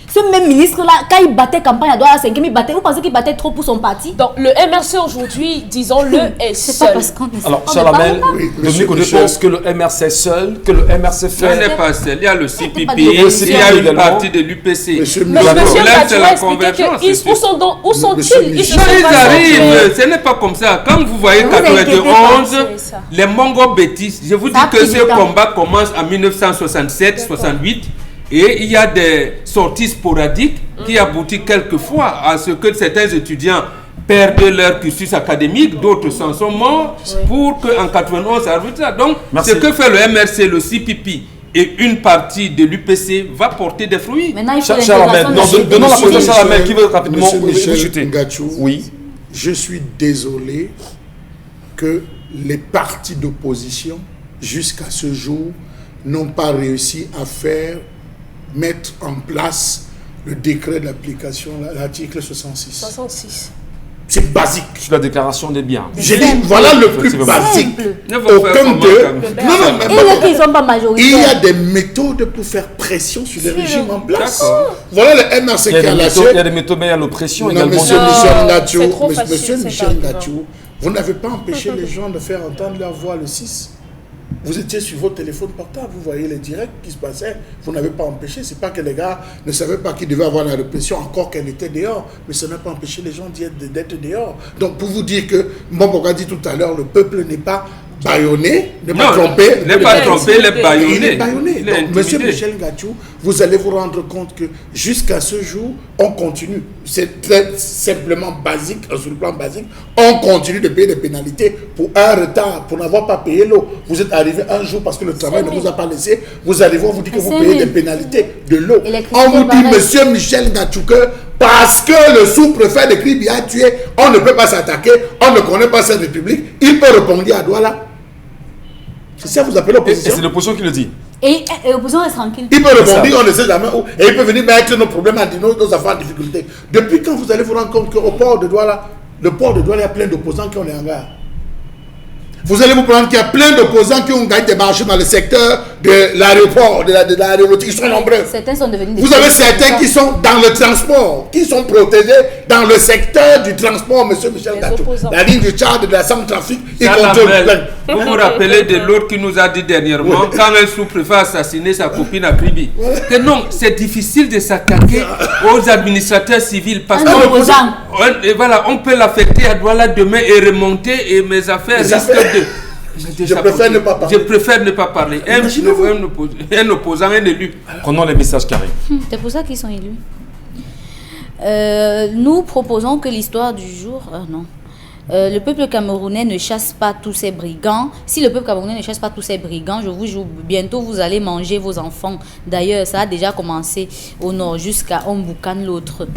Ce même ministre-là, quand il battait campagne à Douala 5e, vous pensez qu'il battait trop pour son parti? Donc le MRC aujourd'hui, disons-le, est C'est pas seul. parce qu'on est Alors, on ne Charles parle Amel, pas. Oui, Dominique, monsieur je pense que le MRC seul, que le MRC Ce fait. n'est pas seul. Il y a le CPP, pas de il y a l'opposition une également. partie de l'UPC. Monsieur Mais Michel, monsieur Là, c'est Gadjou la a expliqué convergence, que c'est où sont-ils? Monsieur Ils Michel. se sont Ils pas arrivent, ce n'est pas comme ça. Quand vous voyez Ne vous inquiétez 91, pas, c'est ça. les Mongo bêtises, je vous dis Ça a que pris ce du temps. combat commence en 1967-68 et il y a des sorties sporadiques qui aboutissent quelquefois à ce que certains étudiants perdent leur cursus académique, d'autres s'en sont morts pour qu'en 91 ça arrive ça. Donc, Merci. ce que fait le MRC, le CPP et une partie de l'UPC va porter des fruits. Maintenant, il faut Charles Amel, l'intégration de non, la société donnons la civile. parole à Charles Amel qui veut rapidement Monsieur vous Michel chuter. Ngachou, Oui. je suis désolé que les partis d'opposition, jusqu'à ce jour, n'ont pas réussi à mettre en place le décret d'application, l'article 66. 66. C'est basique. Sur la déclaration des biens. J'ai dit, voilà le plus Effectivement. basique. Simple. Ne vous faites Aucun comment, d'eux. Cameroun. Non, non, Et mais les qui ne sont pas il y majoritaires. a des méthodes pour faire pression sur les régimes en place. D'accord. Voilà le MRC Il y a qui a des lâché. méthodes, il y a des méthodes, mais il y a l'oppression Non, également. monsieur Non, Michel Ngachou, c'est trop facile, monsieur c'est Michel pas Ngachou, vous n'avez pas empêché les gens de faire entendre leur voix le 6. Vous étiez sur votre téléphone portable, vous voyez les directs qui se passaient. Vous n'avez pas empêché. C'est pas que les gars ne savaient pas qu'ils devaient avoir la répression, encore qu'elle était dehors. Mais ça n'a pas empêché les gens d'être dehors. Donc pour vous dire que, Mbombo a dit tout à l'heure, le peuple n'est pas bâillonné, n'est pas trompé. Il n'est pas trompé, il est Il est bâillonné. bâillonné. Il est Donc, monsieur intimidé. Michel Ngachou, vous allez vous rendre compte que jusqu'à ce jour, on continue. C'est très simplement basique, sur le plan basique, on continue de payer des pénalités pour un retard, pour n'avoir pas payé l'eau. Vous êtes arrivé un jour parce que le travail ne vous a pas laissé, vous arrivez, on vous dit que vous payez des pénalités de l'eau. On vous dit, monsieur Michel Ngachou, que parce que le sous-préfet de Kribi a tué, on ne peut pas s'attaquer, on ne connaît pas cette république, il peut répondre à Douala. C'est ça que vous appelez Et l'opposition. c'est l'opposition qui le dit. Et l'opposition est tranquille. Il peut ça. répondre, on ne sait jamais où. Et il peut venir mettre nos problèmes, nos affaires en difficulté. Depuis quand vous allez vous rendre compte qu'au port de Douala, le port de Douala, il y a plein d'opposants qui ont des hangars. Vous allez vous prendre qu'il y a plein d'opposants qui ont gagné des marchés dans le secteur de l'aéroport, de l'aéronautique. Ils sont nombreux. Certains sont devenus des Vous avez certains qui sont dans le transport, qui sont protégés dans le secteur du transport, monsieur Michel Les Ngachou. opposants. La ligne du Tchad, de la Centrafrique, ils Charles contrôlent Amel, plein. vous vous rappelez de l'autre qui nous a dit dernièrement, quand un sous-préfet a assassiné sa copine à Kribi, que non, c'est difficile de s'attaquer aux administrateurs civils parce Un opposant. et voilà, on peut l'affecter à Douala demain et remonter et mes affaires Les risquent affaires. de... Je préfère ne pas parler. Je préfère ne pas parler. Un opposant, un élu. Prenons les messages carrés. C'est pour ça qu'ils sont élus. Nous proposons que l'histoire du jour... non. Le peuple camerounais ne chasse pas tous ces brigands. Si le peuple camerounais ne chasse pas tous ces brigands, je vous jure, bientôt vous allez manger vos enfants. D'ailleurs, ça a déjà commencé au nord jusqu'à Omboukan, l'autre.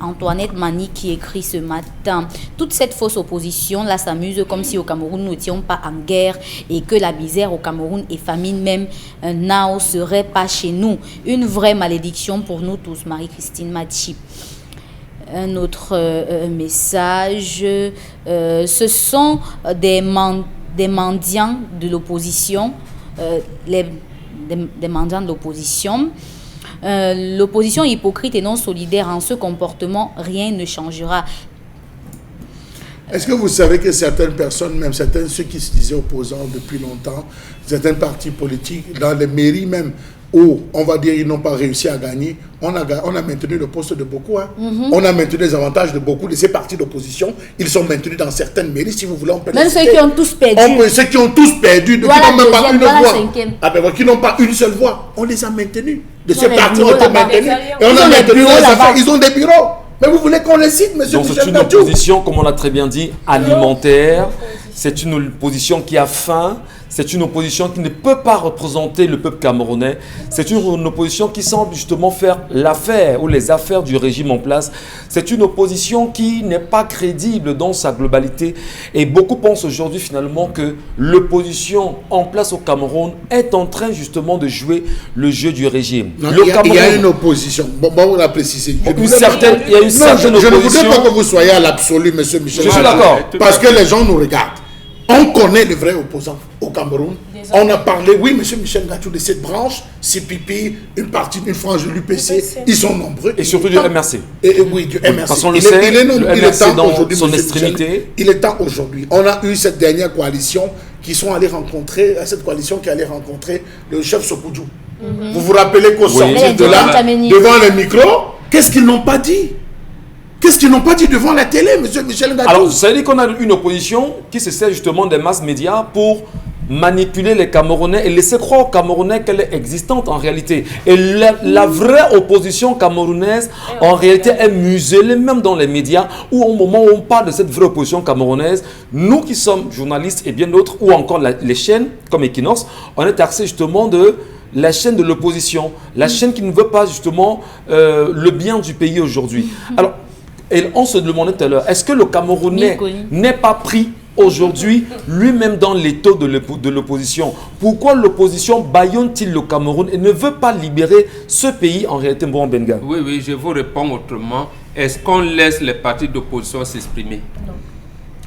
Antoinette Mani qui écrit ce matin: toute cette fausse opposition là s'amuse comme si au Cameroun nous n'étions pas en guerre et que la misère au Cameroun et famine même now serait pas chez nous. Une vraie malédiction pour nous tous. Marie-Christine Machi. Un autre message, ce sont des mendiants de l'opposition, des mendiants de l'opposition. L'opposition hypocrite et non solidaire en ce comportement, rien ne changera. Est-ce que vous savez que certaines personnes, même certains, ceux qui se disaient opposants depuis longtemps, certains partis politiques, dans les mairies même, où on va dire ils n'ont pas réussi à gagner, on a maintenu le poste de beaucoup. Hein. On a maintenu les avantages de beaucoup de ces partis d'opposition. Ils sont maintenus dans certaines mairies, si vous voulez. On peut même ceux qui ont tous perdu. Ceux qui ont tous perdu, voilà, qui n'ont même pas une voix. Ah ben, qui n'ont pas une seule voix. On les a maintenus. De ces partis ont été maintenus. Et on ils a maintenu leurs affaires. Ils ont des bureaux. Mais vous voulez qu'on les cite, monsieur Donc Michel c'est une Gadjou? opposition, comme on l'a très bien dit, alimentaire. C'est une opposition qui a faim. C'est une opposition qui ne peut pas représenter le peuple camerounais. C'est une opposition qui semble justement faire l'affaire ou les affaires du régime en place. C'est une opposition qui n'est pas crédible dans sa globalité. Et beaucoup pensent aujourd'hui finalement que l'opposition en place au Cameroun est en train justement de jouer le jeu du régime. Non, il y a une opposition. Bon, on va préciser. Il y a une certaine je ne opposition. voudrais pas que vous soyez à l'absolu, monsieur Michel. Je suis d'accord. Parce que les gens nous regardent. On connaît les vrais opposants au Cameroun. On a parlé, oui, monsieur Michel Gadjou, de cette branche, CPP, une partie d'une frange de l'UPC. Ils sont nombreux. Et surtout du MRC. Et oui, du MRC. Parce qu'on le sait, le MRC dans son monsieur extrémité. Michel, il est temps aujourd'hui. On a eu cette dernière coalition qui sont allés rencontrer, cette coalition qui allait rencontrer le chef Sopoudjou. Vous vous rappelez qu'au sortir de là, devant les micros, qu'est-ce qu'ils n'ont pas dit? Qu'est-ce qu'ils n'ont pas dit devant la télé, monsieur Michel Gadjou? Alors, ça veut dire qu'on a une opposition qui se sert justement des masses médias pour manipuler les Camerounais et laisser croire aux Camerounais qu'elle est existante en réalité. Et la vraie opposition camerounaise, en réalité, est muselée même dans les médias, où au moment où on parle de cette vraie opposition camerounaise, nous qui sommes journalistes et bien d'autres, ou encore les chaînes comme Equinox, on est taxé justement de la chaîne de l'opposition, la chaîne qui ne veut pas justement le bien du pays aujourd'hui. Alors, et on se demandait tout à l'heure, est-ce que le Camerounais n'est pas pris aujourd'hui lui-même dans les taux de l'opposition? Pourquoi l'opposition bâillonne-t-il le Cameroun et ne veut pas libérer ce pays en réalité, Mbouan Benga? Oui, je vous réponds autrement. Est-ce qu'on laisse les partis d'opposition s'exprimer? Non.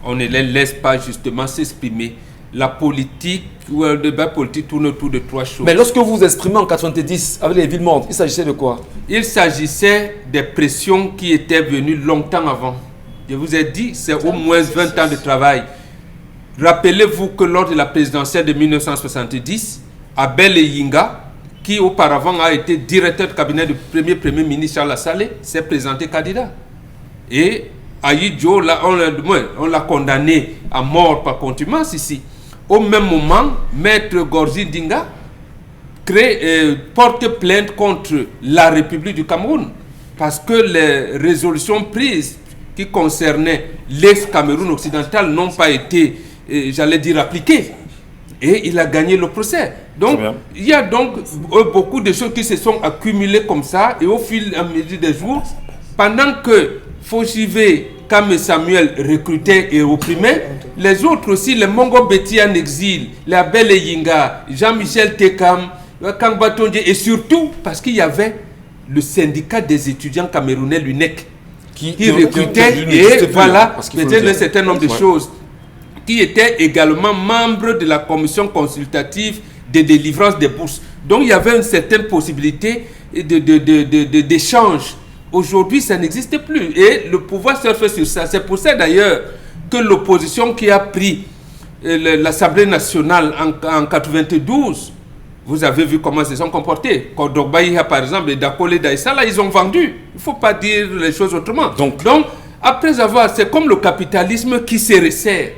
On ne les laisse pas justement s'exprimer. La politique ou le débat politique tourne autour de trois choses. Mais lorsque vous vous exprimez en 90 avec les villes mortes, il s'agissait de quoi? Il s'agissait des pressions qui étaient venues longtemps avant. Je vous ai dit, c'est au moins 20 ans de travail. Rappelez-vous que lors de la présidentielle de 1970, Abel Eyinga, qui auparavant a été directeur de cabinet du premier ministre Charles Salé, s'est présenté candidat. Et Aïdjo, on l'a condamné à mort par contumace ici. Au même moment, Maître Gorzi Dinga porte plainte contre la République du Cameroun parce que les résolutions prises qui concernaient l'ex-Cameroun occidental n'ont pas été, j'allais dire, appliquées. Et il a gagné le procès. Donc, il y a donc beaucoup de choses qui se sont accumulées comme ça. Et au fil et à mesure des jours, pendant que Foshivé, Kame Samuel recrutait et opprimait, les autres aussi, les Mongo Betty en exil, les Abel Eyinga, Jean-Michel Tekam, Kangba Tondje, et surtout parce qu'il y avait le syndicat des étudiants camerounais, l'UNEC, qui recrutait et voilà, faisait un certain nombre de choses, qui était également membre de la commission consultative de délivrance des bourses. Donc il y avait une certaine possibilité d'échange. Aujourd'hui, ça n'existe plus. Et le pouvoir surfe sur ça. C'est pour ça d'ailleurs que l'opposition qui a pris l'Assemblée nationale en 92, vous avez vu comment ils se sont comportés. Kodogbaïa, par exemple, et Dakole Daïsala, ils ont vendu. Il ne faut pas dire les choses autrement. Donc après avoir, c'est comme le capitalisme qui se resserre.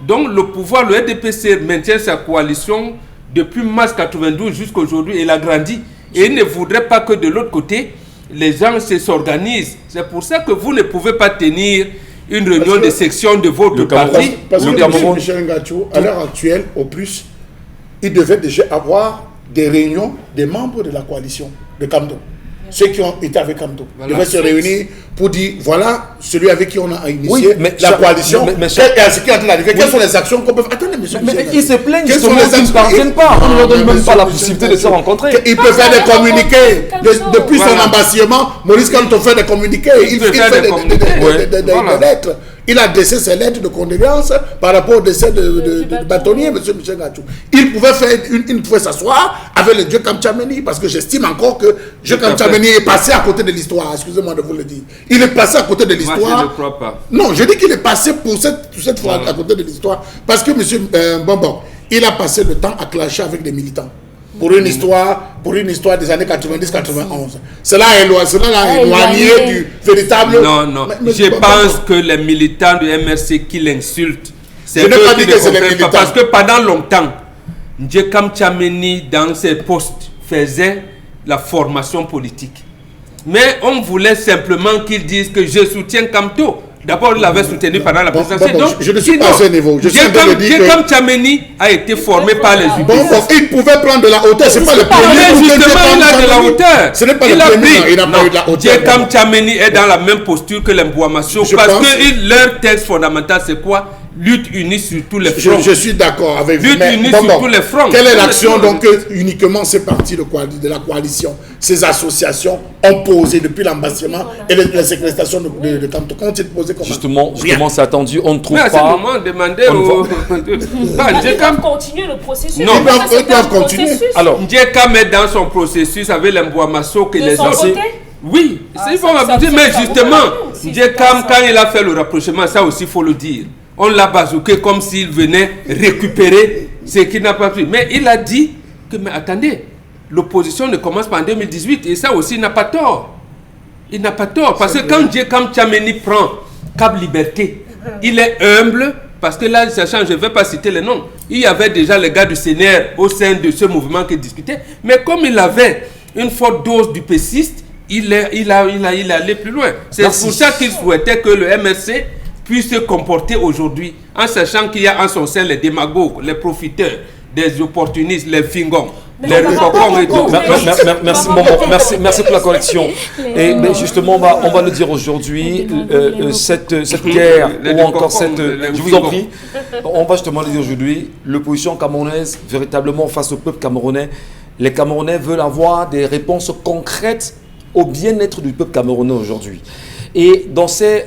Donc le pouvoir, le RDPC maintient sa coalition depuis mars 92 jusqu'à aujourd'hui. Il a grandi. Et il ne voudrait pas que de l'autre côté, les gens s'organisent. C'est pour ça que vous ne pouvez pas tenir une réunion de section de votre parti. Parce que Michel Gadjou, à l'heure actuelle, au plus, il devait déjà avoir des réunions des membres de la coalition de Camdo. ceux qui ont été avec Kamto. Voilà. Devaient se réunir pour dire, voilà, celui avec qui on a initié Oui, mais la cher- coalition. mais Ce qui est en train d'arriver. Quelles sont les actions qu'on peut faire? Attendez, monsieur. Mais Michel, ils se plaignent quelles sont justement les qu'ils ne actions? parviennent pas. On ne leur donne Mais même monsieur pas la Michel possibilité de se Gassou, rencontrer. Il peut faire des communiqués. Depuis son Voilà. embassement, Maurice Kamto fait des communiqués. Il peut fait faire des des communiqués. Voilà. lettres. Il a adressé ses lettres de condoléances par rapport au décès de bâtonnier, monsieur Michel Gassou. Il pouvait faire il pouvait s'asseoir avec le dieu Kamchameni, parce que j'estime encore que dieu Tout à fait. Kamchameni est passé à côté de l'histoire. Excusez-moi de vous le dire. Il est passé à côté de Moi, l'histoire. je ne crois pas. Non, je dis qu'il est passé pour cette fois à côté de l'histoire. Parce que monsieur Bonbon, il a passé le temps à clasher avec des militants. Pour une histoire des années 90-91. Cela l'a éloigné du véritable... Non. Mais Je Bonbon, pense que les militants du MRC qui l'insultent, c'est Je n'ai eux pas qui dit ne que c'est les comprennent pas. militants. Parce que pendant longtemps, Ndjekam Tchameni, dans ses postes, faisait la formation politique. Mais on voulait simplement qu'ils disent que je soutiens Kamto. D'abord, il l'avait soutenu pendant la présidentielle. Donc, je ne suis pas à ce niveau. Je suis en train de dire que... Ndjekam Tchameni a été formé par les UPC. Il pouvait prendre de la hauteur. C'est pas le premier. Mais justement, il a de la hauteur. Ce n'est pas le Il a premier. pris. Il n'a pas eu de la hauteur. Ndjekam Tchameni est dans la même posture que les Mbouamasso. Je Parce pense- que leur texte fondamental, c'est quoi? Lutte unie sur tous les fronts. Je suis d'accord avec vous. Lutte Mais unie Bonbon, sur tous les fronts. quelle est Tous les l'action fronts. donc uniquement ces partis de la coalition, ces associations ont posé depuis l'embassement et les séquestrations de Kamto? Qu'ont-ils posé comme Justement, Rien. c'est attendu. On ne trouve Mais à ce pas. moment, demandez On au. Ah, Ils Ndjekam- doivent continuer le processus. Non. Parce que Ils c'est doivent un continuer. processus. Alors, Ndjekam est dans son processus avec les Mbouamasso que De les son autres. côté? Oui, Ah, c'est ça- bon, ça- mais ça- justement, ça- ça- Ndjekam, ça- quand il a fait le rapprochement, ça aussi, il faut le dire. On l'a bazooké comme s'il venait récupérer ce qu'il n'a pas pris. Mais il a dit que, mais attendez, l'opposition ne commence pas en 2018. Et ça aussi, il n'a pas tort. Il n'a pas tort. Parce que quand Ndjekam Tchameni prend Cap Liberté, il est humble. Parce que là, sachant, je ne vais pas citer les noms, il y avait déjà les gars du CNR au sein de ce mouvement qui discutaient. Mais comme il avait une forte dose du péciste, il est allé plus loin. C'est Merci. pour ça qu'il souhaitait que le MRC puisse se comporter aujourd'hui, en sachant qu'il y a en son sein les démagogues, les profiteurs, des opportunistes, les fingons, les rococons et tout. Merci pour la correction. Et mais justement, on va le dire aujourd'hui, cette guerre ou encore cette... Je vous en prie, on va justement le dire aujourd'hui, l'opposition camerounaise, véritablement face au peuple camerounais, les Camerounais veulent avoir des réponses concrètes au bien-être du peuple camerounais aujourd'hui. Et dans ces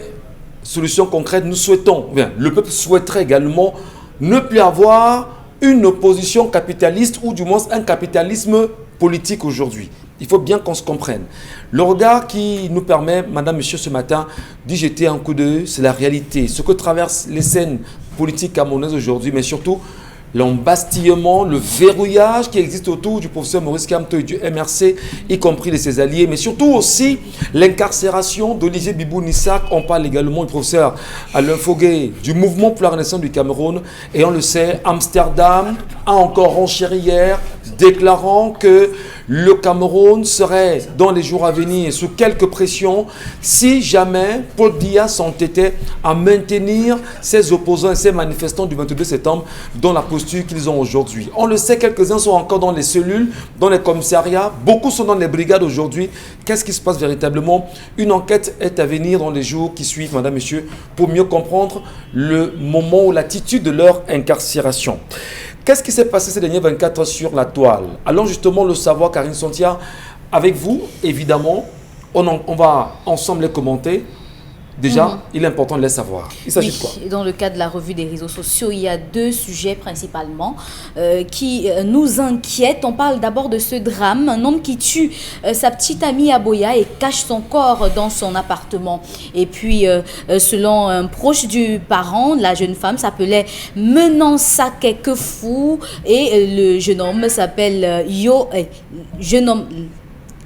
solutions concrètes, nous souhaitons, bien, le peuple souhaiterait également ne plus avoir une opposition capitaliste ou du moins un capitalisme politique aujourd'hui. Il faut bien qu'on se comprenne. Le regard qui nous permet, madame, monsieur, ce matin, d'y jeter un coup d'œil, c'est la réalité. Ce que traversent les scènes politiques camerounaises aujourd'hui, mais surtout l'embastillement, le verrouillage qui existe autour du professeur Maurice Kamto et du MRC, y compris de ses alliés, mais surtout aussi l'incarcération d'Olivier Bibou Nissak. On parle également du professeur Alain Foguet, du mouvement pour la renaissance du Cameroun. Et on le sait, Amsterdam a encore renchéri hier, déclarant que le Cameroun serait dans les jours à venir sous quelques pressions si jamais Paul Biya s'entêtait à maintenir ses opposants et ses manifestants du 22 septembre dans la posture qu'ils ont aujourd'hui. On le sait, quelques-uns sont encore dans les cellules, dans les commissariats, beaucoup sont dans les brigades aujourd'hui. Qu'est-ce qui se passe véritablement? Une enquête est à venir dans les jours qui suivent, madame, monsieur, pour mieux comprendre le moment ou l'attitude de leur incarcération. Qu'est-ce qui s'est passé ces derniers 24 heures sur la toile? Allons justement le savoir, Karine Sontia, avec vous, évidemment. On va ensemble les commenter. Déjà, il est important de les savoir. Il s'agit de quoi? Dans le cadre de la revue des réseaux sociaux, il y a deux sujets principalement qui nous inquiètent. On parle d'abord de ce drame, un homme qui tue sa petite amie à Boya et cache son corps dans son appartement. Et puis, selon un proche du parent, la jeune femme s'appelait Menansa Kekefou et le jeune homme s'appelle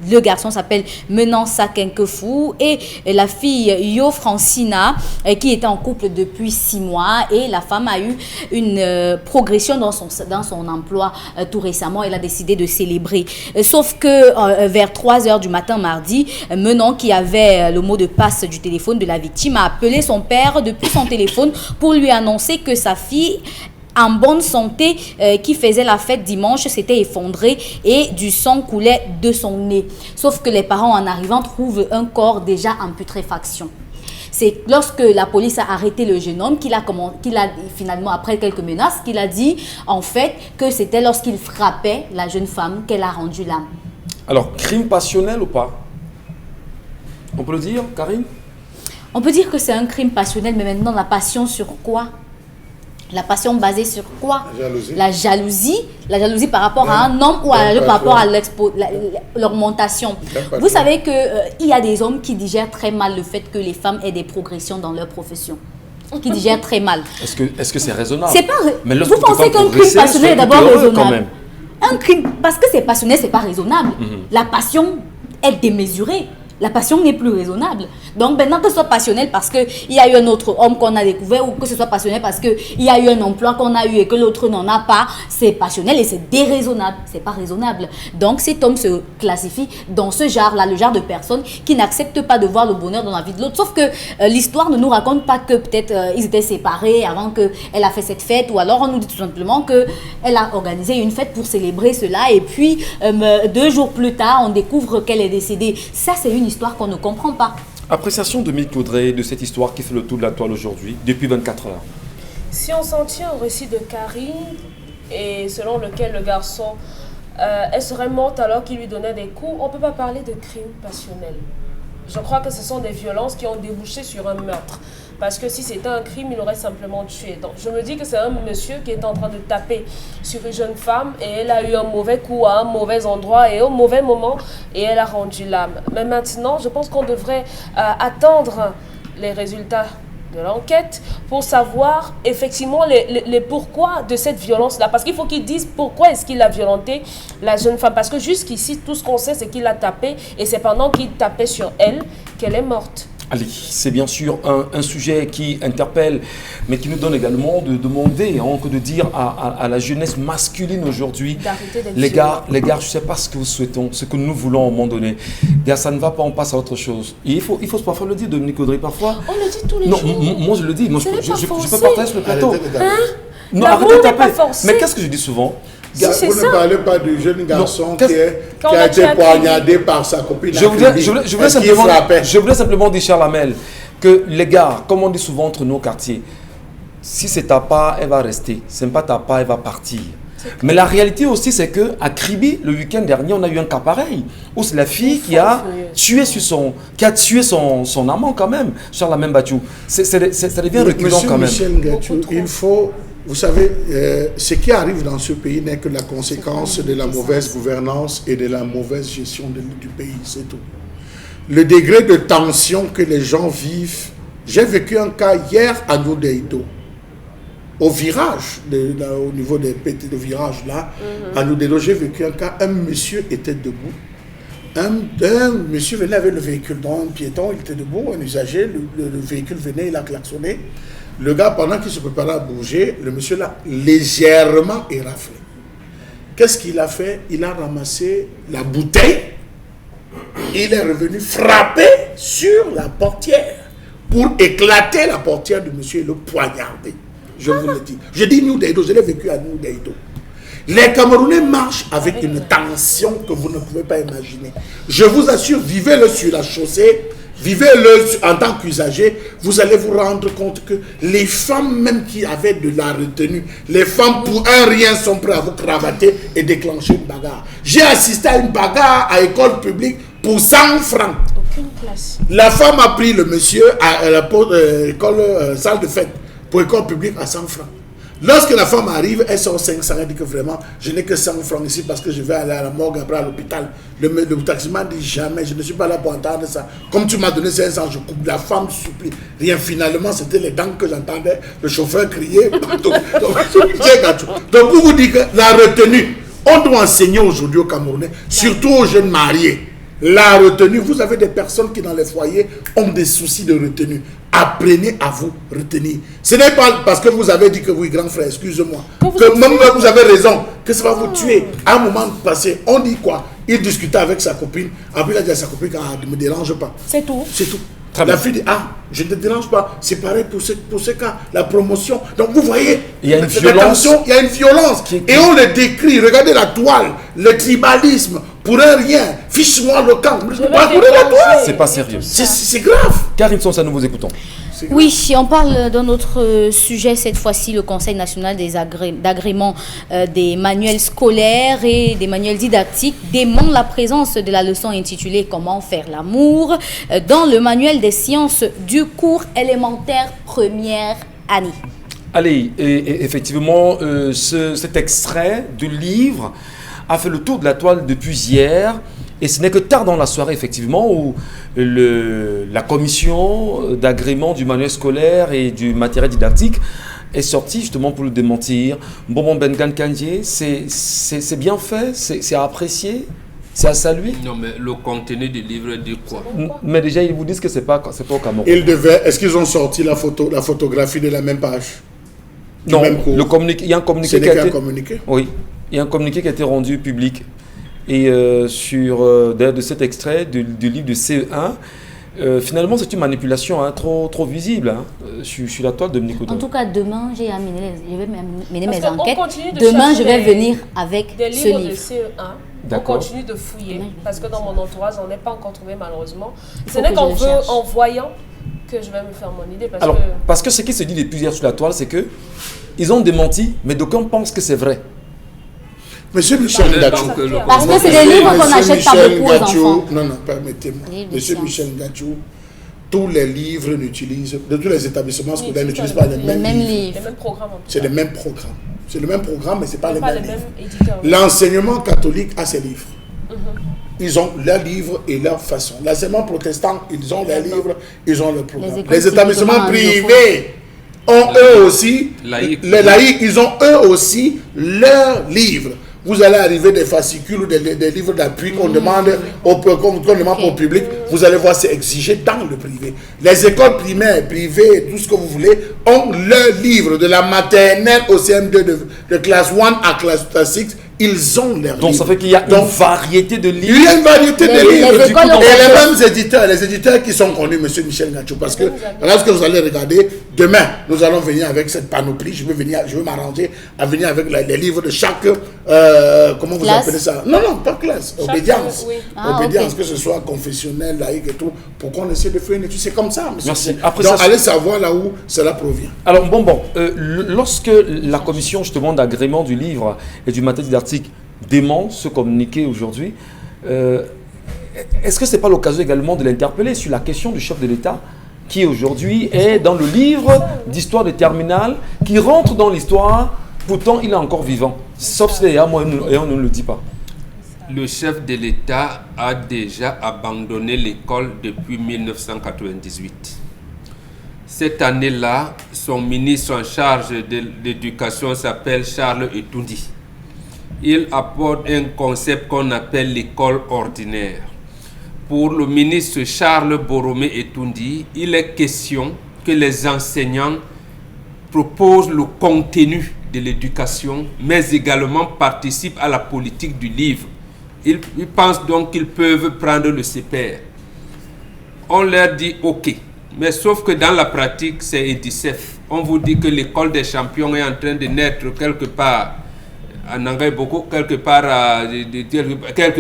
le garçon s'appelle Menansa Kenkefou et la fille Yo Francina qui était en couple depuis 6 mois et la femme a eu une progression dans son emploi tout récemment. Elle a décidé de célébrer. Sauf que vers 3 heures du matin mardi, Menon, qui avait le mot de passe du téléphone de la victime, a appelé son père depuis son téléphone pour lui annoncer que sa fille en bonne santé qui faisait la fête dimanche s'était effondré et du sang coulait de son nez. Sauf que les parents, en arrivant, trouvent un corps déjà en putréfaction. C'est lorsque la police a arrêté le jeune homme qu'il a finalement, après quelques menaces, qu'il a dit en fait que c'était lorsqu'il frappait la jeune femme qu'elle a rendu l'âme. Alors, crime passionnel ou pas? On peut le dire, Karine? On peut dire que c'est un crime passionnel, mais maintenant, la passion sur quoi? La passion basée sur quoi? La jalousie. La jalousie par rapport à un homme ou par rapport à l'augmentation. Vous savez qu'il y a des hommes qui digèrent très mal le fait que les femmes aient des progressions dans leur profession. Qui digèrent très mal. Est-ce que c'est raisonnable? C'est pas. Mais vous pensez qu'un crime passionnel est d'abord raisonnable quand même. Un crime, parce que c'est passionné, c'est pas raisonnable. La passion est démesurée. La passion n'est plus raisonnable. Donc maintenant que ce soit passionnel parce qu'il y a eu un autre homme qu'on a découvert ou que ce soit passionnel parce qu'il y a eu un emploi qu'on a eu et que l'autre n'en a pas, c'est passionnel et c'est déraisonnable. C'est pas raisonnable. Donc cet homme se classifie dans ce genre-là, le genre de personnes qui n'acceptent pas de voir le bonheur dans la vie de l'autre. Sauf que l'histoire ne nous raconte pas que peut-être ils étaient séparés avant qu'elle a fait cette fête, ou alors on nous dit tout simplement qu'elle a organisé une fête pour célébrer cela et puis 2 jours plus tard on découvre qu'elle est décédée. Ça, c'est une histoire qu'on ne comprend pas. Appréciation de Mick Audrey de cette histoire qui fait le tour de la toile aujourd'hui, depuis 24 heures. Si on s'en tient au récit de Karine, et selon lequel le garçon elle serait morte alors qu'il lui donnait des coups, on ne peut pas parler de crime passionnel. Je crois que ce sont des violences qui ont débouché sur un meurtre. Parce que si c'était un crime, il aurait simplement tué. Donc je me dis que c'est un monsieur qui est en train de taper sur une jeune femme et elle a eu un mauvais coup à un mauvais endroit et au mauvais moment et elle a rendu l'âme. Mais maintenant, je pense qu'on devrait attendre les résultats de l'enquête pour savoir effectivement les pourquoi de cette violence-là. Parce qu'il faut qu'ils disent pourquoi est-ce qu'il a violenté la jeune femme. Parce que jusqu'ici, tout ce qu'on sait, c'est qu'il a tapé et c'est pendant qu'il tapait sur elle qu'elle est morte. Allez, c'est bien sûr un sujet qui interpelle, mais qui nous donne également de demander, que de dire à la jeunesse masculine aujourd'hui, les gars, je ne sais pas ce que nous souhaitons, ce que nous voulons à un moment donné. Gars, ça ne va pas, on passe à autre chose. Et il faut parfois le dire, Dominique Audrey, parfois. On le dit tous les jours. Non, moi je le dis, moi, je peux partager sur le plateau. Non, arrêtez de taper. taper. Mais qu'est-ce que je dis souvent? Vous ne parlez pas du jeune garçon qui a été poignardé par sa copine. Je voulais simplement dire, Charles Hamel, que les gars, comme on dit souvent entre nos quartiers, si c'est ta part, elle va rester. Si ce n'est pas ta part, elle va partir. Mais la réalité aussi, c'est qu'à Kribi, le week-end dernier, on a eu un cas pareil, où c'est la fille qui a tué son amant quand même, Charles Hamel Bachou. Ça devient reculant quand même. Michel Ngachou, il faut... Vous savez, ce qui arrive dans ce pays n'est que la conséquence de la mauvaise gouvernance et de la mauvaise gestion du pays, c'est tout. Le degré de tension que les gens vivent, j'ai vécu un cas hier à Noudeïdo, au virage, au niveau des petits virages là, à Noudeïdo, j'ai vécu un cas, un monsieur était debout, un monsieur venait avec le véhicule, donc un piéton, il était debout, un usager, le véhicule venait, il a klaxonné. Le gars, pendant qu'il se préparait à bouger, le monsieur l'a légèrement éraflé. Qu'est-ce qu'il a fait? Il a ramassé la bouteille. Il est revenu frapper sur la portière pour éclater la portière du monsieur et le poignarder. Je vous le dis. Je dis Noudeïdo, je l'ai vécu à Noudeïdo. Les Camerounais marchent avec une tension que vous ne pouvez pas imaginer. Je vous assure, vivez-le sur la chaussée. Vivez-le en tant qu'usager, vous allez vous rendre compte que les femmes même qui avaient de la retenue, les femmes pour un rien sont prêtes à vous cravater et déclencher une bagarre. J'ai assisté à une bagarre à école publique pour 100 francs. Aucune classe. La femme a pris le monsieur à la salle de fête pour école publique à 100 francs. Lorsque la femme arrive, elle sort 500, elle dit que vraiment, je n'ai que 100 francs ici parce que je vais aller à la morgue après à l'hôpital. Le taximan dit jamais, je ne suis pas là pour entendre ça. Comme tu m'as donné 500, je coupe. La femme supplie. Rien, finalement, c'était les dents que j'entendais, le chauffeur crier. Donc, pour vous dire que la retenue, on doit enseigner aujourd'hui aux Camerounais, surtout aux jeunes mariés. La retenue, vous avez des personnes qui dans les foyers ont des soucis de retenue. Apprenez à vous retenir. Ce n'est pas parce que vous avez dit que oui, grand frère, excusez-moi, que même vous avez raison, que ça va vous tuer. À un moment passé, on dit quoi? Il discutait avec sa copine, après il a dit à sa copine, ne me dérange pas. C'est tout. C'est tout. Très La bien. fille dit, ah, je ne te dérange pas. C'est pareil pour ce cas, la promotion. Donc vous voyez, Il y a une faites violence. attention, il y a une violence. Et on le décrit, regardez la toile, le tribalisme, pour un rien, fiche-moi le camp. Parcourez la toile. C'est pas sérieux. C'est grave. Karine Sonsa, nous vous écoutons. Oui, on parle d'un autre sujet, cette fois-ci, le Conseil national d'agrément des manuels scolaires et des manuels didactiques dément la présence de la leçon intitulée « Comment faire l'amour » dans le manuel des sciences du cours élémentaire première année. Allez, et effectivement, cet extrait du livre a fait le tour de la toile depuis hier. Et ce n'est que tard dans la soirée, effectivement, où la commission d'agrément du manuel scolaire et du matériel didactique est sortie justement pour le démentir. Bonbon Bengan Kandje, c'est bien fait, c'est à apprécier, c'est à saluer. Non, mais le contenu du livre dit quoi? Mais déjà, ils vous disent que c'est pas au Cameroun. Est-ce qu'ils ont sorti la photographie de la même page? Du Non, même cours? il y a un communiqué C'est qui a qu'un été... communiqué? Oui, il y a un communiqué qui a été rendu public. Et d'ailleurs, de cet extrait du livre de CE1, finalement, c'est une manipulation trop visible sur la toile de Dominique Audon. En tout cas, demain, je vais mener mes Parce qu'on enquêtes. continue de Demain, je chercher vais venir avec des ce livres de livre. CE1. On D'accord. continue de fouiller. Parce que dans mon entourage, j'en ai pas encore trouvé malheureusement. Il Ce faut n'est que qu'en je le cherche. en voyant que je vais me faire mon idée. Parce que ce qui se dit depuis hier sur la toile, c'est que ils ont démenti, mais d'aucuns pensent que c'est vrai. Monsieur Michel Ngachou. Parce que c'est des livres qu'on n'achète pas beaucoup aux enfants. Non, permettez-moi. Livre de Monsieur science. Michel Ngachou, tous les livres n'utilisent, de tous les établissements scolaires n'utilisent pas les mêmes livres. les mêmes programmes. C'est les mêmes programmes. C'est le même programme, mais ce n'est pas les Pas mêmes les livres. mêmes éditeurs. L'enseignement catholique a ses livres. Ils ont leurs livres et leur façon. L'enseignement protestant, ils ont leurs livres, ils ont leur programme. écoles Les établissements typiquement privés ont eux aussi, Laïcs. les laïcs, ils ont eux aussi leurs livres. Vous allez arriver des fascicules ou des livres d'appui qu'on demande au public. Vous allez voir, c'est exigé dans le privé. Les écoles primaires, privées, tout ce que vous voulez, ont leurs livres de la maternelle au CM2 de classe 1 à classe 6. Ils ont leurs livres. Donc ça fait qu'il y a une variété de livres. Il y a une variété de livres. les écoles ont Et fait les éditeurs qui sont connus, monsieur Michel Ngachou, parce que lorsque vous allez regarder, demain, nous allons venir avec cette panoplie. Je veux m'arranger à venir avec les livres de chaque, comment vous Classe. appelez ça? Non, pas classe, obédience. oui. Obédience, ok. que ce soit confessionnel, laïque et tout, pour qu'on essaie de faire une étude. C'est comme ça, monsieur. Merci. Après Donc, ça, allez savoir là où cela provient. Alors, lorsque la commission justement d'agrément du livre et du matériel didactique dément ce communiqué aujourd'hui, est-ce que ce n'est pas l'occasion également de l'interpeller sur la question du chef de l'État qui aujourd'hui est dans le livre d'histoire de terminale, qui rentre dans l'histoire, pourtant il est encore vivant, sauf si et on ne le dit pas. Le chef de l'État a déjà abandonné l'école depuis 1998. Cette année-là, son ministre en charge de l'éducation s'appelle Charles Etoundi. Il apporte un concept qu'on appelle l'école ordinaire. Pour le ministre Charles Boromé Etoundi, il est question que les enseignants proposent le contenu de l'éducation, mais également participent à la politique du livre. Ils pensent donc qu'ils peuvent prendre le CPR. On leur dit OK, mais sauf que dans la pratique, c'est EDICEF. On vous dit que l'école des champions est en train de naître quelque part, en anglais beaucoup, quelque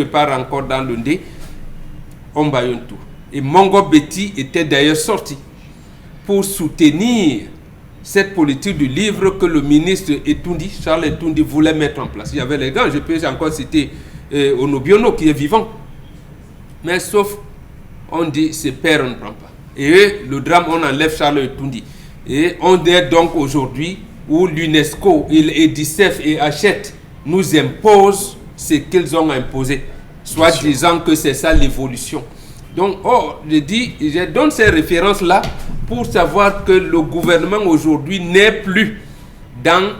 part encore dans le nez. On baillonne tout. Et Mongo Betty était d'ailleurs sorti pour soutenir cette politique du livre que le ministre Etoundi, Charles Etoundi, voulait mettre en place. Il y avait les gars, je peux encore citer Onobiono qui est vivant. Mais sauf, on dit, ce père on ne prend pas. Et le drame, on enlève Charles Etoundi. Et on est donc aujourd'hui où l'UNESCO, EDICEF et Hachette nous imposent ce qu'ils ont imposé, soit disant que c'est ça l'évolution. Donc, je donne ces références-là pour savoir que le gouvernement aujourd'hui n'est plus dans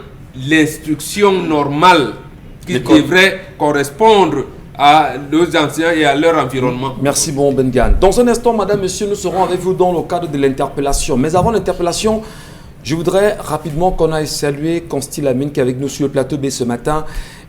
l'instruction normale qui devrait correspondre à nos enseignants et à leur environnement. Merci bon Bengan. Dans un instant, madame, monsieur, nous serons avec vous dans le cadre de l'interpellation. Mais avant l'interpellation, je voudrais rapidement qu'on aille saluer Consti Lamine qui est avec nous sur le plateau B ce matin.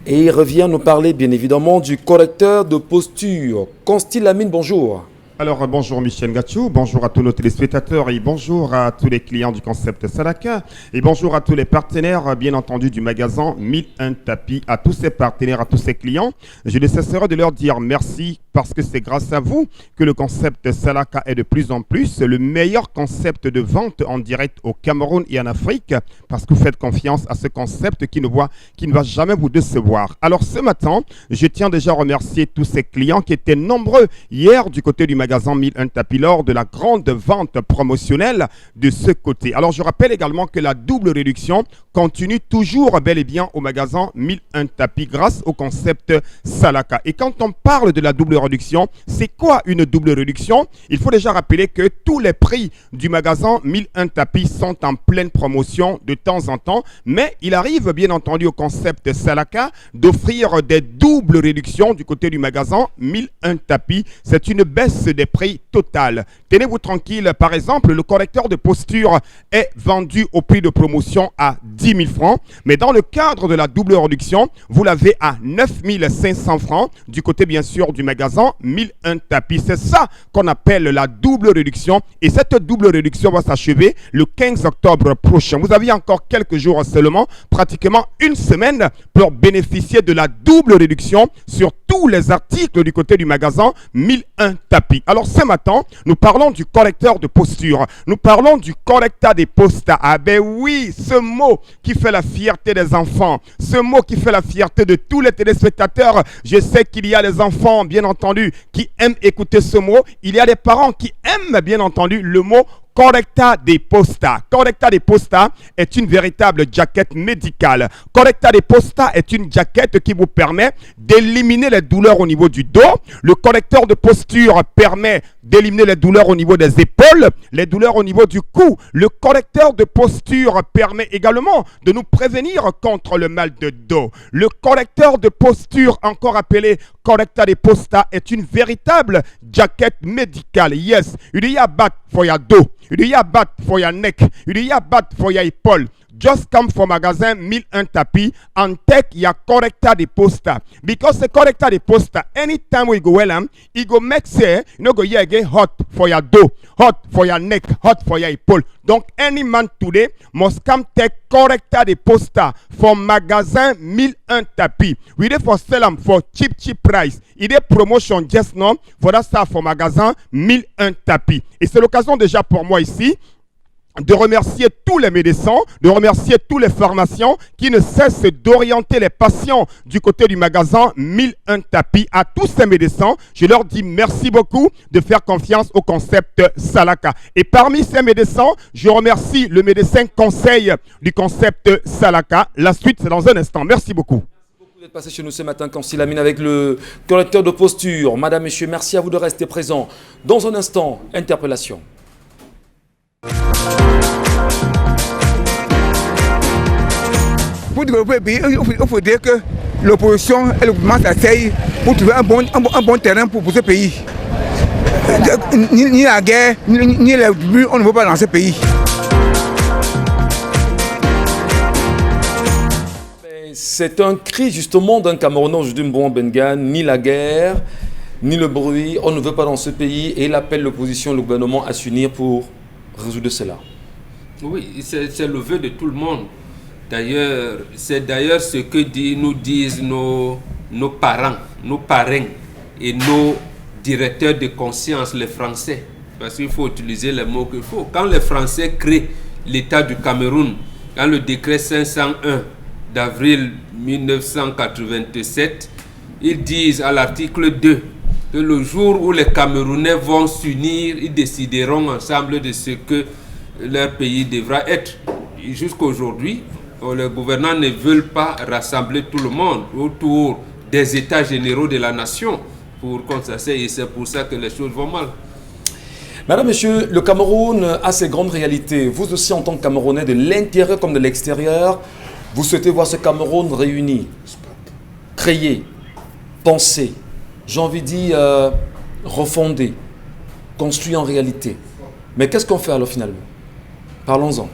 Et il revient nous parler bien évidemment du correcteur de posture. Consti Lamine, bonjour. Alors bonjour Michel Gatchou, bonjour à tous nos téléspectateurs et bonjour à tous les clients du concept Salaka et bonjour à tous les partenaires bien entendu du magasin 1001 tapis, à tous ces partenaires, à tous ces clients. Je ne cesserai de leur dire merci parce que c'est grâce à vous que le concept Salaka est de plus en plus le meilleur concept de vente en direct au Cameroun et en Afrique parce que vous faites confiance à ce concept qui ne va jamais vous décevoir. Alors ce matin, je tiens déjà à remercier tous ces clients qui étaient nombreux hier du côté du magasin 1001 tapis lors de la grande vente promotionnelle de ce côté. Alors je rappelle également que la double réduction continue toujours bel et bien au magasin 1001 tapis grâce au concept Salaka. Et quand on parle de la double réduction, c'est quoi une double réduction? Il faut déjà rappeler que tous les prix du magasin 1001 tapis sont en pleine promotion de temps en temps, mais il arrive bien entendu au concept Salaka d'offrir des doubles réductions du côté du magasin 1001 tapis. C'est une baisse des prix total. Tenez-vous tranquille, par exemple, le correcteur de posture est vendu au prix de promotion à 10 000 francs, mais dans le cadre de la double réduction, vous l'avez à 9 500 francs du côté bien sûr du magasin 1001 tapis. C'est ça qu'on appelle la double réduction et cette double réduction va s'achever le 15 octobre prochain. Vous avez encore quelques jours seulement, pratiquement une semaine pour bénéficier de la double réduction sur tous les articles du côté du magasin 1001 tapis. Alors ce matin, nous parlons du correcteur de posture. Nous parlons du correcta des postas. Ah ben oui, ce mot qui fait la fierté des enfants. Ce mot qui fait la fierté de tous les téléspectateurs. Je sais qu'il y a des enfants, bien entendu, qui aiment écouter ce mot. Il y a des parents qui aiment, bien entendu, le mot Correcta des Posta. Correcta des Posta est une véritable jaquette médicale. Correcta des Posta est une jaquette qui vous permet d'éliminer les douleurs au niveau du dos. Le correcteur de posture permet d'éliminer les douleurs au niveau des épaules, les douleurs au niveau du cou. Le correcteur de posture permet également de nous prévenir contre le mal de dos. Le correcteur de posture, encore appelé Correcta des Posta, est une véritable jaquette médicale. Yes, il y a bat for your dos. Il y a bat for your neck. Il y a bat for your épaule. Just come for magasin 1001 tapis and take your correcta de posta. Because the correcta de posta, anytime we go well, it go make say, you know, go here again hot for your dough, hot for your neck, hot for your épaule. Donc, any man today must come take correcta de posta from magasin 1001 tapis. We dey for sell them for cheap price. Il est promotion just now for that stuff for magasin 1001 tapis. Et c'est l'occasion déjà pour moi ici de remercier tous les médecins, de remercier tous les pharmaciens qui ne cessent d'orienter les patients du côté du magasin 1001 tapis. À tous ces médecins, je leur dis merci beaucoup de faire confiance au concept Salaka. Et parmi ces médecins, je remercie le médecin conseil du concept Salaka. La suite, c'est dans un instant. Merci beaucoup. Vous êtes passé chez nous ce matin, Kansi Lamine, avec le correcteur de posture. Madame, Messieurs, merci à vous de rester présents. Dans un instant, interpellation. Pour développer le pays, il faut dire que l'opposition et le gouvernement s'asseyent pour trouver un bon terrain pour ce pays. Ni la guerre, ni les buts, on ne veut pas dans ce pays. C'est un cri justement d'un Camerounais aujourd'hui, Mbouan Bengan, ni la guerre, ni le bruit, on ne veut pas dans ce pays et il appelle l'opposition, le gouvernement à s'unir pour résoudre cela. Oui, c'est le vœu de tout le monde. D'ailleurs, c'est d'ailleurs ce que nous disent nos parents, nos parrains et nos directeurs de conscience, les Français. Parce qu'il faut utiliser les mots qu'il faut. Quand les Français créent l'État du Cameroun, dans le décret 501 d'avril 1987, ils disent à l'article 2 que le jour où les Camerounais vont s'unir, ils décideront ensemble de ce que leur pays devra être. Jusqu'aujourd'hui, les gouvernants ne veulent pas rassembler tout le monde autour des états généraux de la nation pour qu'on s'asseye, et c'est pour ça que les choses vont mal. Madame, Monsieur, le Cameroun a ses grandes réalités. Vous aussi, en tant que Camerounais, de l'intérieur comme de l'extérieur, vous souhaitez voir ce Cameroun réuni, créé, pensé, j'ai envie de dire refondé, construit en réalité. Mais qu'est-ce qu'on fait alors finalement? Parlons-en.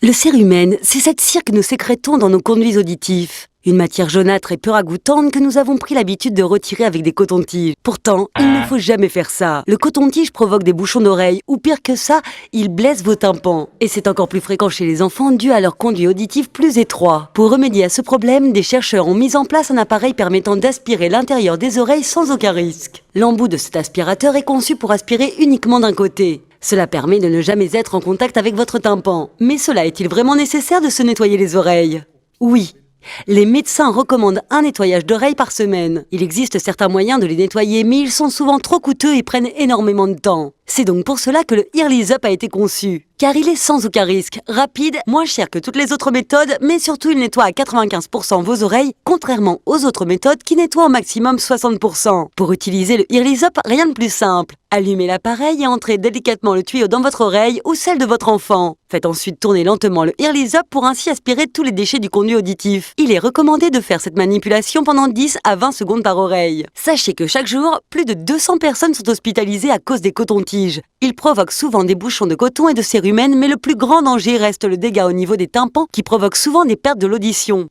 Le cérumen, c'est cette cire que nous sécrétons dans nos conduits auditifs. Une matière jaunâtre et peu ragoûtante que nous avons pris l'habitude de retirer avec des cotons-tiges. Pourtant, il ne faut jamais faire ça. Le coton-tige provoque des bouchons d'oreilles ou pire que ça, il blesse vos tympans. Et c'est encore plus fréquent chez les enfants dû à leur conduit auditif plus étroit. Pour remédier à ce problème, des chercheurs ont mis en place un appareil permettant d'aspirer l'intérieur des oreilles sans aucun risque. L'embout de cet aspirateur est conçu pour aspirer uniquement d'un côté. Cela permet de ne jamais être en contact avec votre tympan. Mais cela est-il vraiment nécessaire de se nettoyer les oreilles? Oui. Les médecins recommandent un nettoyage d'oreilles par semaine. Il existe certains moyens de les nettoyer, mais ils sont souvent trop coûteux et prennent énormément de temps. C'est donc pour cela que le Earlys Up a été conçu. Car il est sans aucun risque, rapide, moins cher que toutes les autres méthodes, mais surtout il nettoie à 95% vos oreilles, contrairement aux autres méthodes qui nettoient au maximum 60%. Pour utiliser le Earlys Up, rien de plus simple. Allumez l'appareil et entrez délicatement le tuyau dans votre oreille ou celle de votre enfant. Faites ensuite tourner lentement le Earlys Up pour ainsi aspirer tous les déchets du conduit auditif. Il est recommandé de faire cette manipulation pendant 10 à 20 secondes par oreille. Sachez que chaque jour, plus de 200 personnes sont hospitalisées à cause des cotons-tiges. Ils provoquent souvent des bouchons de coton et de cérumen, mais le plus grand danger reste le dégât au niveau des tympans qui provoque souvent des pertes de l'audition.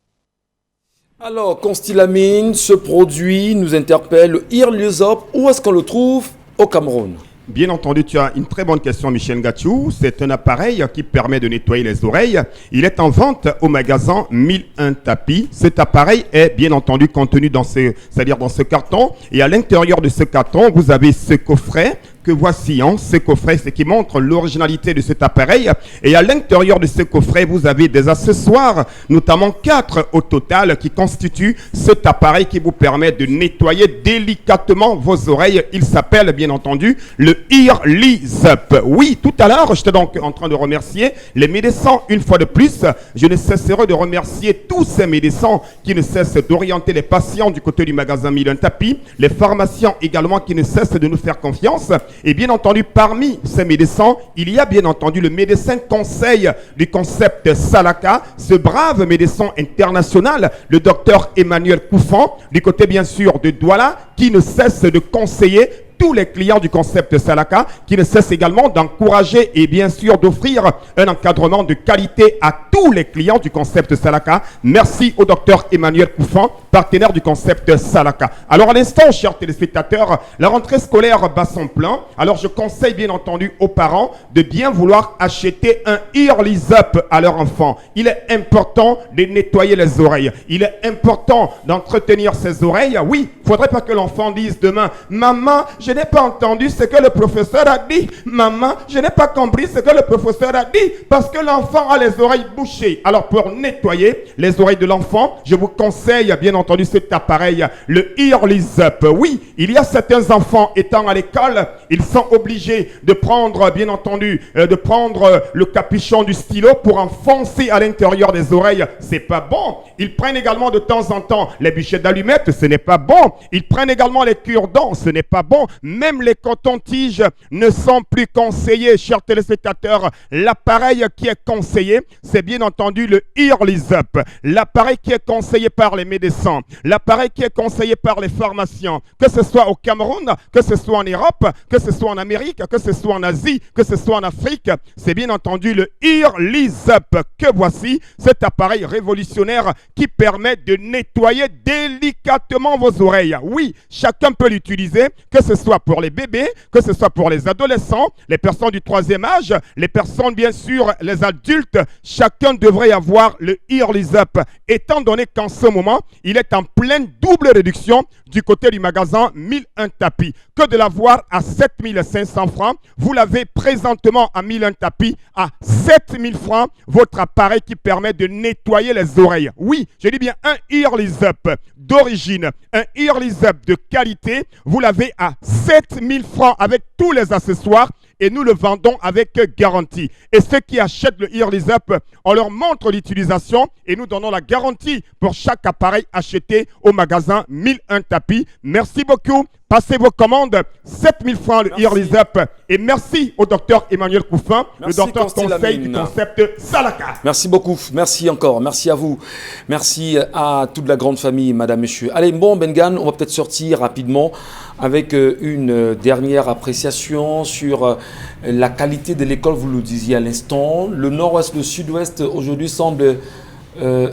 Alors, Constilamine, ce produit nous interpelle, le Earlys Up, où est-ce qu'on le trouve au Cameroun? Bien entendu, tu as une très bonne question, Michel Gatchou. C'est un appareil qui permet de nettoyer les oreilles. Il est en vente au magasin 1001 Tapis. Cet appareil est bien entendu contenu dans c'est-à-dire dans ce carton. Et à l'intérieur de ce carton, vous avez ce coffret que voici, ce coffret, c'est qui montre l'originalité de cet appareil. Et à l'intérieur de ce coffret, vous avez des accessoires, notamment 4 au total, qui constituent cet appareil qui vous permet de nettoyer délicatement vos oreilles. Il s'appelle, bien entendu, le Earlys Up. Oui, tout à l'heure, j'étais donc en train de remercier les médecins une fois de plus. Je ne cesserai de remercier tous ces médecins qui ne cessent d'orienter les patients du côté du magasin 1001 Tapis, les pharmaciens également qui ne cessent de nous faire confiance. Et bien entendu, parmi ces médecins, il y a bien entendu le médecin conseil du concept Salaka, ce brave médecin international, le docteur Emmanuel Koufan, du côté bien sûr de Douala, qui ne cesse de conseiller tous les clients du concept Salaka, qui ne cesse également d'encourager et bien sûr d'offrir un encadrement de qualité à tous les clients du concept Salaka. Merci au docteur Emmanuel Koufan, partenaire du concept Salaka. Alors à l'instant, chers téléspectateurs, la rentrée scolaire bat son plein. Alors je conseille bien entendu aux parents de bien vouloir acheter un Earlys Up à leur enfant. Il est important de nettoyer les oreilles. Il est important d'entretenir ses oreilles. Oui, il ne faudrait pas que l'enfant dise demain, maman, je n'ai pas entendu ce que le professeur a dit. Maman, je n'ai pas compris ce que le professeur a dit parce que l'enfant a les oreilles bouchées. Alors pour nettoyer les oreilles de l'enfant, je vous conseille bien entendu cet appareil, le Earlys Up. Oui, il y a certains enfants étant à l'école, ils sont obligés de prendre bien entendu, le capuchon du stylo pour enfoncer à l'intérieur des oreilles. C'est pas bon. Ils prennent également de temps en temps les bûchets d'allumettes, ce n'est pas bon. Ils prennent également les cure-dents, ce n'est pas bon. Même les cotons-tiges ne sont plus conseillés, chers téléspectateurs. L'appareil qui est conseillé, c'est bien entendu le Earlys Up. L'appareil qui est conseillé par les médecins, l'appareil qui est conseillé par les pharmaciens, que ce soit au Cameroun, que ce soit en Europe, que ce soit en Amérique, que ce soit en Asie, que ce soit en Afrique, c'est bien entendu le Earlys Up que voici, cet appareil révolutionnaire qui permet de nettoyer délicatement vos oreilles. Oui, chacun peut l'utiliser, que ce soit pour les bébés, que ce soit pour les adolescents, les personnes du 3e âge, les personnes bien sûr, les adultes, chacun devrait avoir le Earlys Up, étant donné qu'en ce moment, il est en pleine double réduction du côté du magasin 1001 Tapis. Que de l'avoir à 7500 francs, vous l'avez présentement à 1001 Tapis à 7000 francs, votre appareil qui permet de nettoyer les oreilles. Oui, je dis bien un Earlys Up d'origine, un Earlys Up de qualité, vous l'avez à 7000 francs avec tous les accessoires et nous le vendons avec garantie. Et ceux qui achètent le Earlys Up, on leur montre l'utilisation et nous donnons la garantie pour chaque appareil acheté au magasin 1001 Tapis. Merci beaucoup. Passez vos commandes, 7000 francs le Earlys Up. Et merci au docteur Emmanuel Koufan, le docteur conseil du concept Salaka. Merci beaucoup, merci encore, merci à vous. Merci à toute la grande famille, madame, monsieur. Allez, bon, Bengan, on va peut-être sortir rapidement avec une dernière appréciation sur la qualité de l'école, vous le disiez à l'instant. Le nord-ouest, le sud-ouest, aujourd'hui, semble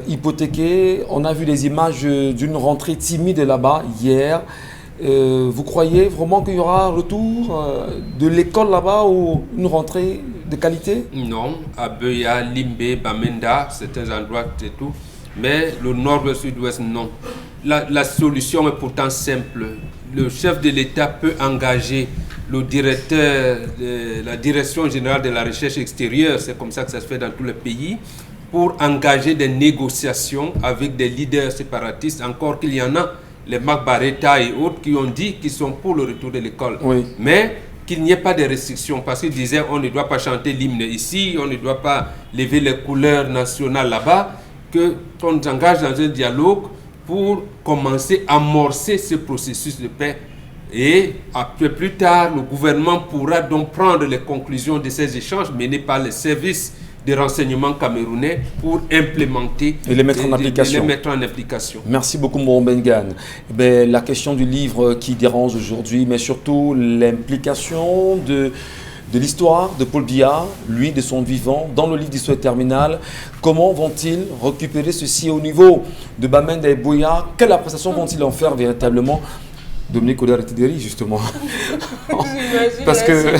hypothéqués. On a vu les images d'une rentrée timide là-bas hier. Vous croyez vraiment qu'il y aura un retour de l'école là-bas ou une rentrée de qualité? Non, à Beya, Limbe, Bamenda, certains endroits et tout. Mais le nord et le sud-ouest, non. La solution est pourtant simple. Le chef de l'État peut engager le directeur de la direction générale de la recherche extérieure, c'est comme ça que ça se fait dans tous les pays, pour engager des négociations avec des leaders séparatistes, encore qu'il y en a, les Marc Barretta et autres, qui ont dit qu'ils sont pour le retour de l'école. Oui. Mais qu'il n'y ait pas de restrictions, parce qu'ils disaient on ne doit pas chanter l'hymne ici, on ne doit pas lever les couleurs nationales là-bas, qu'on s'engage dans un dialogue pour commencer à amorcer ce processus de paix. Et après, plus tard, le gouvernement pourra donc prendre les conclusions de ces échanges menés par les services de renseignement camerounais pour implémenter et les mettre en application. Merci beaucoup, Moron Bengan. La question du livre qui dérange aujourd'hui, mais surtout l'implication de l'histoire de Paul Biya, lui, de son vivant, dans le livre d'histoire terminale. Comment vont-ils récupérer ceci au niveau de Bamenda et Boya? Quelle appréciation vont-ils en faire véritablement? Dominique Odaritideri, justement. Parce que,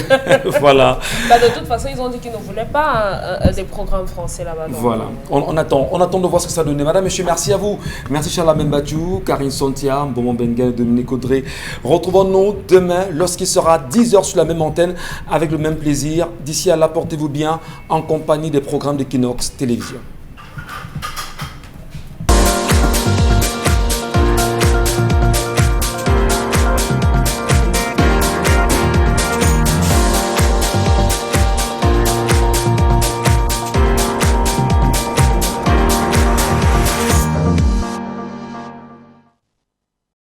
voilà. De toute façon, ils ont dit qu'ils ne voulaient pas des programmes français là-bas. Voilà. On attend de voir ce que ça donne. Madame, monsieur, merci à vous. Merci Charles Membadjou, Karine Sontia, Mbomon Benga, Dominique Audrey. Retrouvons-nous demain lorsqu'il sera 10h sur la même antenne avec le même plaisir. D'ici là, portez-vous bien en compagnie des programmes d'Equinox Télévision.